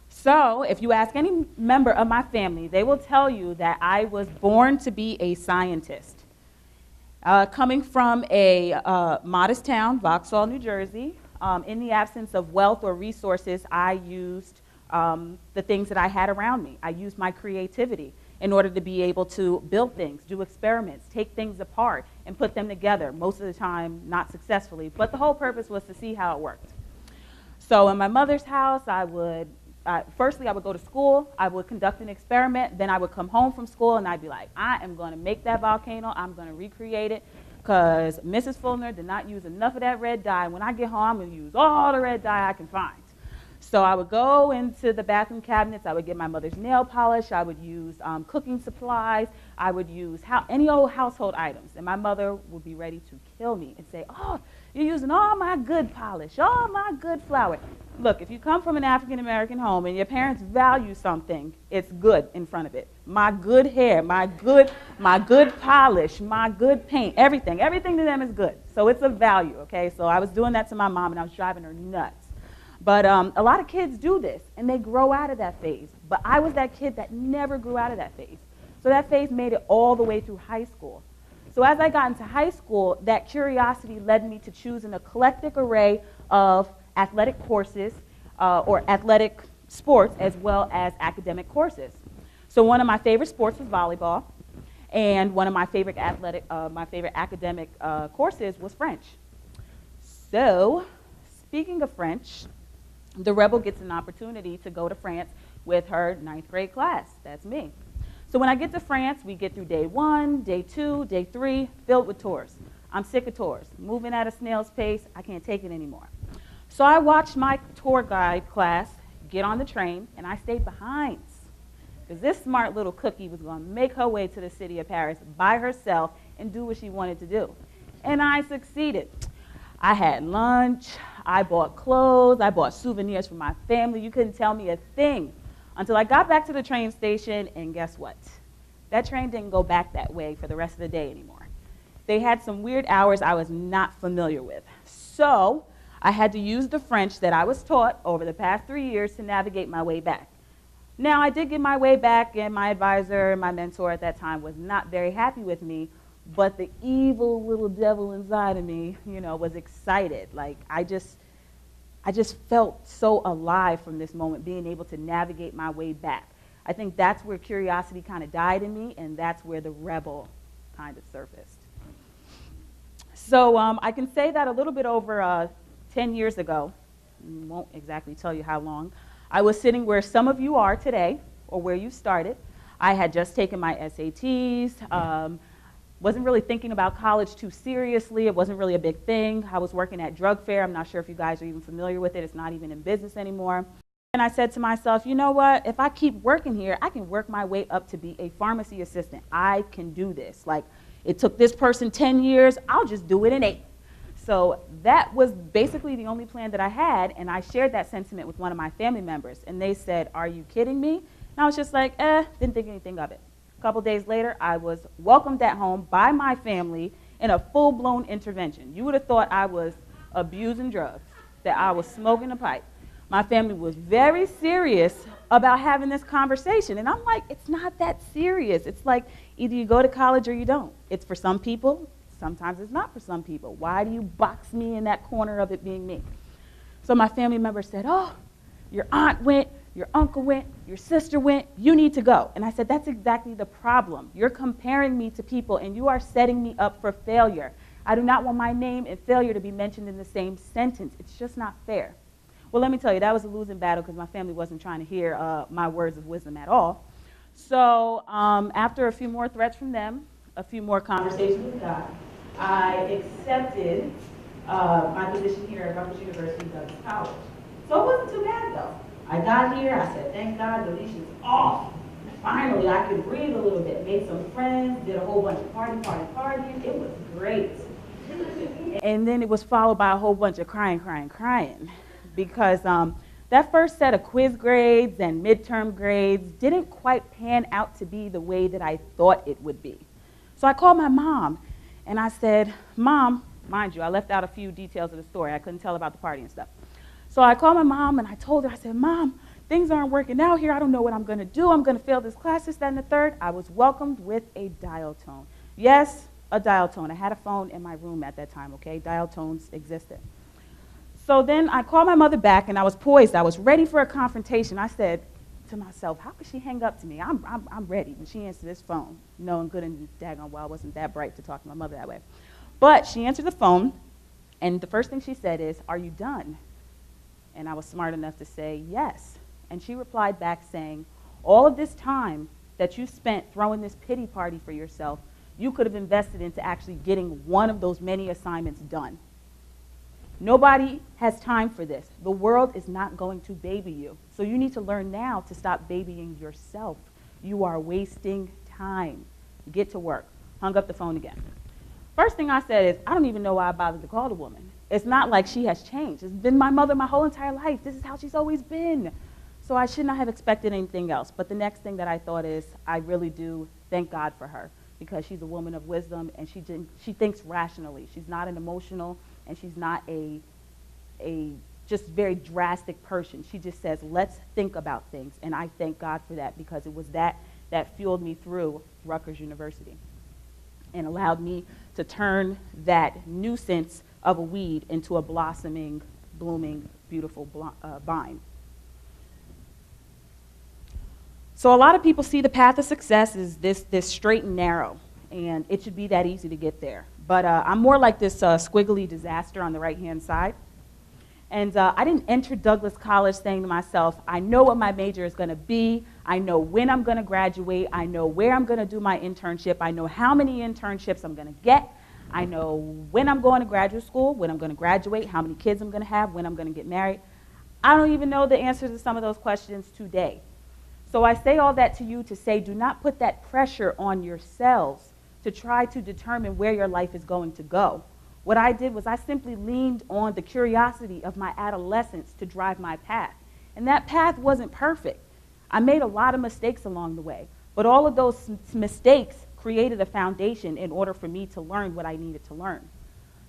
So if you ask any member of my family, they will tell you that I was born to be a scientist. Coming from a modest town, Vauxhall, New Jersey, in the absence of wealth or resources, I used the things that I had around me. I used my creativity in order to be able to build things, do experiments, take things apart, and put them together, most of the time not successfully, but the whole purpose was to see how it worked. So in my mother's house, firstly, I would go to school, I would conduct an experiment, then I would come home from school and I'd be like, I am going to make that volcano, I'm going to recreate it, because Mrs. Fulner did not use enough of that red dye. When I get home, I'm going to use all the red dye I can find. So I would go into the bathroom cabinets, I would get my mother's nail polish, I would use cooking supplies, I would use any old household items, and my mother would be ready to kill me and say, oh, you're using all my good polish, all my good flour. Look, if you come from an African-American home and your parents value something, it's good in front of it. My good hair, my good polish, my good paint, everything to them is good. So it's a value, okay? So I was doing that to my mom and I was driving her nuts. But a lot of kids do this, and they grow out of that phase. But I was that kid that never grew out of that phase. So that phase made it all the way through high school. So as I got into high school, that curiosity led me to choose an eclectic array of athletic courses or athletic sports as well as academic courses. So one of my favorite sports was volleyball, and one of my favorite academic courses was French. So speaking of French, the rebel gets an opportunity to go to France with her 9th grade class. That's me. So when I get to France, we get through day 1, day 2, day 3, filled with tours. I'm sick of tours. Moving at a snail's pace, I can't take it anymore. So I watched my tour guide class get on the train, and I stayed behind, because this smart little cookie was going to make her way to the city of Paris by herself and do what she wanted to do. And I succeeded. I had lunch, I bought clothes, I bought souvenirs for my family. You couldn't tell me a thing until I got back to the train station, and guess what? That train didn't go back that way for the rest of the day anymore. They had some weird hours I was not familiar with. So I had to use the French that I was taught over the past 3 years to navigate my way back. Now, I did get my way back, and my advisor, my mentor at that time, was not very happy with me, but the evil little devil inside of me, was excited. Like, I just felt so alive from this moment, being able to navigate my way back. I think that's where curiosity kind of died in me, and that's where the rebel kind of surfaced. So I can say that a little bit over 10 years ago, won't exactly tell you how long, I was sitting where some of you are today, or where you started. I had just taken my SATs, wasn't really thinking about college too seriously. It wasn't really a big thing. I was working at Drug Fair. I'm not sure if you guys are even familiar with it. It's not even in business anymore. And I said to myself, you know what? If I keep working here, I can work my way up to be a pharmacy assistant. I can do this. Like, it took this person 10 years. I'll just do it in 8. So that was basically the only plan that I had, and I shared that sentiment with one of my family members. And they said, are you kidding me? And I was just like, didn't think anything of it. A couple days later, I was welcomed at home by my family in a full-blown intervention. You would have thought I was abusing drugs, that I was smoking a pipe. My family was very serious about having this conversation. And I'm like, it's not that serious. It's like either you go to college or you don't. It's for some people. Sometimes it's not for some people. Why do you box me in that corner of it being me? So my family member said, oh, your aunt went, your uncle went, your sister went, you need to go. And I said, that's exactly the problem. You're comparing me to people, and you are setting me up for failure. I do not want my name and failure to be mentioned in the same sentence. It's just not fair. Well, let me tell you, that was a losing battle because my family wasn't trying to hear my words of wisdom at all. So after a few more threats from them, a few more conversations with God, I accepted my position here at Rutgers University Douglas College. So it wasn't too bad, though. I got here, I said, thank God the leash is off. Finally, I could breathe a little bit, made some friends, did a whole bunch of partying. It was great. And then it was followed by a whole bunch of crying. Because that first set of quiz grades and midterm grades didn't quite pan out to be the way that I thought it would be. So I called my mom, and I said, Mom, mind you, I left out a few details of the story. I couldn't tell about the party and stuff. So I called my mom, and I told her, I said, Mom, things aren't working out here. I don't know what I'm going to do. I'm going to fail this class, this, that, and the third. I was welcomed with a dial tone. Yes, a dial tone. I had a phone in my room at that time, okay? Dial tones existed. So then I called my mother back, and I was poised. I was ready for a confrontation. I said to myself, how could she hang up to me? I'm ready. And she answered this phone, knowing good and daggone well I wasn't that bright to talk to my mother that way. But she answered the phone, and the first thing she said is, are you done? And I was smart enough to say yes. And she replied back saying, all of this time that you spent throwing this pity party for yourself, you could have invested into actually getting one of those many assignments done. Nobody has time for this. The world is not going to baby you. So you need to learn now to stop babying yourself. You are wasting time. Get to work. Hung up the phone again. First thing I said is, I don't even know why I bothered to call the woman. It's not like she has changed. It's been my mother my whole entire life. This is how she's always been. So I should not have expected anything else. But the next thing that I thought is, I really do thank God for her, because she's a woman of wisdom, and she thinks rationally. She's not an emotional, and she's not a just very drastic person. She just says, let's think about things. And I thank God for that, because it was that fueled me through Rutgers University and allowed me to turn that nuisance of a weed into a blossoming, blooming, beautiful vine. So a lot of people see the path of success as this straight and narrow, and it should be that easy to get there. But I'm more like this squiggly disaster on the right-hand side. And I didn't enter Douglas College saying to myself, I know what my major is going to be. I know when I'm going to graduate. I know where I'm going to do my internship. I know how many internships I'm going to get. I know when I'm going to graduate school, when I'm going to graduate, how many kids I'm going to have, when I'm going to get married. I don't even know the answers to some of those questions today. So I say all that to you to say, do not put that pressure on yourselves to try to determine where your life is going to go. What I did was I simply leaned on the curiosity of my adolescence to drive my path. And that path wasn't perfect. I made a lot of mistakes along the way. But all of those mistakes created a foundation in order for me to learn what I needed to learn.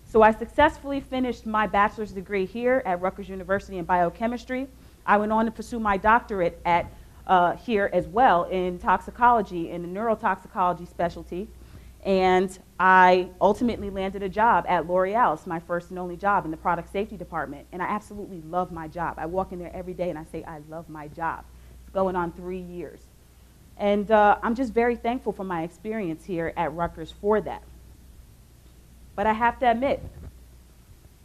So I successfully finished my bachelor's degree here at Rutgers University in biochemistry. I went on to pursue my doctorate at here as well in toxicology, in the neurotoxicology specialty. And I ultimately landed a job at L'Oreal. It's my first and only job in the product safety department. And I absolutely love my job. I walk in there every day and I say, I love my job. It's going on 3 years. And I'm just very thankful for my experience here at Rutgers for that. But I have to admit,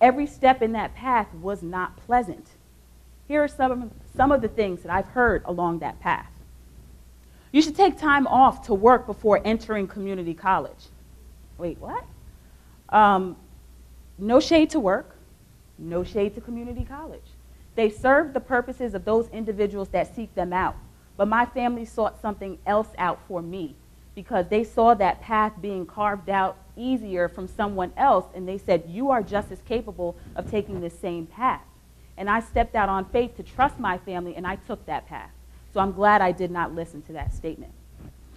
every step in that path was not pleasant. Here are some of the things that I've heard along that path. You should take time off to work before entering community college. Wait, what? No shade to work, no shade to community college. They serve the purposes of those individuals that seek them out. But my family sought something else out for me because they saw that path being carved out easier from someone else, and they said, you are just as capable of taking this same path. And I stepped out on faith to trust my family, and I took that path. So I'm glad I did not listen to that statement.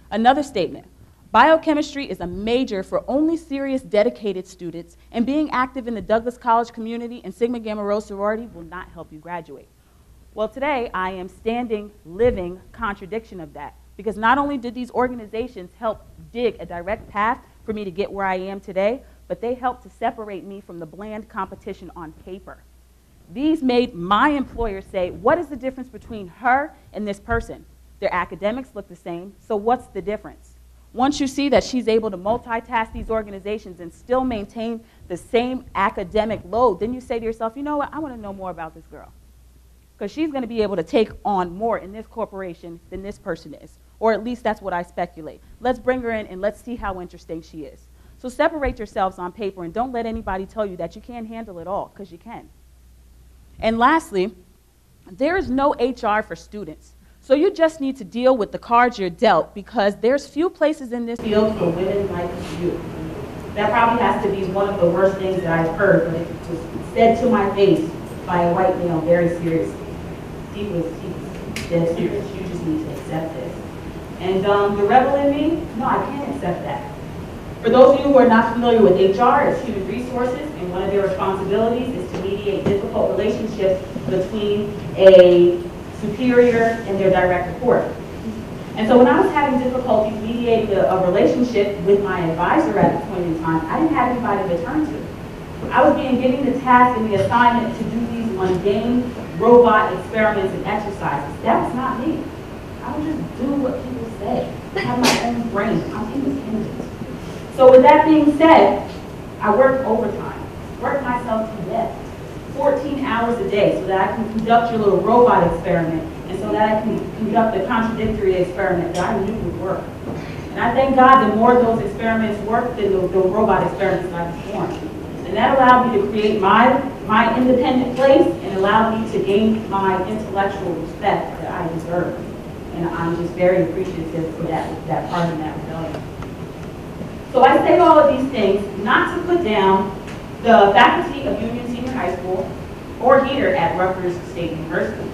Another statement, biochemistry is a major for only serious, dedicated students, and being active in the Douglas College community and Sigma Gamma Rho sorority will not help you graduate. Well, today I am standing, living contradiction of that, because not only did these organizations help dig a direct path for me to get where I am today, but they helped to separate me from the bland competition on paper. These made my employer say, what is the difference between her and this person? Their academics look the same, so what's the difference? Once you see that she's able to multitask these organizations and still maintain the same academic load, then you say to yourself, you know what, I want to know more about this girl. Because she's going to be able to take on more in this corporation than this person is. Or at least that's what I speculate. Let's bring her in and let's see how interesting she is. So separate yourselves on paper and don't let anybody tell you that you can't handle it all, because you can. And lastly, there is no HR for students. So you just need to deal with the cards you're dealt, because there's few places in this field for women like you. That probably has to be one of the worst things that I've heard, but it was said to my face by a white male very seriously. He was dead serious. You just need to accept this. And the rebel in me, no, I can't accept that. For those of you who are not familiar with HR, it's human resources, and one of their responsibilities is to mediate difficult relationships between a superior and their direct report. And so when I was having difficulty mediating a relationship with my advisor at the point in time, I didn't have anybody to turn to. I was being given the task and the assignment to do these mundane robot experiments and exercises. That was not me. I would just do what people say. I have my own brain. I'm independent. So with that being said, I worked overtime, worked myself to death, 14 hours a day so that I can conduct your little robot experiment and so that I can conduct the contradictory experiment that I knew would work. And I thank God that more of those experiments worked than the robot experiments that I performed. And that allowed me to create my independent place and allowed me to gain my intellectual respect that I deserve. And I'm just very appreciative for that part of that rebellion. So I say all of these things not to put down the faculty of Union Senior High School or here at Rutgers State University,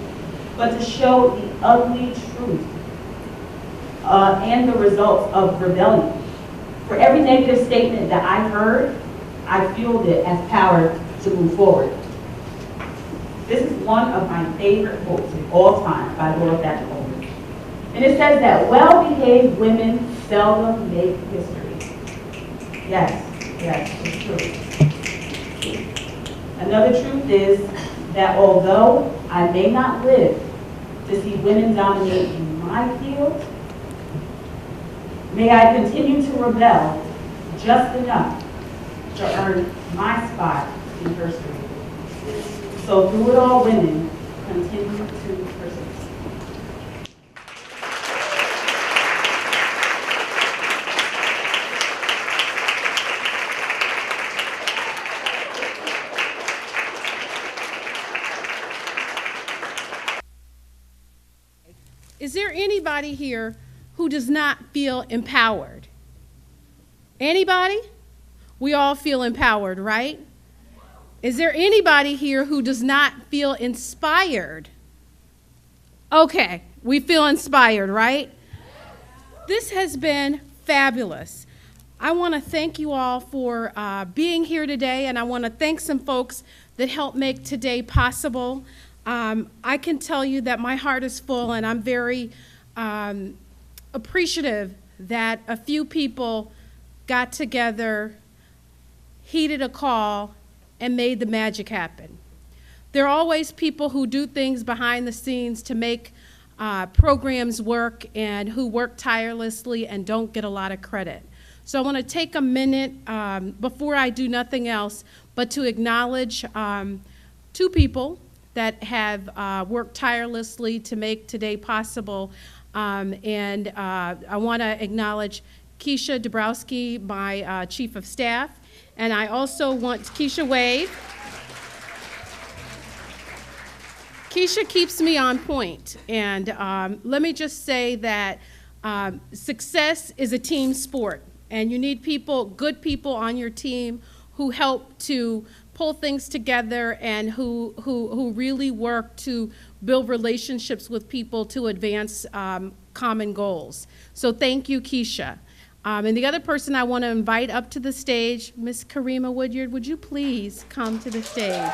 but to show the ugly truth and the results of rebellion. For every negative statement that I heard, I fueled it as power to move forward. This is one of my favorite quotes of all time by Laura Thatcher Holmes. And it says that well-behaved women seldom make history. Yes, it's true. Another truth is that although I may not live to see women dominate in my field, may I continue to rebel just enough to earn my spot in history. So through it all, women, continue to persist. Is there anybody here who does not feel empowered? Anybody? We all feel empowered, right? Is there anybody here who does not feel inspired? Okay, we feel inspired, right? This has been fabulous. I want to thank you all for being here today, and I want to thank some folks that helped make today possible. I can tell you that my heart is full, and I'm very appreciative that a few people got together, heeded a call, and made the magic happen. There are always people who do things behind the scenes to make programs work and who work tirelessly and don't get a lot of credit. So I want to take a minute before I do nothing else but to acknowledge two people that have worked tirelessly to make today possible. And I want to acknowledge Keisha Dabrowski, my Chief of Staff. And I also want Keisha wave. Keisha keeps me on point. And let me just say that success is a team sport. And you need people, good people on your team who help to pull things together and who really work to build relationships with people to advance common goals. So thank you, Keisha. And the other person I want to invite up to the stage, Miss Karima Woodyard, would you please come to the stage?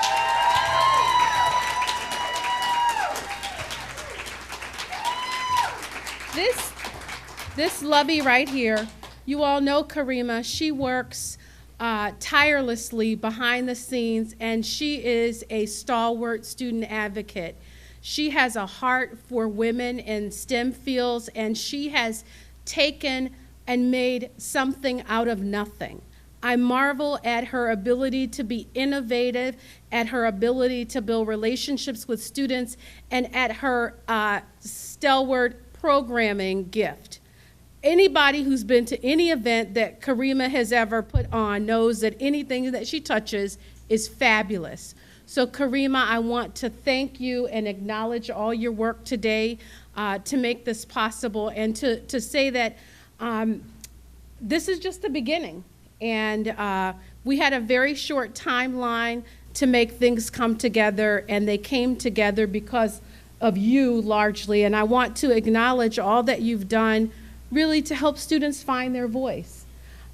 This lovey right here, you all know Karima. She works tirelessly behind the scenes, and she is a stalwart student advocate. She has a heart for women in STEM fields, and she has taken and made something out of nothing. I marvel at her ability to be innovative, at her ability to build relationships with students, and at her stalwart programming gift. Anybody who's been to any event that Karima has ever put on knows that anything that she touches is fabulous. So Karima, I want to thank you and acknowledge all your work today to make this possible, and to say that this is just the beginning. And we had a very short timeline to make things come together, and they came together because of you largely. And I want to acknowledge all that you've done really to help students find their voice.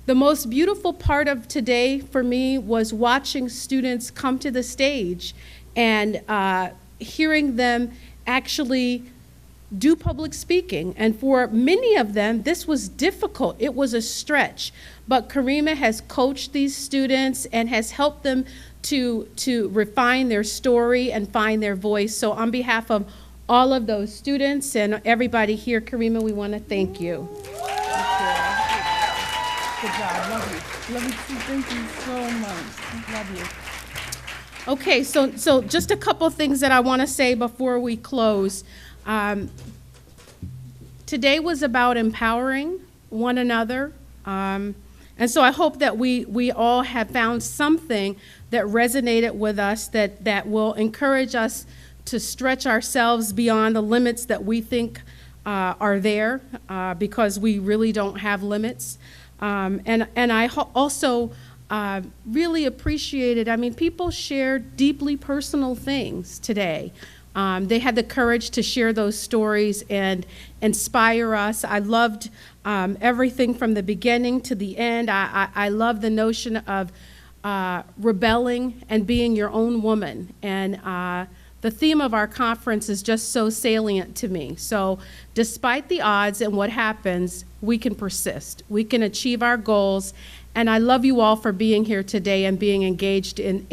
The most beautiful part of today for me was watching students come to the stage and hearing them actually do public speaking. And for many of them, this was difficult. It was a stretch. But Karima has coached these students and has helped them to refine their story and find their voice. So on behalf of all of those students and everybody here, Karima, we want to thank you. Good job. Love you. Love you too. Thank you so much. Love you. Okay, so just a couple things that I want to say before we close. Today was about empowering one another. And so I hope that we all have found something that resonated with us that will encourage us to stretch ourselves beyond the limits that we think are there, because we really don't have limits. And I also really appreciated, I mean, people shared deeply personal things today. They had the courage to share those stories and inspire us. I loved everything from the beginning to the end. I love the notion of rebelling and being your own woman. And the theme of our conference is just so salient to me. So despite the odds and what happens, we can persist. We can achieve our goals. And I love you all for being here today and being engaged in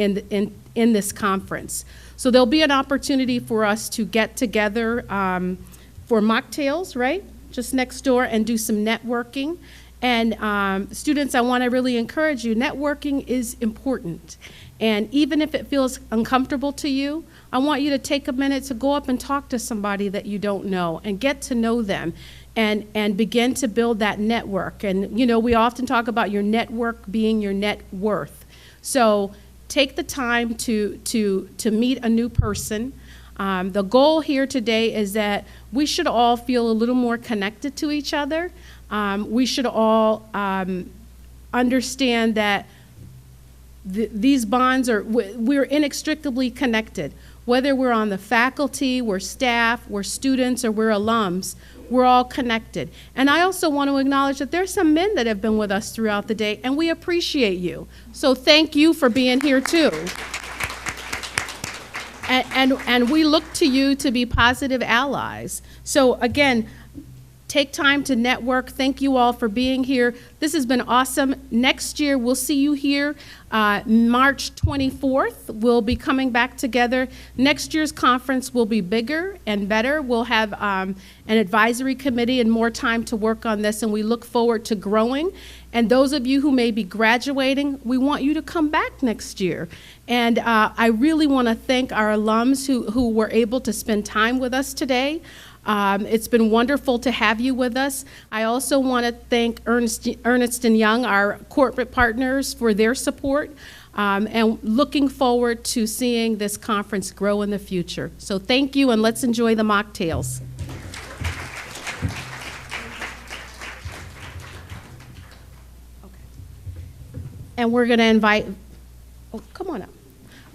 this conference. So there'll be an opportunity for us to get together for mocktails, right? Just next door, and do some networking. And students, I want to really encourage you, networking is important. And even if it feels uncomfortable to you, I want you to take a minute to go up and talk to somebody that you don't know and get to know them and begin to build that network. And, you know, we often talk about your network being your net worth. So take the time to meet a new person. The goal here today is that we should all feel a little more connected to each other. We should all understand that these bonds we're inextricably connected. Whether we're on the faculty, we're staff, we're students, or we're alums, we're all connected. And I also want to acknowledge that there's some men that have been with us throughout the day, and we appreciate you. So thank you for being here too. And we look to you to be positive allies. So again, take time to network. Thank you all for being here. This has been awesome. Next year, we'll see you here. March 24th, we'll be coming back together. Next year's conference will be bigger and better. We'll have an advisory committee and more time to work on this, and we look forward to growing. And those of you who may be graduating, we want you to come back next year. And I really want to thank our alums who were able to spend time with us today. It's been wonderful to have you with us. I also want to thank Ernst & Young, our corporate partners, for their support, and looking forward to seeing this conference grow in the future. So thank you, and let's enjoy the mocktails. And we're going to invite, oh, come on up.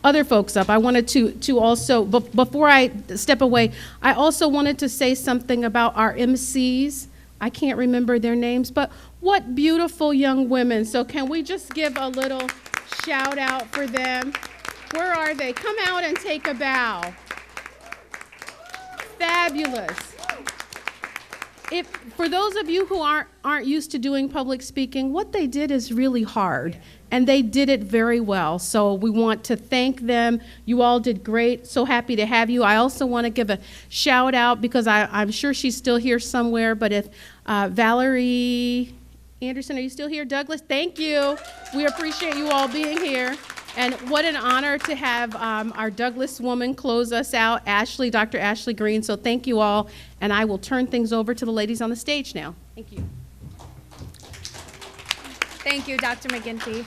Other folks up. I wanted to also, before I step away, I also wanted to say something about our MCs. I can't remember their names, but what beautiful young women. So can we just give a little shout out for them? Where are they? Come out and take a bow. Fabulous. For those of you who aren't used to doing public speaking, what they did is really hard, and they did it very well. So we want to thank them. You all did great. So happy to have you. I also want to give a shout out, because I'm sure she's still here somewhere, but if Valerie Anderson, are you still here? Douglas, thank you. We appreciate you all being here. And what an honor to have our Douglas woman close us out, Dr. Ashley Green. So thank you all, and I will turn things over to the ladies on the stage now. Thank you. Thank you, Dr. McGinty.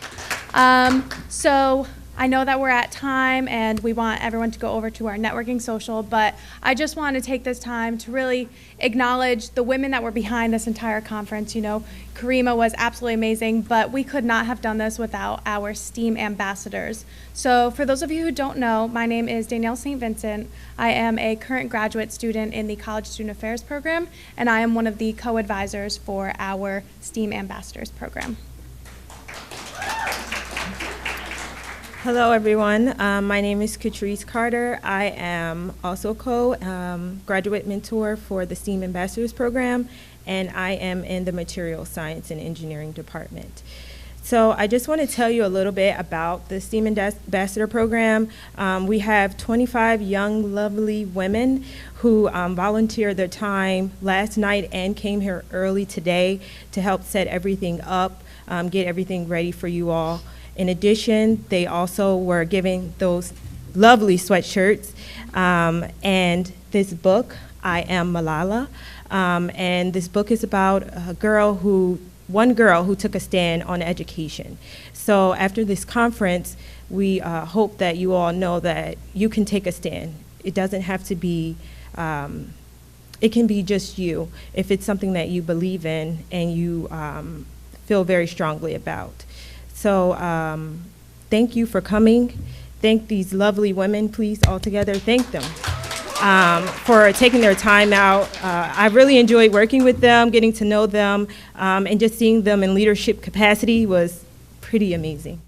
So I know that we're at time and we want everyone to go over to our networking social, but I just want to take this time to really acknowledge the women that were behind this entire conference. You know, Karima was absolutely amazing, but we could not have done this without our STEAM ambassadors. So for those of you who don't know, my name is Danielle St. Vincent. I am a current graduate student in the College Student Affairs program, and I am one of the co-advisors for our STEAM ambassadors program. Hello, everyone. My name is Catrice Carter. I am also graduate mentor for the STEAM Ambassadors Program, and I am in the Material Science and Engineering Department. So I just want to tell you a little bit about the STEAM Ambassador Program. We have 25 young, lovely women who volunteered their time last night and came here early today to help set everything up, get everything ready for you all. In addition, they also were giving those lovely sweatshirts and this book, I Am Malala. And this book is about one girl who took a stand on education. So after this conference, we hope that you all know that you can take a stand. It doesn't have to be, it can be just you, if it's something that you believe in and you feel very strongly about. So thank you for coming. Thank these lovely women, please, all together. Thank them for taking their time out. I really enjoyed working with them, getting to know them, and just seeing them in leadership capacity was pretty amazing.